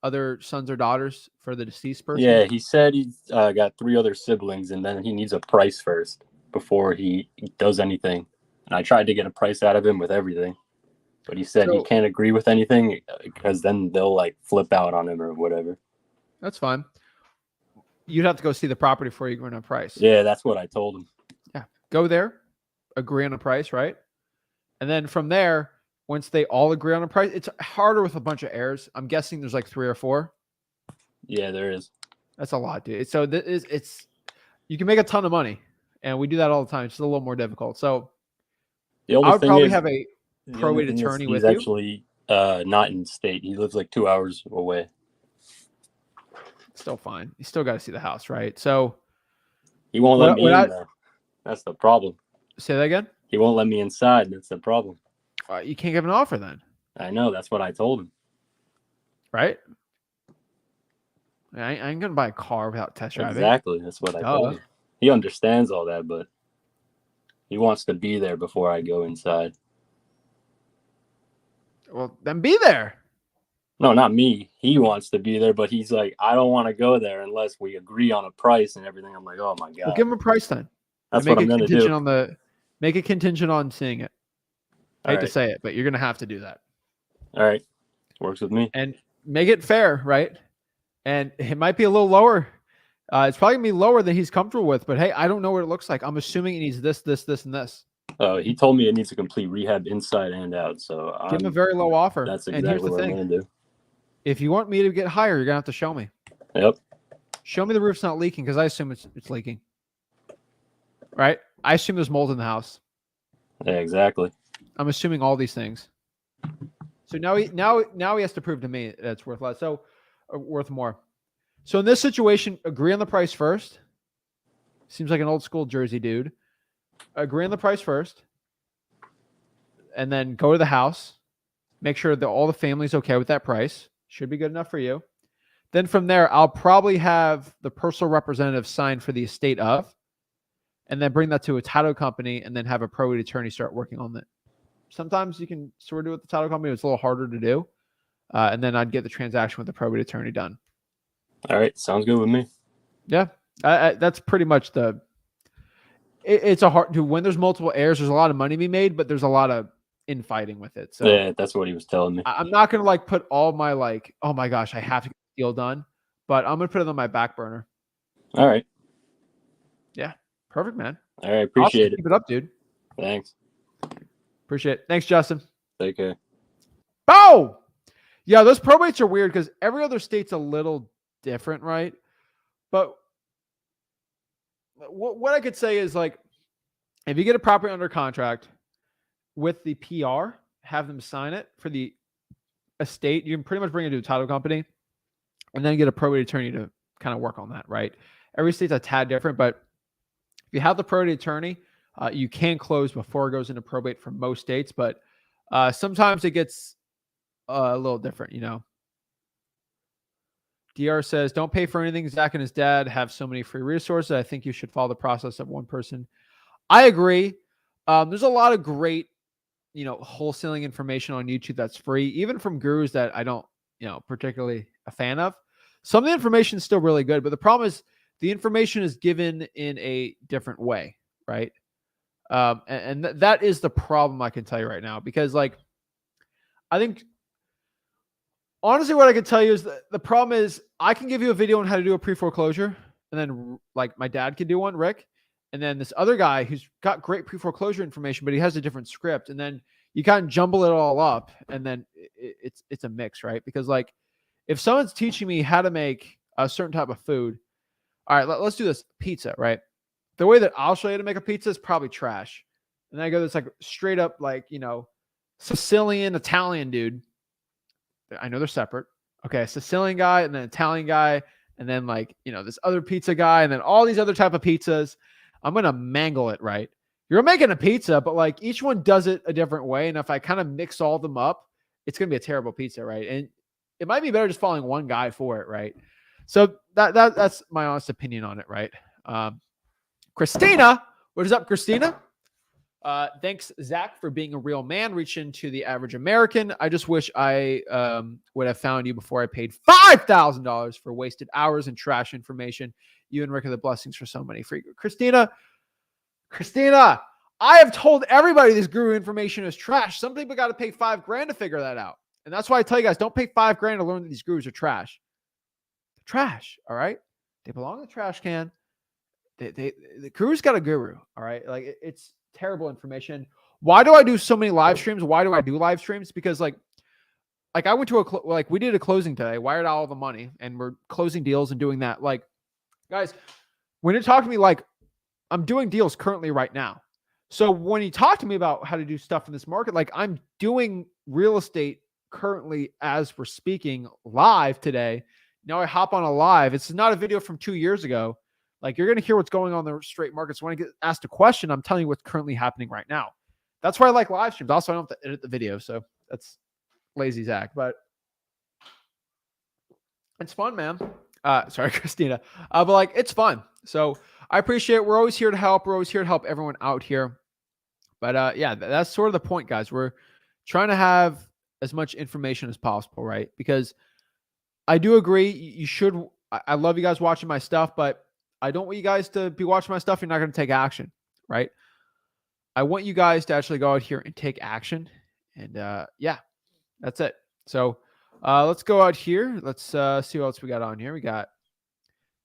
S1: other sons or daughters for the deceased person?
S7: Yeah, he said he's got 3 other siblings, and then he needs a price first before he does anything. And I tried to get a price out of him with everything. But he said he can't agree with anything because then they'll like flip out on him or whatever.
S1: That's fine. You'd have to go see the property before you agree on a price.
S7: Yeah, that's what I told him.
S1: Yeah. Go there, agree on a price, right? And then from there, once they all agree on a price, it's harder with a bunch of heirs. I'm guessing there's like 3 or 4.
S7: Yeah, there is.
S1: That's a lot, dude. So it's you can make a ton of money, and we do that all the time. It's just a little more difficult. So
S7: The only
S1: I would
S7: thing
S1: probably
S7: is,
S1: have a probate attorney with you.
S7: He's actually not in state. He lives like 2 hours away.
S1: Still fine. You still got to see the house, right? So
S7: he won't let me in there. That's the problem.
S1: Say that again?
S7: He won't let me inside. That's the problem.
S1: You can't give an offer then.
S7: I know. That's what I told him.
S1: Right? I ain't going to buy a car without test driving.
S7: Exactly. That's what I told him. He understands all that, but he wants to be there before I go inside.
S1: Well, then be there.
S7: No, not me. He wants to be there, but he's like, I don't want to go there unless we agree on a price and everything. I'm like, oh my God.
S1: Well, give him a price then.
S7: That's what I'm going to do.
S1: Make it contingent on seeing it. I hate to say it, but you're going to have to do that.
S7: All right. Works with me.
S1: And make it fair, right? And it might be a little lower. It's probably going to be lower than he's comfortable with, but hey, I don't know what it looks like. I'm assuming it needs this, this, this, and this.
S7: He told me it needs a complete rehab inside and out. So
S1: give him a very low offer.
S7: That's exactly what I'm going to do.
S1: If you want me to get higher, you're going to have to show me.
S7: Yep.
S1: Show me the roof's not leaking because I assume it's leaking. Right? I assume there's mold in the house.
S7: Yeah, exactly.
S1: I'm assuming all these things. So now he has to prove to me that it's worth less. So worth more. So in this situation, agree on the price first. Seems like an old school Jersey dude. Agree on the price first. And then go to the house. Make sure that all the family's okay with that price. Should be good enough for you. Then from there, I'll probably have the personal representative sign for the estate of, and then bring that to a title company and then have a probate attorney start working on it. Sometimes you can sort of do it with the title company. It's a little harder to do. And then I'd get the transaction with the probate attorney done.
S7: All right. Sounds good with me.
S1: Yeah. That's pretty much it's a hard to, when there's multiple heirs, there's a lot of money to be made, but there's a lot of infighting with it. So
S7: yeah, that's what he was telling me.
S1: I'm not going to like put all my like, oh my gosh, I have to get the deal done, but I'm going to put it on my back burner.
S7: All right.
S1: Yeah. Perfect, man.
S7: All right. Appreciate it.
S1: Keep it up, dude.
S7: Thanks.
S1: Appreciate it. Thanks, Justin.
S7: Take care.
S1: Bow! Yeah, those probates are weird because every other state's a little different, right? But what I could say is like, if you get a property under contract with the PR, have them sign it for the estate, you can pretty much bring it to a title company and then get a probate attorney to kind of work on that, right? Every state's a tad different, but if you have the probate attorney, you can close before it goes into probate for most states, but sometimes it gets a little different, you know. DR says, don't pay for anything. Zach and his dad have so many free resources. I think you should follow the process of one person. I agree. There's a lot of great, wholesaling information on YouTube that's free, even from gurus that I don't, particularly a fan of. Some of the information is still really good, but the problem is the information is given in a different way, right? And that is the problem, I can tell you right now, because I think honestly, what I can tell you is that the problem is I can give you a video on how to do a pre-foreclosure, and then my dad can do one, Rick, and then this other guy who's got great pre-foreclosure information, but he has a different script, and then you kind of jumble it all up, and then it's a mix, right? Because if someone's teaching me how to make a certain type of food, all right, let's do this pizza, right? The way that I'll show you to make a pizza is probably trash, and then I go this straight up Sicilian Italian dude. I know they're separate. Okay, a Sicilian guy and then Italian guy, and then this other pizza guy, and then all these other type of pizzas. I'm gonna mangle it, right? You're making a pizza, but each one does it a different way. And if I kind of mix all of them up, it's gonna be a terrible pizza, right? And it might be better just following one guy for it, right? So that's my honest opinion on it, right? Christina, what is up, Christina? Thanks, Zach, for being a real man, reaching to the average American. I just wish I would have found you before I paid $5,000 for wasted hours and trash information. You and Rick are the blessings for so many free. Christina, I have told everybody this guru information is trash. Some people got to pay $5,000 to figure that out. And that's why I tell you guys, don't pay $5,000 to learn that these gurus are trash. They're trash, all right? They belong in the trash can. The guru's got a guru, all right? It's terrible information. Why do I do so many live streams? Why do I do live streams? Because I went to we did a closing today, wired out all the money, and we're closing deals and doing that. Guys, when you talk to me, I'm doing deals currently right now. So when you talk to me about how to do stuff in this market, I'm doing real estate currently as we're speaking live today. Now I hop on a live. It's not a video from 2 years ago. You're going to hear what's going on in the straight markets. When I get asked a question, I'm telling you what's currently happening right now. That's why I like live streams. Also, I don't have to edit the video. So that's lazy Zach, but it's fun, man. Sorry, Christina. But it's fun. So I appreciate it. We're always here to help. We're always here to help everyone out here. But yeah, that's sort of the point, guys. We're trying to have as much information as possible, right? Because I do agree. You should. I love you guys watching my stuff, but I don't want you guys to be watching my stuff. You're not going to take action, right? I want you guys to actually go out here and take action. And yeah, that's it. So let's go out here. Let's see what else we got on here. We got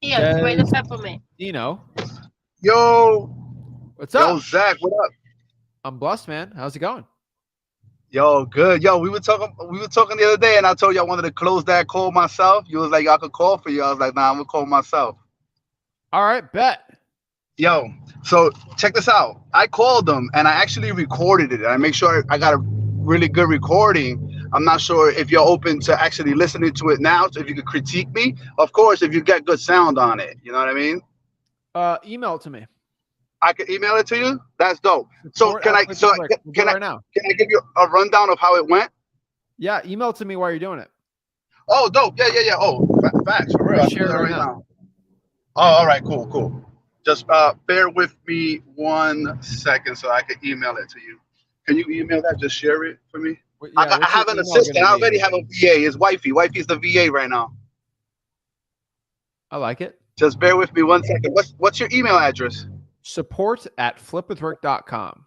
S8: wait a peppermint.
S1: Dino.
S9: Yo.
S1: What's up?
S9: Yo, Zach, what up?
S1: I'm blessed, man. How's it going?
S9: Yo, good. Yo, we were talking the other day, and I told you I wanted to close that call myself. You was like, I could call for you. I was like, nah, I'm gonna call myself.
S1: All right, bet.
S9: Yo, so check this out. I called them and I actually recorded it. I make sure I got a really good recording. I'm not sure if you're open to actually listening to it now. So if you could critique me, of course, if you get good sound on it, you know what I mean?
S1: Email it to me.
S9: I can email it to you. That's dope. So can I give you a rundown of how it went?
S1: Yeah, email it to me while you're doing it.
S9: Oh, dope. Yeah. Oh, facts for real.
S1: Share it right now.
S9: Oh, all right, cool. Just bear with me 1 second so I can email it to you. Can you email that? Just share it for me.
S1: Yeah,
S9: I have an assistant. I already have a VA. His wifey. Wifey's the VA right now.
S1: I like it.
S9: Just bear with me 1 second. What's your email address?
S1: support@flipwithrick.com.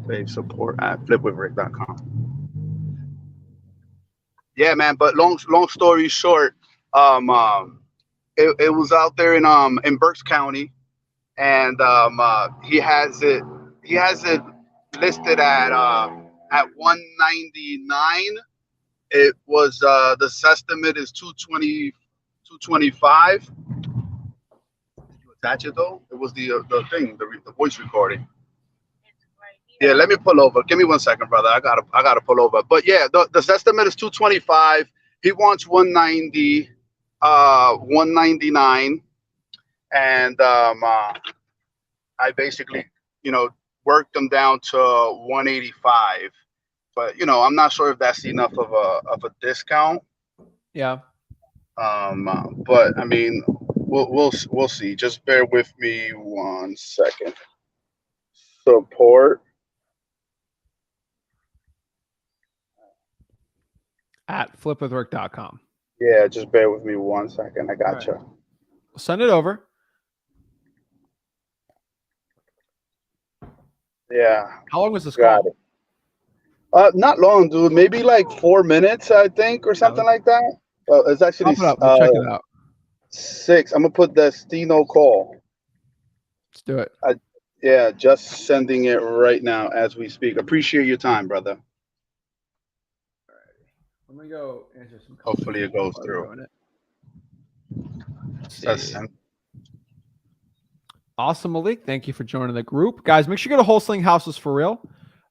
S9: Babe, support@flipwithrick.com. Yeah, man. But long story short, it was out there in Berks County, and he has it listed at 199. It was the estimate is 225. Attach it though. It was the thing, the voice recording. Yeah, let me pull over. Give me 1 second, brother. I gotta pull over. But yeah, the estimate is 225. He wants 190, 199, and I basically, worked them down to 185. But I'm not sure if that's enough of a discount.
S1: Yeah.
S9: But I mean, we'll see. Just bear with me 1 second. Support.
S1: At flipwithwork.com.
S9: Yeah, just bear with me 1 second. I gotcha.
S1: Right. Send it over.
S9: Yeah.
S1: How long was this
S9: Got
S1: call?
S9: it. Not long, dude. Maybe like 4 minutes, I think, or something like that. It's actually
S1: Pop it up. We'll check it out.
S9: 6. I'm gonna put the Steno call.
S1: Let's do it.
S9: Yeah, just sending it right now as we speak. Appreciate your time, brother.
S1: All right. I'm gonna go answer some.
S9: Hopefully it goes through.
S1: Awesome, Malik. Thank you for joining the group. Guys, make sure you go to Wholesaling Houses for Real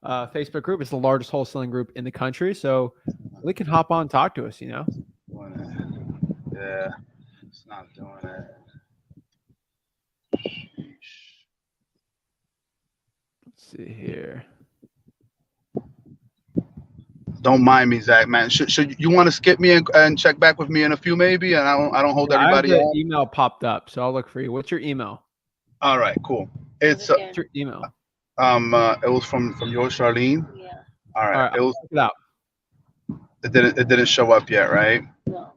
S1: Facebook group. It's the largest wholesaling group in the country. So we can hop on and talk to us, Yeah,
S9: it's not doing it.
S1: Let's see here.
S9: Don't mind me, Zach, man. Should you want to skip me and check back with me in a few, maybe? And I don't hold everybody
S1: I have
S9: up.
S1: the email popped up, so I'll look for you. What's your email?
S9: All right, cool. It's
S1: What's your email?
S9: It was from yours, Charlene.
S8: Yeah.
S9: All right.
S1: It was it out.
S9: It didn't show up yet, right?
S8: No.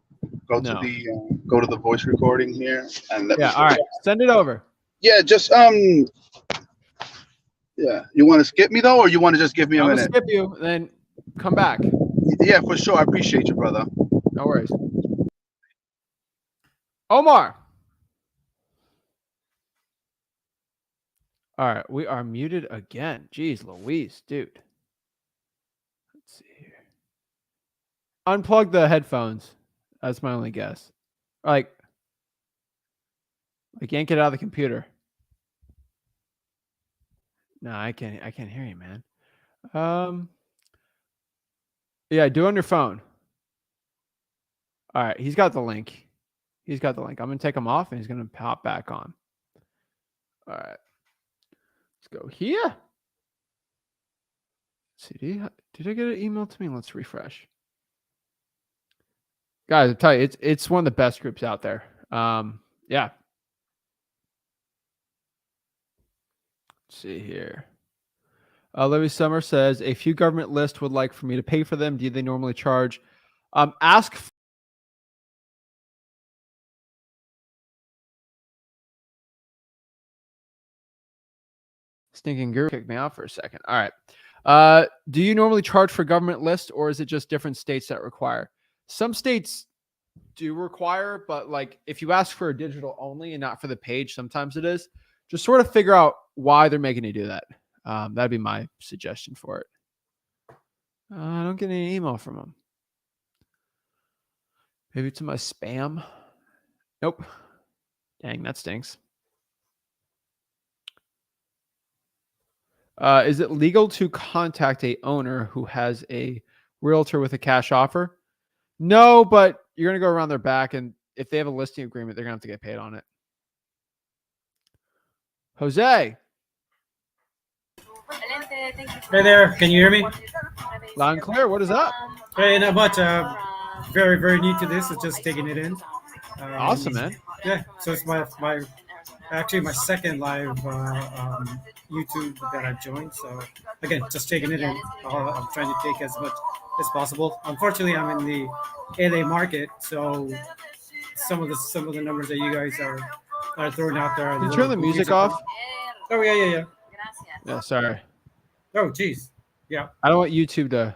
S9: Go to the voice recording here and
S1: all right. Send it over.
S9: Yeah, just yeah. You want to skip me though, or you want to just give me a minute?
S1: I'm gonna skip you, then come back.
S9: Yeah, for sure. I appreciate you, brother.
S1: No worries. Omar. All right, we are muted again. Jeez Louise, dude. Let's see here. Unplug the headphones. That's my only guess. Like yank it out of the computer. No, I can't hear you, man. Yeah, do it on your phone. All right, he's got the link. I'm gonna take him off and he's gonna pop back on. All right. Let's go here. Let's see, did I get an email to me? Let's refresh. Guys, I tell you, it's one of the best groups out there. Yeah. Let's see here. Levy Summer says, a few government lists would like for me to pay for them. Do they normally charge? Ask. Stinking guru kicked me out for a second. All right. Do you normally charge for government lists, or is it just different states that require? Some states do require, but like if you ask for a digital only and not for the page, sometimes it is. Just sort of figure out why they're making you do that. That'd be my suggestion for it. I don't get any email from them. Maybe it's in my spam. Nope. Dang, that stinks. Is it legal to contact a owner who has a realtor with a cash offer? No, but you're going to go around their back, and if they have a listing agreement, they're going to have to get paid on it. Jose.
S10: Hey there, can you hear me?
S1: Loud and clear. What is up?
S10: Hey, not much. Very, very new to this. It's just taking it in.
S1: Awesome, man.
S10: Yeah, so it's my second live YouTube that I've joined. So again, just taking it in. I'm trying to take as much as possible. Unfortunately, I'm in the LA market, so some of the numbers that you guys are throwing out there.
S1: Can you turn the music off?
S10: Oh yeah.
S1: Yeah, sorry.
S10: Oh geez, yeah.
S1: I don't want YouTube to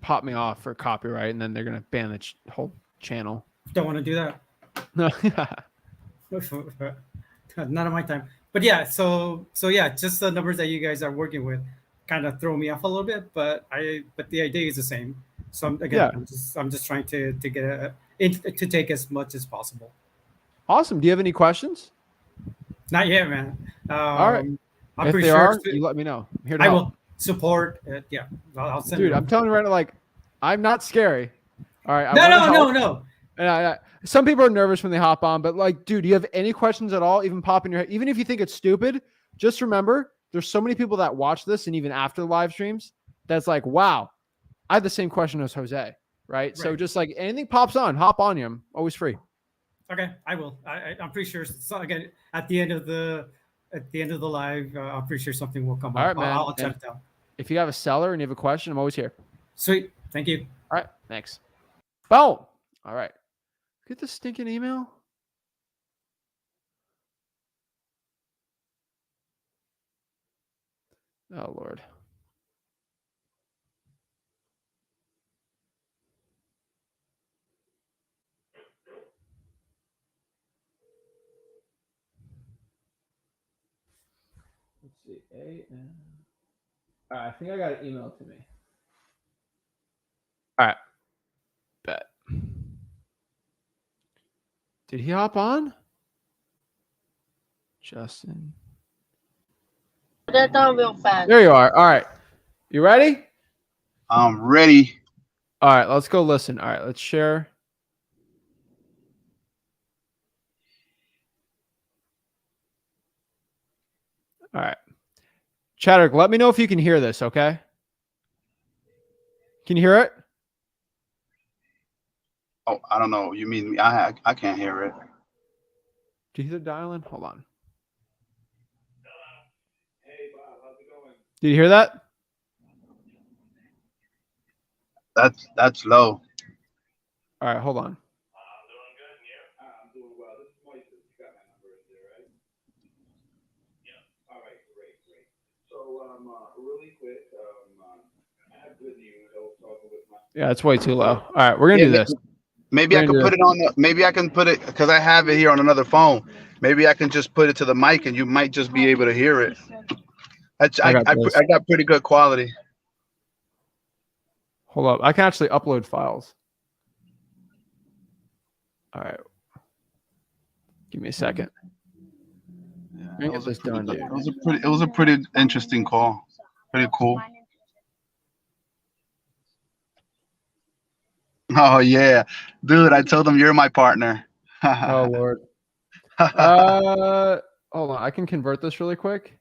S1: pop me off for copyright, and then they're gonna ban the whole channel.
S10: Don't want to do that.
S1: No.
S10: Not on my time. But yeah, so yeah, just the numbers that you guys are working with kind of throw me off a little bit, but the idea is the same. So I'm just trying to get to take as much as possible.
S1: Awesome. Do you have any questions?
S10: Not yet, man.
S1: All right.
S10: I'm
S1: if
S10: pretty
S1: they
S10: sure
S1: are, you let me know. I'm here to
S10: I
S1: help.
S10: will support. Yeah, I'll send.
S1: Dude, I'm telling you right now, like, I'm not scary. All right.
S10: No.
S1: Some people are nervous when they hop on, but like, dude, do you have any questions at all? Even pop in your head. Even if you think it's stupid, just remember there's so many people that watch this, and even after the live streams, that's like, wow, I have the same question as Jose, right? So just like anything pops on, hop on you. I'm always free.
S10: Okay, I will. I'm pretty sure. So again, at the end of the live, I'm pretty sure something will come
S1: All
S10: up.
S1: right, man.
S10: I'll chat
S1: And
S10: it down.
S1: if you have a seller and you have a question, I'm always here.
S10: Sweet. Thank you.
S1: All right. Thanks. Boom. All right. Get the stinking email. Oh, Lord. Let's see. All right. I think I got an email to me. All right. Bet. Did he hop on? Justin.
S8: Put that down real fast.
S1: There you are. All right. You ready?
S9: I'm ready.
S1: All right. Let's go listen. All right. Let's share. All right. Chadwick, let me know if you can hear this, okay? Can you hear it?
S9: Oh, I don't know. You mean me? I can't hear it.
S1: Do you hear the dial-in? Hold on.
S11: Hey, Bob, how's it going?
S1: Did you hear that?
S9: That's low.
S1: All right, hold on.
S11: I'm doing good, and you? I'm doing well. This is Moises. You got my number in there, right? Yeah. All right, great. So, really quick, I have good news. I was talking with my.
S1: Yeah, it's way too low. All right, we're gonna do this.
S9: Maybe I could put it on the. Maybe I can put it because I have it here on another phone. Maybe I can just put it to the mic, and you might just be able to hear it. I got pretty good quality.
S1: Hold up. I can actually upload files. All right. Give me a second.
S9: Yeah, it was a pretty interesting call. Pretty cool. Oh yeah, dude! I told him you're my partner.
S1: Oh Lord. Hold on. I can convert this really quick,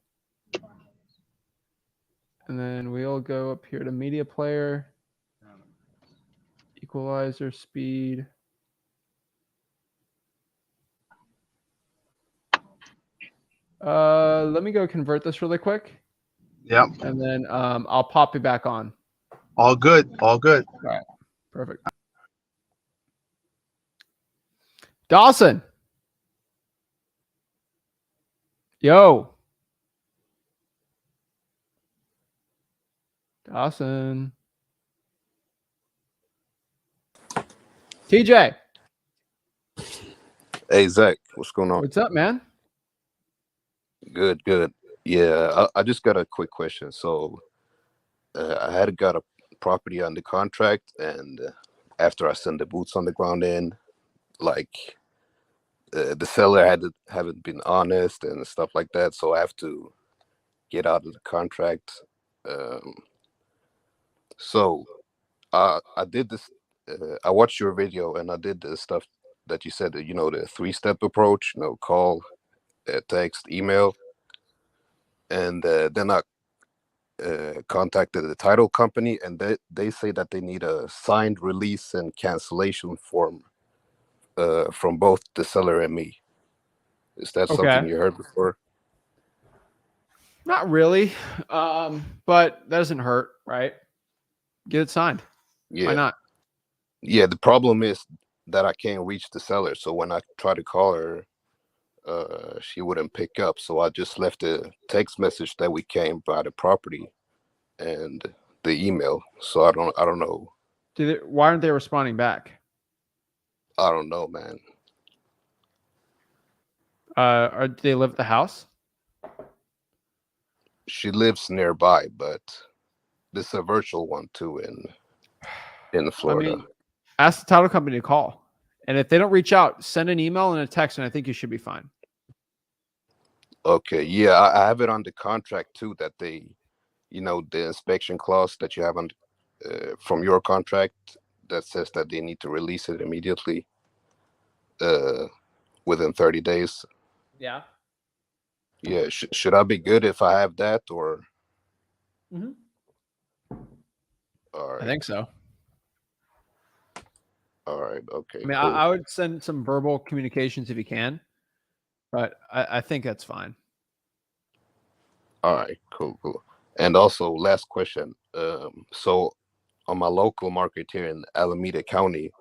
S1: and then we'll go up here to media player, equalizer, speed. Let me go convert this really quick.
S9: Yep.
S1: And then I'll pop you back on.
S9: All good. All good.
S1: All right. Perfect. Dawson. Yo. Dawson. TJ.
S12: Hey, Zach, what's going on?
S1: What's up, man?
S12: Good. Yeah, I just got a quick question. So I had got a property under contract, and after I sent the boots on the ground in, like the seller haven't been honest and stuff like that. So I have to get out of the contract. So I did this. I watched your video, and I did the stuff that you said, the 3-step approach, call, text, email. And then I contacted the title company, and they say that they need a signed release and cancellation form from both the seller and me. Is that something you heard before?
S1: Not really, but that doesn't hurt, right? Get it signed.
S12: Yeah.
S1: Why not?
S12: Yeah, the problem is that I can't reach the seller. So when I try to call her, she wouldn't pick up. So I just left a text message that we came by the property and the email. So I don't know.
S1: Why aren't they responding back?
S12: I don't know, man.
S1: Do they live at the house?
S12: She lives nearby, but this is a virtual one too in Florida.
S1: I mean, ask the title company to call. And if they don't reach out, send an email and a text, and I think you should be fine.
S12: Okay. Yeah, I have it on the contract too, that they, the inspection clause that you have on from your contract that says that they need to release it immediately within 30 days.
S1: Yeah.
S12: Yeah. Should I be good if I have that, or?
S1: Mm-hmm.
S12: All right.
S1: I think so.
S12: All right. Okay.
S1: I mean,
S12: Cool.
S1: I would send some verbal communications if you can, but I think that's fine.
S12: All right. Cool. Cool. And also, last question. So on my local market here in Alameda County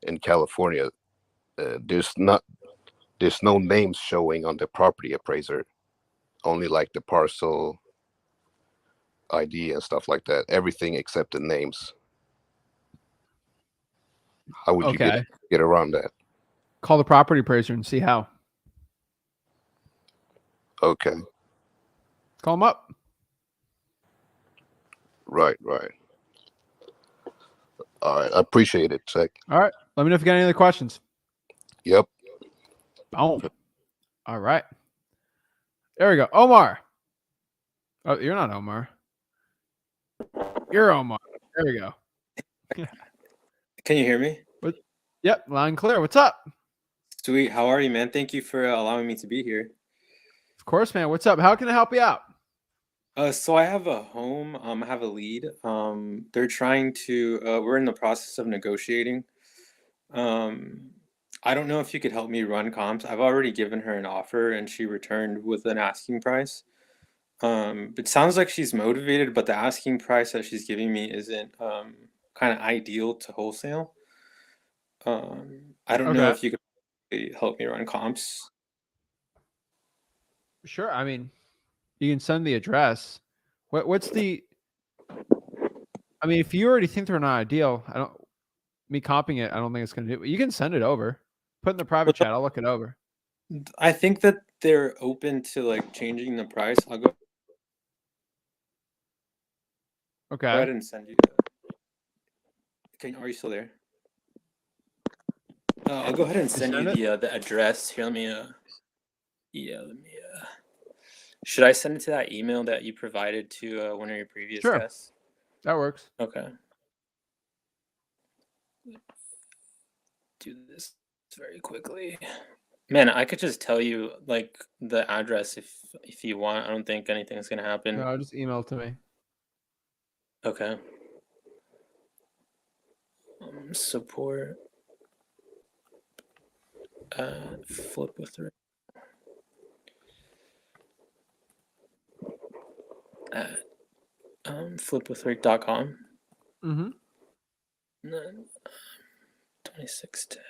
S12: in California, there's no names showing on the property appraiser, only like the parcel ID and stuff like that. Everything except the names. How would you
S1: Okay.
S12: get around that?
S1: Call the property appraiser and see how.
S12: Okay.
S1: Call them up.
S12: Right. All right. I appreciate it, Zach.
S1: All right. Let me know if you got any other questions.
S12: Yep.
S1: Boom. All right. There we go. Omar. Oh, you're not Omar. You're Omar. There we go.
S13: Can you hear me?
S1: Yep. Loud and clear. What's up?
S13: Sweet. How are you, man? Thank you for allowing me to be here.
S1: Of course, man. What's up? How can I help you out?
S13: So I have a home. I have a lead. They're trying to. We're in the process of negotiating. I don't know if you could help me run comps. I've already given her an offer, and she returned with an asking price. It sounds like she's motivated, but the asking price that she's giving me isn't kind of ideal to wholesale. I don't know
S1: Okay.
S13: if you could help me run comps.
S1: Sure. I mean, you can send the address. What's the? I mean, if you already think they're not ideal, me copying it, I don't think it's going to do it. You can send it over. Put in the private chat. I'll look it over.
S13: I think that they're open to like changing the price. I'll go ahead
S1: Okay.
S13: and send you. Are you still there? I'll go ahead and send you the address here. Let me. Should I send it to that email that you provided to one of your previous
S1: Sure.
S13: guests?
S1: That works.
S13: Okay. Do this very quickly. Man, I could just tell you like the address if you want. I don't think anything's gonna happen.
S1: No, just email it to me.
S13: Okay. Support. Flip with it. At flipwithrick.com.
S1: Mm-hmm.
S13: 2610.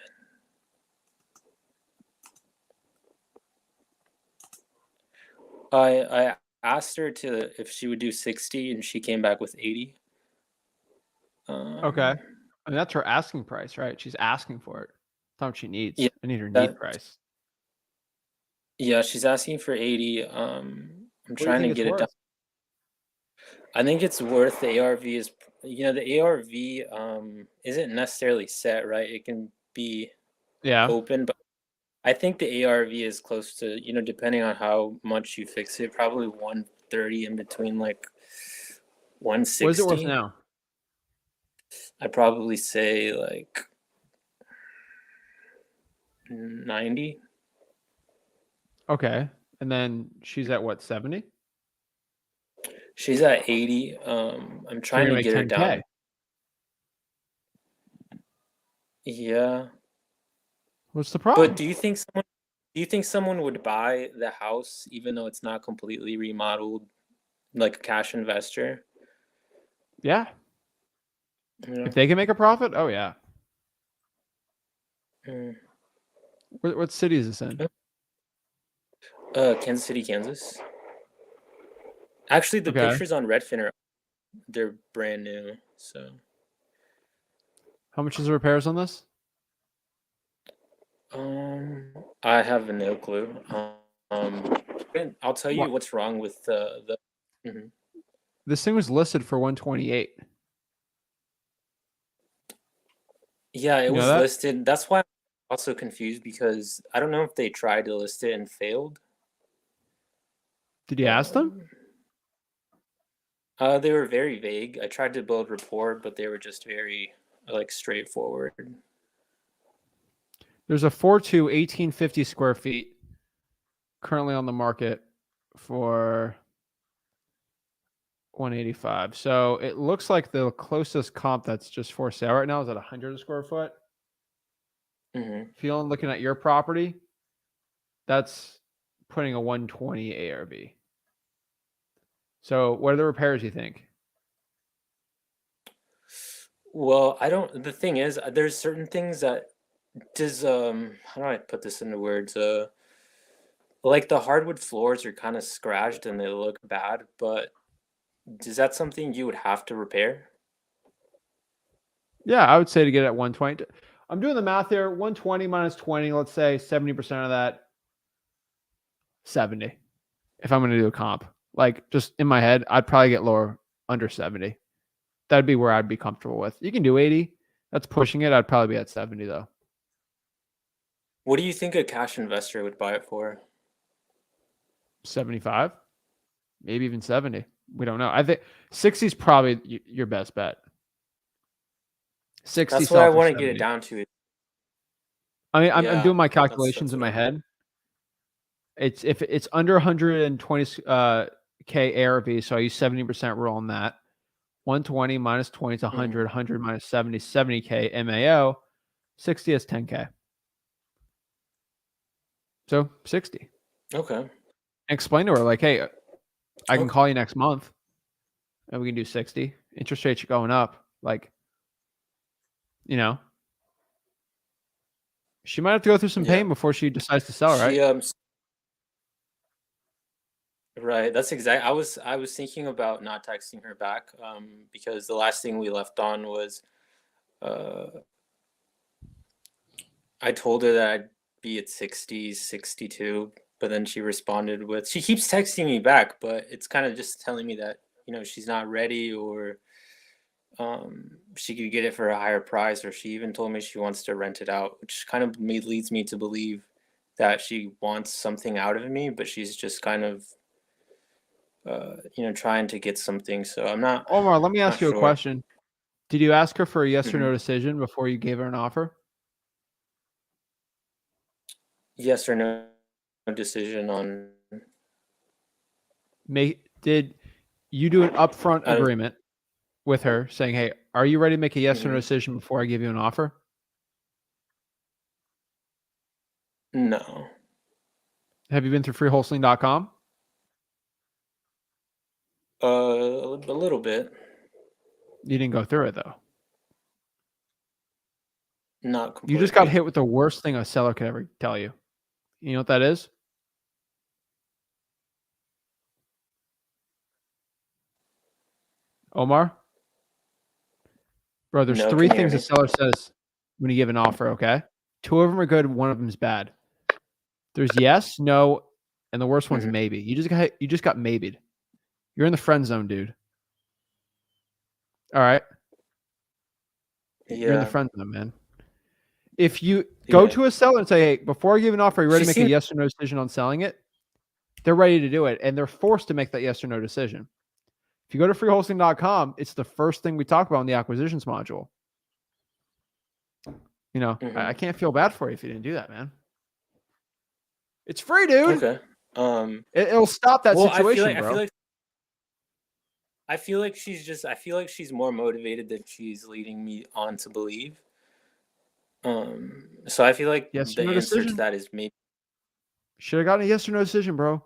S13: I asked her if she would do 60 and she came back with 80.
S1: Okay. I mean, that's her asking price, right? She's asking for it. That's how much she needs.
S13: Yeah,
S1: I need her need price.
S13: Yeah, she's asking for 80. I'm trying to get it done. I think it's worth the ARV is, the ARV isn't necessarily set, right? It can be open, but I think the ARV is close to, depending on how much you fix it, probably 130 in between like 160.
S1: What is it worth now?
S13: I'd probably say like 90.
S1: Okay. And then she's at what, 70?
S13: She's at 80. I'm trying to get her down. Yeah.
S1: What's the problem?
S13: But do you think someone would buy the house even though it's not completely remodeled, like a cash investor?
S1: Yeah. If they can make a profit, oh yeah. What city is this in?
S13: Kansas City, Kansas. Actually, the pictures on Redfin they're brand new. So,
S1: how much is the repairs on this?
S13: I have no clue. I'll tell you what's wrong with the.
S1: This thing was listed for 128.
S13: Yeah, it was listed. That's why I'm also confused because I don't know if they tried to list it and failed.
S1: Did you ask them?
S13: They were very vague. I tried to build rapport, but they were just very straightforward.
S1: There's a 4.2 1850 square feet currently on the market for 185. So it looks like the closest comp that's just for sale right now is at 100 a square foot. feeling looking at your property, that's putting a 120 ARV. So what are the repairs you think?
S13: Well, the thing is, there's certain things that how do I put this into words? Like the hardwood floors are kind of scratched and they look bad, but is that something you would have to repair?
S1: Yeah, I would say to get it at 120. I'm doing the math here. 120 minus 20, let's say 70% of that, 70. If I'm going to do a comp, like just in my head, I'd probably get lower, under 70. That'd be where I'd be comfortable with. You can do 80. That's pushing it. I'd probably be at 70 though.
S13: What do you think a cash investor would buy it for?
S1: 75, maybe even 70. We don't know. I think 60 is probably your best bet. 60.
S13: That's what I want to get it down to.
S1: I mean, I'm doing my calculations in my head. If it's under 120 K ARV, so I use 70% rule on that. 120 minus 20 is 100. 100 minus 70, 70K MAO. 60 is 10K. So 60.
S13: Okay.
S1: Explain to her like, hey, I can call you next month, and we can do 60. Interest rates are going up. Like, you know, she might have to go through some pain before she decides to sell, right?
S13: Right. That's exactly. I was thinking about not texting her back because the last thing we left on was I told her that I'd be at 60, 62, but then she responded with, she keeps texting me back, but it's kind of just telling me that, you know, she's not ready, or she could get it for a higher price, or she even told me she wants to rent it out, which kind of leads me to believe that she wants something out of me, but she's just kind of you know, trying to get something. So I'm not.
S1: Omar, let me ask you a question. Did you ask her for a yes or no decision before you gave her an offer?
S13: Yes or no decision on.
S1: Did you do an upfront agreement with her saying, hey, are you ready to make a yes or no decision before I give you an offer?
S13: No.
S1: Have you been through freewholesaling.com?
S13: A little bit.
S1: You didn't go through it though.
S13: Not completely.
S1: You just got hit with the worst thing a seller could ever tell you. You know what that is? Omar? Bro, there's three things a seller says when you give an offer, okay? Two of them are good, one of them is bad. There's yes, no, and the worst one's maybe. You just got maybe'd. You're in the friend zone, dude. All right? Yeah. You're in the friend zone, man. If you go to a seller and say, hey, before I give an offer, are you ready to make a yes or no decision on selling it? They're ready to do it, and they're forced to make that yes or no decision. If you go to freewholesaling.com, it's the first thing we talk about in the acquisitions module. You know, I can't feel bad for you if you didn't do that, man. It's free, dude.
S13: Okay.
S1: It'll stop that situation, bro.
S13: I feel like she's more motivated than she's leading me on to believe. So I feel like
S1: yes
S13: the answer to that is maybe.
S1: Should have gotten a yes or no decision, bro.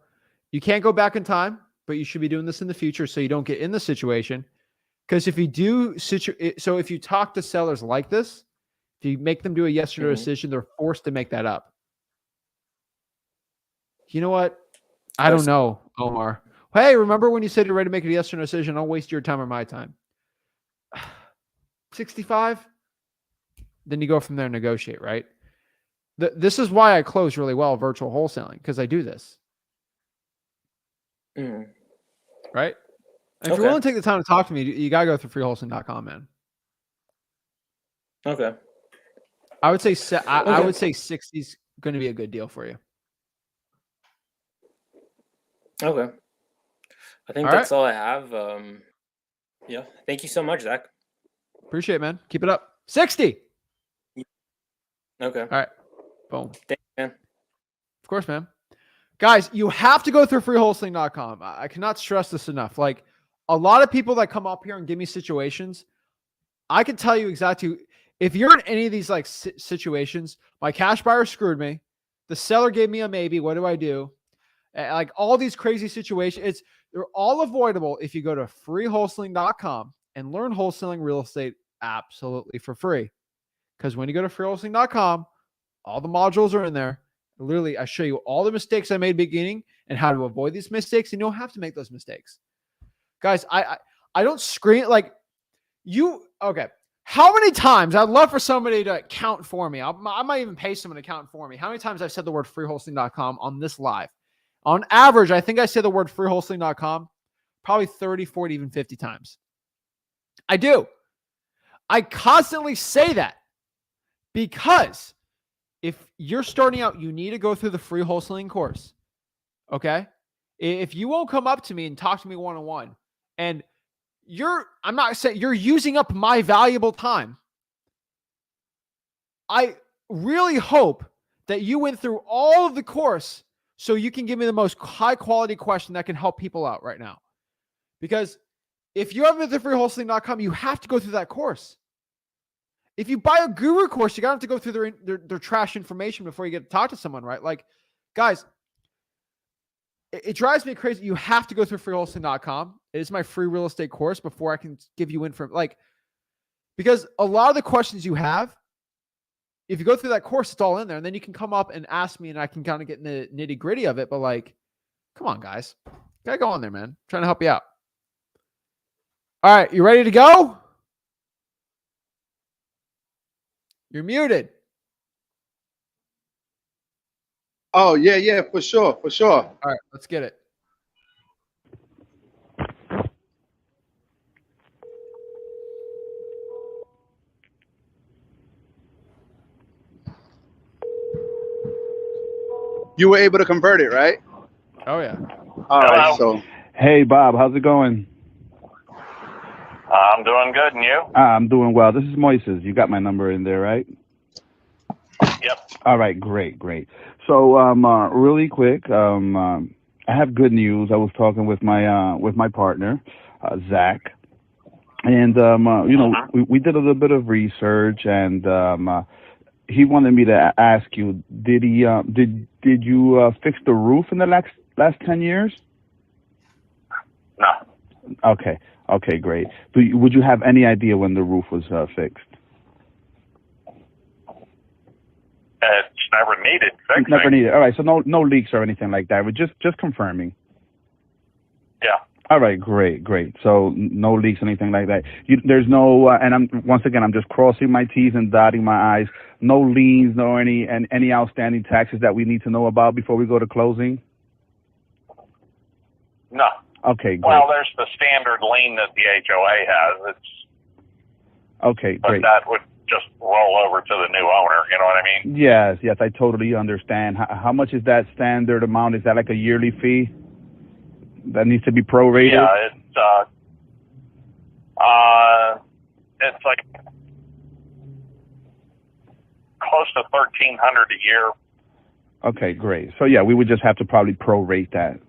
S1: You can't go back in time, but you should be doing this in the future so you don't get in the situation. Because if you do, so if you talk to sellers like this, if you make them do a yes or no decision, they're forced to make that up. You know what? I don't know, Omar. Hey, remember when you said you're ready to make a yes or no decision? I'll waste your time or my time. 65? Then you go from there and negotiate, right? This is why I close really well virtual wholesaling, because I do this. Right? And if you're willing to take the time to talk to me, you got to go through freewholesaling.com, man.
S13: Okay.
S1: I would say I would say 60 is going to be a good deal for you.
S13: Okay. I think that's all I have. Yeah. Thank you so much, Zach.
S1: Appreciate it, man. Keep it up. 60.
S13: Okay.
S1: All right. Boom.
S13: Thanks, man.
S1: Of course, man. Guys, you have to go through freewholesaling.com. I cannot stress this enough. Like, a lot of people that come up here and give me situations, I can tell you exactly. if you're in any of these like situations, my cash buyer screwed me, the seller gave me a maybe, what do I do? Like all these crazy situations, they're all avoidable if you go to freewholesaling.com and learn wholesaling real estate absolutely for free. Because when you go to freewholesaling.com, all the modules are in there. Literally, I show you all the mistakes I made at the beginning and how to avoid these mistakes, and you don't have to make those mistakes. Guys, I don't screen like you. Okay. How many times, I'd love for somebody to count for me. I might even pay someone to count for me. How many times I've said the word freewholesaling.com on this live? On average, I think I say the word freewholesaling.com probably 30, 40, even 50 times. I do. I constantly say that because if you're starting out, you need to go through the free wholesaling course. Okay. If you won't come up to me and talk to me one-on-one and I'm not saying you're using up my valuable time. I really hope that you went through all of the course so you can give me the most high quality question that can help people out right now. Because if you haven't been to freewholesaling.com, you have to go through that course. If you buy a guru course, you got to have to go through their trash information before you get to talk to someone, right? Like, guys, it drives me crazy. You have to go through freewholesaling.com. It is my free real estate course before I can give you info. Like, because a lot of the questions you have, if you go through that course, it's all in there. And then you can come up and ask me and I can kind of get in the nitty gritty of it. But like, come on, guys. Gotta go on there, man. I'm trying to help you out. All right. You ready to go? You're muted.
S9: Oh, yeah, for sure.
S1: All right, let's get it.
S9: You were able to convert it, right?
S1: Oh, yeah.
S9: All right, so.
S14: Hey, Bob, how's it going?
S15: I'm doing good, and you?
S14: I'm doing well. This is Moises. You got my number in there, right?
S15: Yep.
S14: All right, great. So, really quick, I have good news. I was talking with my partner, Zach, and we did a little bit of research, and he wanted me to ask you, did you fix the roof in the last 10 years?
S15: No.
S14: Okay, great. Would you have any idea when the roof was fixed?
S15: It's never needed fixing.
S14: Never needed. All right, so no leaks or anything like that. We're just confirming.
S15: Yeah.
S14: All right, great. So no leaks, anything like that. There's no, and I'm just crossing my T's and dotting my I's. No liens, no any outstanding taxes that we need to know about before we go to closing.
S15: No.
S14: Okay, great.
S15: Well, there's the standard lien that the HOA has.
S14: Okay, great.
S15: But that would just roll over to the new owner. You know what I mean?
S14: Yes, I totally understand. How much is that standard amount? Is that like a yearly fee that needs to be prorated?
S15: Yeah, it's like close to $1,300 a year.
S14: Okay, great. So yeah, we would just have to probably prorate that.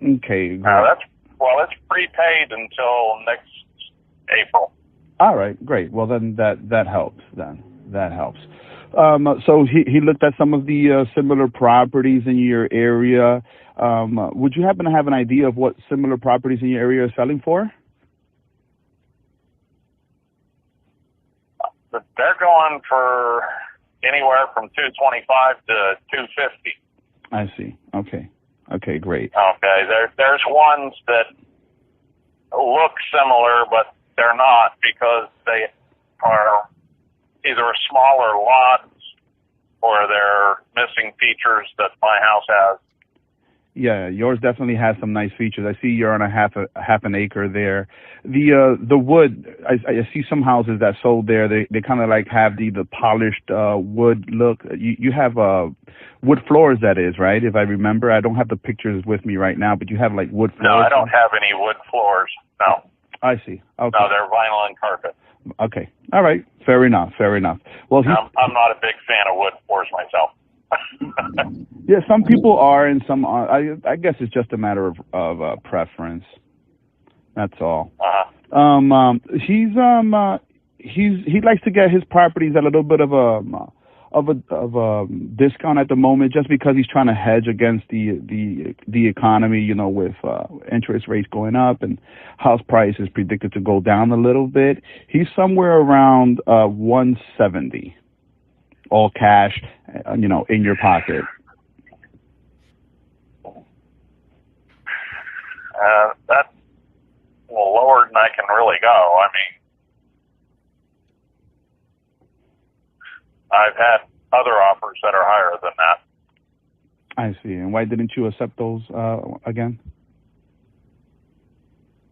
S14: Okay.
S15: It's prepaid until next April.
S14: All right, great. Well, then that helps. That helps. So he looked at some of the similar properties in your area. Would you happen to have an idea of what similar properties in your area are selling for?
S15: They're going for anywhere from $225 to $250.
S14: I see. Okay, great.
S15: Okay, there's ones that look similar, but they're not because they are either a smaller lot or they're missing features that my house has.
S14: Yeah, yours definitely has some nice features. I see you're on a half an acre there. The wood, I see some houses that sold there. They kind of like have the polished wood look. You have wood floors, that is, right? If I remember, I don't have the pictures with me right now, but you have like wood floors.
S15: No, I don't have any wood floors. No.
S14: I see. Okay.
S15: No, they're vinyl and carpet.
S14: Okay. All right. Fair enough. Well,
S15: I'm not a big fan of wood floors myself.
S14: Yeah, some people are and some are. I guess it's just a matter of preference. That's all.
S15: Uh-huh.
S14: he likes to get his properties at a little bit of a discount at the moment, just because he's trying to hedge against the economy, you know, with interest rates going up and house prices predicted to go down a little bit. He's somewhere around 170, all cash, you know, in your pocket.
S15: That's lower than I can really go. I mean, I've had other offers that are higher than that.
S14: I see. And why didn't you accept those again?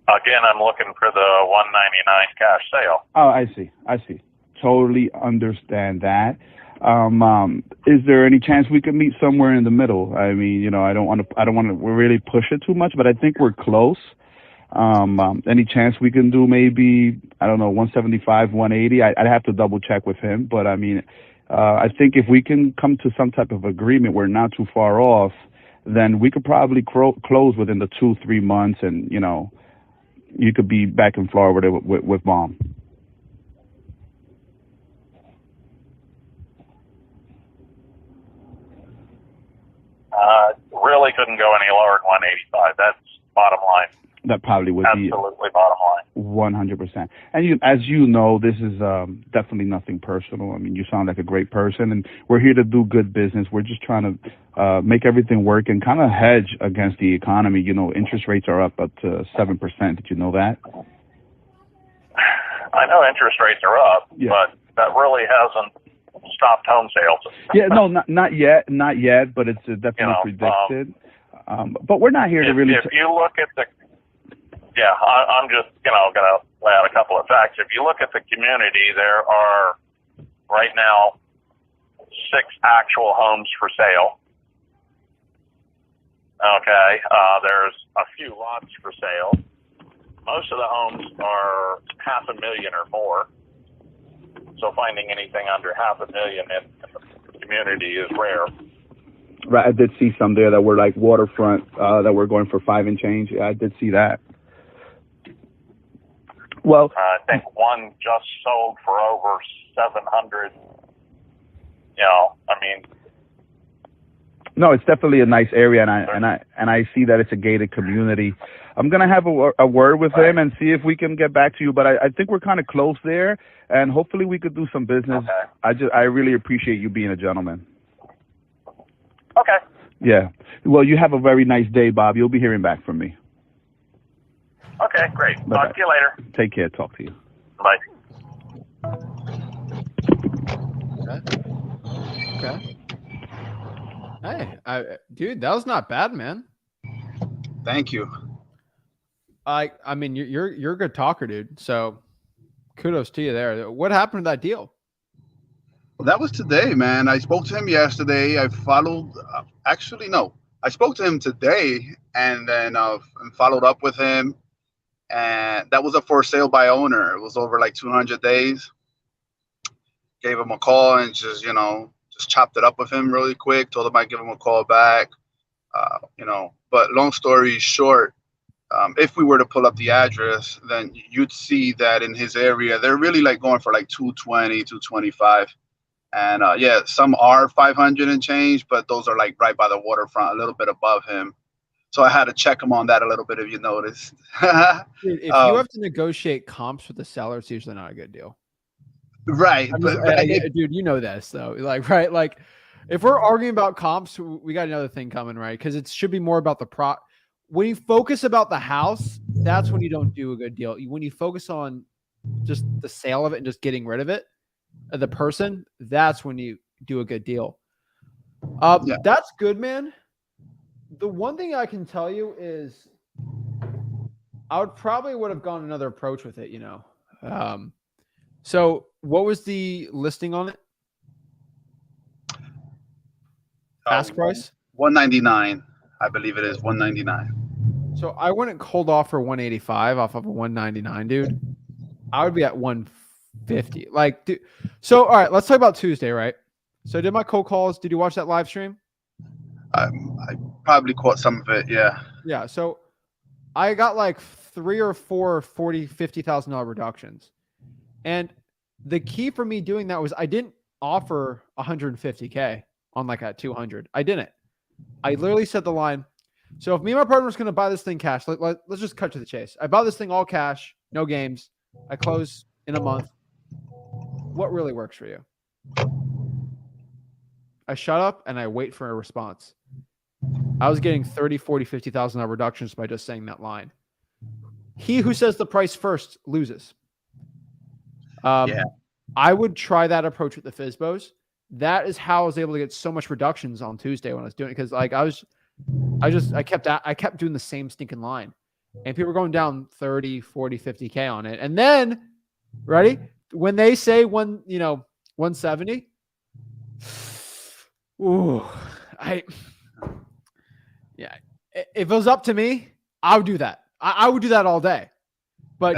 S15: Again, I'm looking for the 199 cash sale.
S14: Oh, I see. Totally understand that. Is there any chance we could meet somewhere in the middle? I mean, you know, I don't want to really push it too much, but I think we're close. Any chance we can do maybe, I don't know, 175, 180? I'd have to double check with him, but I mean, I think if we can come to some type of agreement, we're not too far off, then we could probably close within the 2-3 months, and you know, you could be back in Florida with mom.
S15: Really couldn't go any lower than 185. That's bottom line.
S14: That probably would be
S15: absolutely bottom line.
S14: 100%. And as you know, this is definitely nothing personal. I mean, you sound like a great person, and we're here to do good business. We're just trying to make everything work and kind of hedge against the economy. You know, interest rates are up to 7%. Did you know that?
S15: I know interest rates are up, but that really hasn't stopped home sales.
S14: Yeah, no, not yet, but it's definitely predicted. But we're not here to really.
S15: If you look at the, I'm just going to lay out a couple of facts. If you look at the community, there are right now 6 actual homes for sale. Okay, there's a few lots for sale. Most of the homes are $500,000 or more. So finding anything under $500,000 in the community is rare.
S14: Right, I did see some there that were like waterfront that were going for 5 and change. Yeah, I did see that. Well,
S15: I think one just sold for over 700. You know, I mean,
S14: no, it's definitely a nice area, and I see that it's a gated community. I'm gonna have a word with him and see if we can get back to you. But I think we're kind of close there, and hopefully we could do some business. Okay. I really appreciate you being a gentleman.
S15: Okay.
S14: Yeah. Well, you have a very nice day, Bob. You'll be hearing back from me.
S15: Okay, great.
S14: Bye-bye.
S15: Talk to you later.
S14: Take care. Talk to you.
S15: Bye.
S1: Okay. Hey, dude, that was not bad, man.
S9: Thank you.
S1: I mean, you're a good talker, dude. So kudos to you there. What happened to that deal?
S9: Well, that was today, man. I spoke to him yesterday. I followed. Actually, no. I spoke to him today, and then followed up with him. And that was a for sale by owner. It was over like 200 days. Gave him a call and just chopped it up with him really quick. Told him I'd give him a call back. But long story short, if we were to pull up the address, then you'd see that in his area, they're really like going for like 220, 225. And some are 500 and change, but those are like right by the waterfront, a little bit above him. So I had to check him on that a little bit, if you noticed.
S1: Dude, if you have to negotiate comps with the seller, it's usually not a good deal.
S9: Right.
S1: Dude, you know this though. Right. Like if we're arguing about comps, we got another thing coming, right? Because it should be more about the when you focus about the house, that's when you don't do a good deal. When you focus on just the sale of it and just getting rid of it, the person, that's when you do a good deal. That's good, man. The one thing I can tell you is I would have gone another approach with it, So what was the listing on it? Ask price?
S9: 199. I believe it is 199.
S1: So I wouldn't hold off for 185 off of a 199, dude. I would be at 150. Like, dude. So, all right, let's talk about Tuesday, right? So I did my cold calls. Did you watch that live stream?
S9: I probably caught some of it. Yeah.
S1: Yeah. So I got like 3 or 4 $40,000, $50,000 reductions. And the key for me doing that was I didn't offer 150K on like at 200. I didn't. I literally set the line. So if me and my partner was going to buy this thing cash, let's just cut to the chase. I bought this thing all cash, no games. I close in a month. What really works for you? I shut up and I wait for a response. I was getting 30, 40, 50,000 reductions by just saying that line. He who says the price first loses. I would try that approach with the FSBOs. That is how I was able to get so much reductions on Tuesday when I was doing it. Because like I kept doing the same stinking line. And people were going down 30, 40, 50K on it. And then, ready? When they say 170, ooh, if it was up to me, I would do that. I would do that all day. But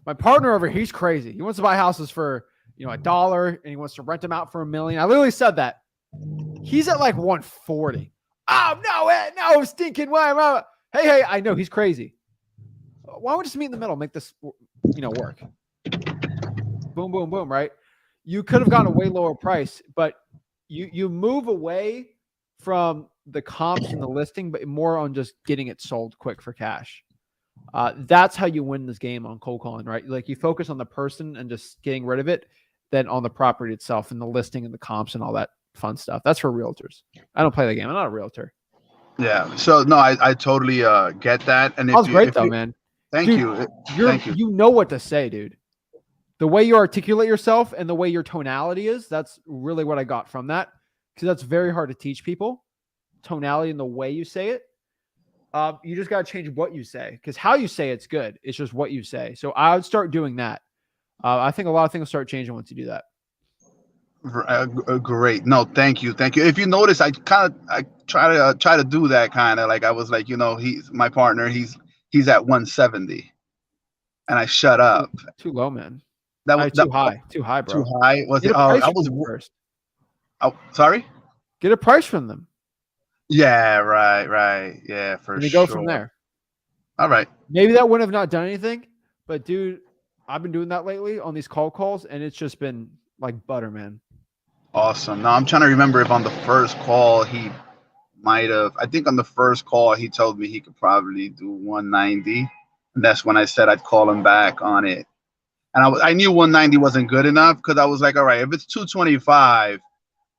S1: my partner over here, he's crazy. He wants to buy houses for $1 and he wants to rent them out for $1 million. I literally said that. He's at like 140. Oh no, stinking way. Hey, I know he's crazy. Why don't we just meet in the middle, make this work? Boom, boom, boom, right? You could have gotten a way lower price, but you move away from the comps and the listing, but more on just getting it sold quick for cash. That's how you win this game on cold calling, right? Like you focus on the person and just getting rid of it, then on the property itself and the listing and the comps and all that fun stuff. That's for realtors. I don't play the game. I'm not a realtor.
S9: Yeah. So no, I totally get that. And
S1: that was great though, man.
S9: Thank you. Thank you.
S1: You know what to say, dude. The way you articulate yourself and the way your tonality is, that's really what I got from that. Because that's very hard to teach people. Tonality and the way you say it. You just got to change what you say. Because how you say it's good. It's just what you say. So I would start doing that. I think a lot of things will start changing once you do that.
S9: Great. No, thank you. If you notice, I try to do that kind of like I was like, he's my partner. He's at 170, and I shut up.
S1: Too low, man.
S9: That was
S1: too high. Too high, bro.
S9: Too high. Was it? I was
S1: first.
S9: Oh, sorry.
S1: Get a price from them.
S9: Yeah. Right. Yeah, for
S1: sure. Go from there.
S9: All right.
S1: Maybe that wouldn't have not done anything, but dude, I've been doing that lately on these calls, and it's just been like butter, man.
S9: Awesome. Now I'm trying to remember if on the first call he might have. I think on the first call he told me he could probably do 190, and that's when I said I'd call him back on it. And I knew 190 wasn't good enough because I was like, all right, if it's 225,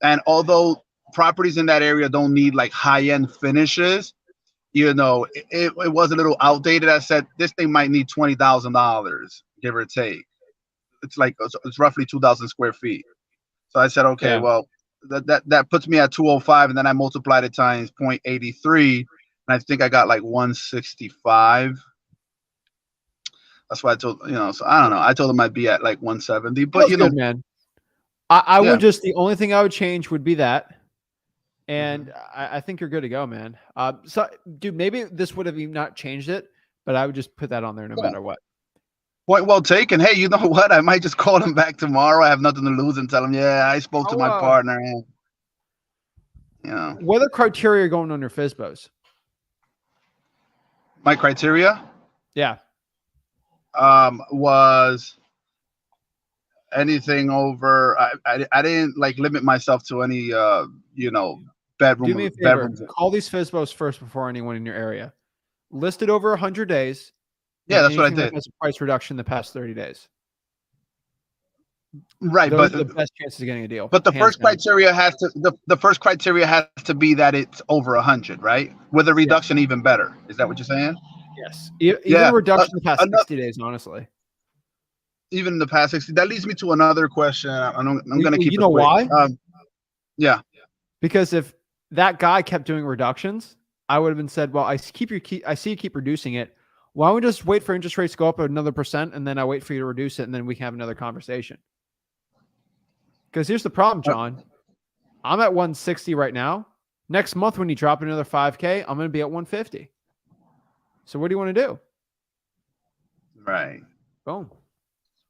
S9: and although properties in that area don't need like high-end finishes, it was a little outdated. I said this thing might need $20,000, give or take. It's roughly 2,000 square feet. So I said, okay, well, that puts me at 205, and then I multiplied it times 0.83, and I think I got like 165. That's why I told so I don't know. I told him I'd be at like 170, but
S1: good, man. I would just the only thing I would change would be that, and I think you're good to go, man. So dude, maybe this would have even not changed it, but I would just put that on there no matter what.
S9: Point well taken. Hey, you know what? I might just call him back tomorrow. I have nothing to lose and tell him, I spoke to my partner. And,
S1: what are the criteria going on your FSBOs?
S9: My criteria?
S1: Yeah.
S9: Was anything over. I didn't like limit myself to any bedroom.
S1: Do me a favor. Call these FSBOs first before anyone in your area. Listed over 100 days.
S9: Yeah, that's what I did.
S1: Has a price reduction in the past 30 days.
S9: Right,
S1: those
S9: but
S1: are the best chances of getting a deal.
S9: But the first criteria has to be that it's over 100, right? With a reduction, even better. Is that what you're saying?
S1: Yes. Even a reduction in the past 60 days, honestly.
S9: Even in the past 60. That leads me to another question. I'm going to keep.
S1: You know why?
S9: Yeah.
S1: Because if that guy kept doing reductions, I would have been said, well, I see you keep reducing it. Why don't we just wait for interest rates to go up another %, and then I wait for you to reduce it, and then we can have another conversation? Because here's the problem, John. I'm at 160 right now. Next month, when you drop another 5K, I'm going to be at 150. So what do you want to do?
S9: Right.
S1: Boom.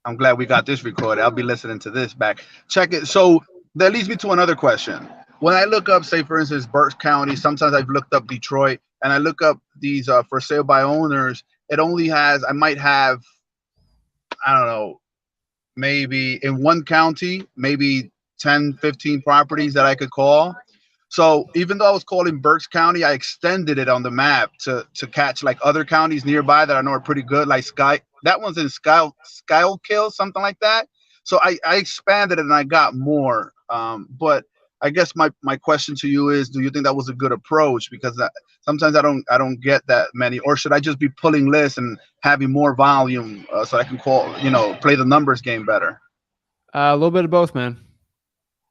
S9: I'm glad we got this recorded. I'll be listening to this back. Check it. So that leads me to another question. When I look up, say, for instance, Berks County, sometimes I've looked up Detroit, and I look up these for sale by owners. It only has, I might have, I don't know, maybe in one county, maybe 10, 15 properties that I could call. So even though I was calling Berks County, I extended it on the map to catch like other counties nearby that I know are pretty good, like that one's in Skykill, something like that. So I expanded it and I got more. But I guess my question to you is, do you think that was a good approach? Because sometimes I don't get that many, or should I just be pulling lists and having more volume so I can play the numbers game better?
S1: A little bit of both, man.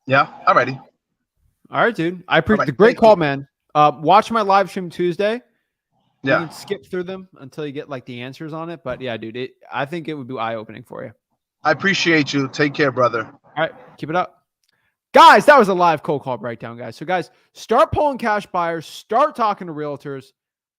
S9: Yeah. Alrighty.
S1: All right, dude. I appreciate the great call, man. Watch my live stream Tuesday.
S9: Yeah.
S1: You can skip through them until you get like the answers on it. But yeah, dude, I think it would be eye-opening for you.
S9: I appreciate you. Take care, brother.
S1: All right. Keep it up. Guys, that was a live cold call breakdown, guys. So guys, start pulling cash buyers, start talking to realtors.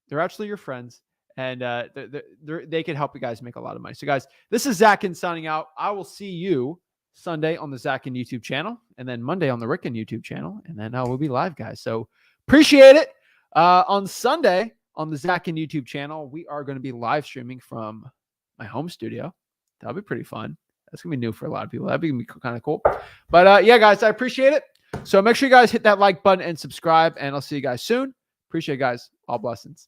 S1: They're actually your friends, and they can help you guys make a lot of money. So guys, this is Zach Ginn signing out. I will see you Sunday on the Zach Ginn YouTube channel, and then Monday on the Rick Ginn YouTube channel, and then we'll be live, guys. So appreciate it. On Sunday on the Zach Ginn YouTube channel, we are going to be live streaming from my home studio. That'll be pretty fun. That's going to be new for a lot of people. That'd be kind of cool. But yeah, guys, I appreciate it. So make sure you guys hit that like button and subscribe, and I'll see you guys soon. Appreciate it, guys. All blessings.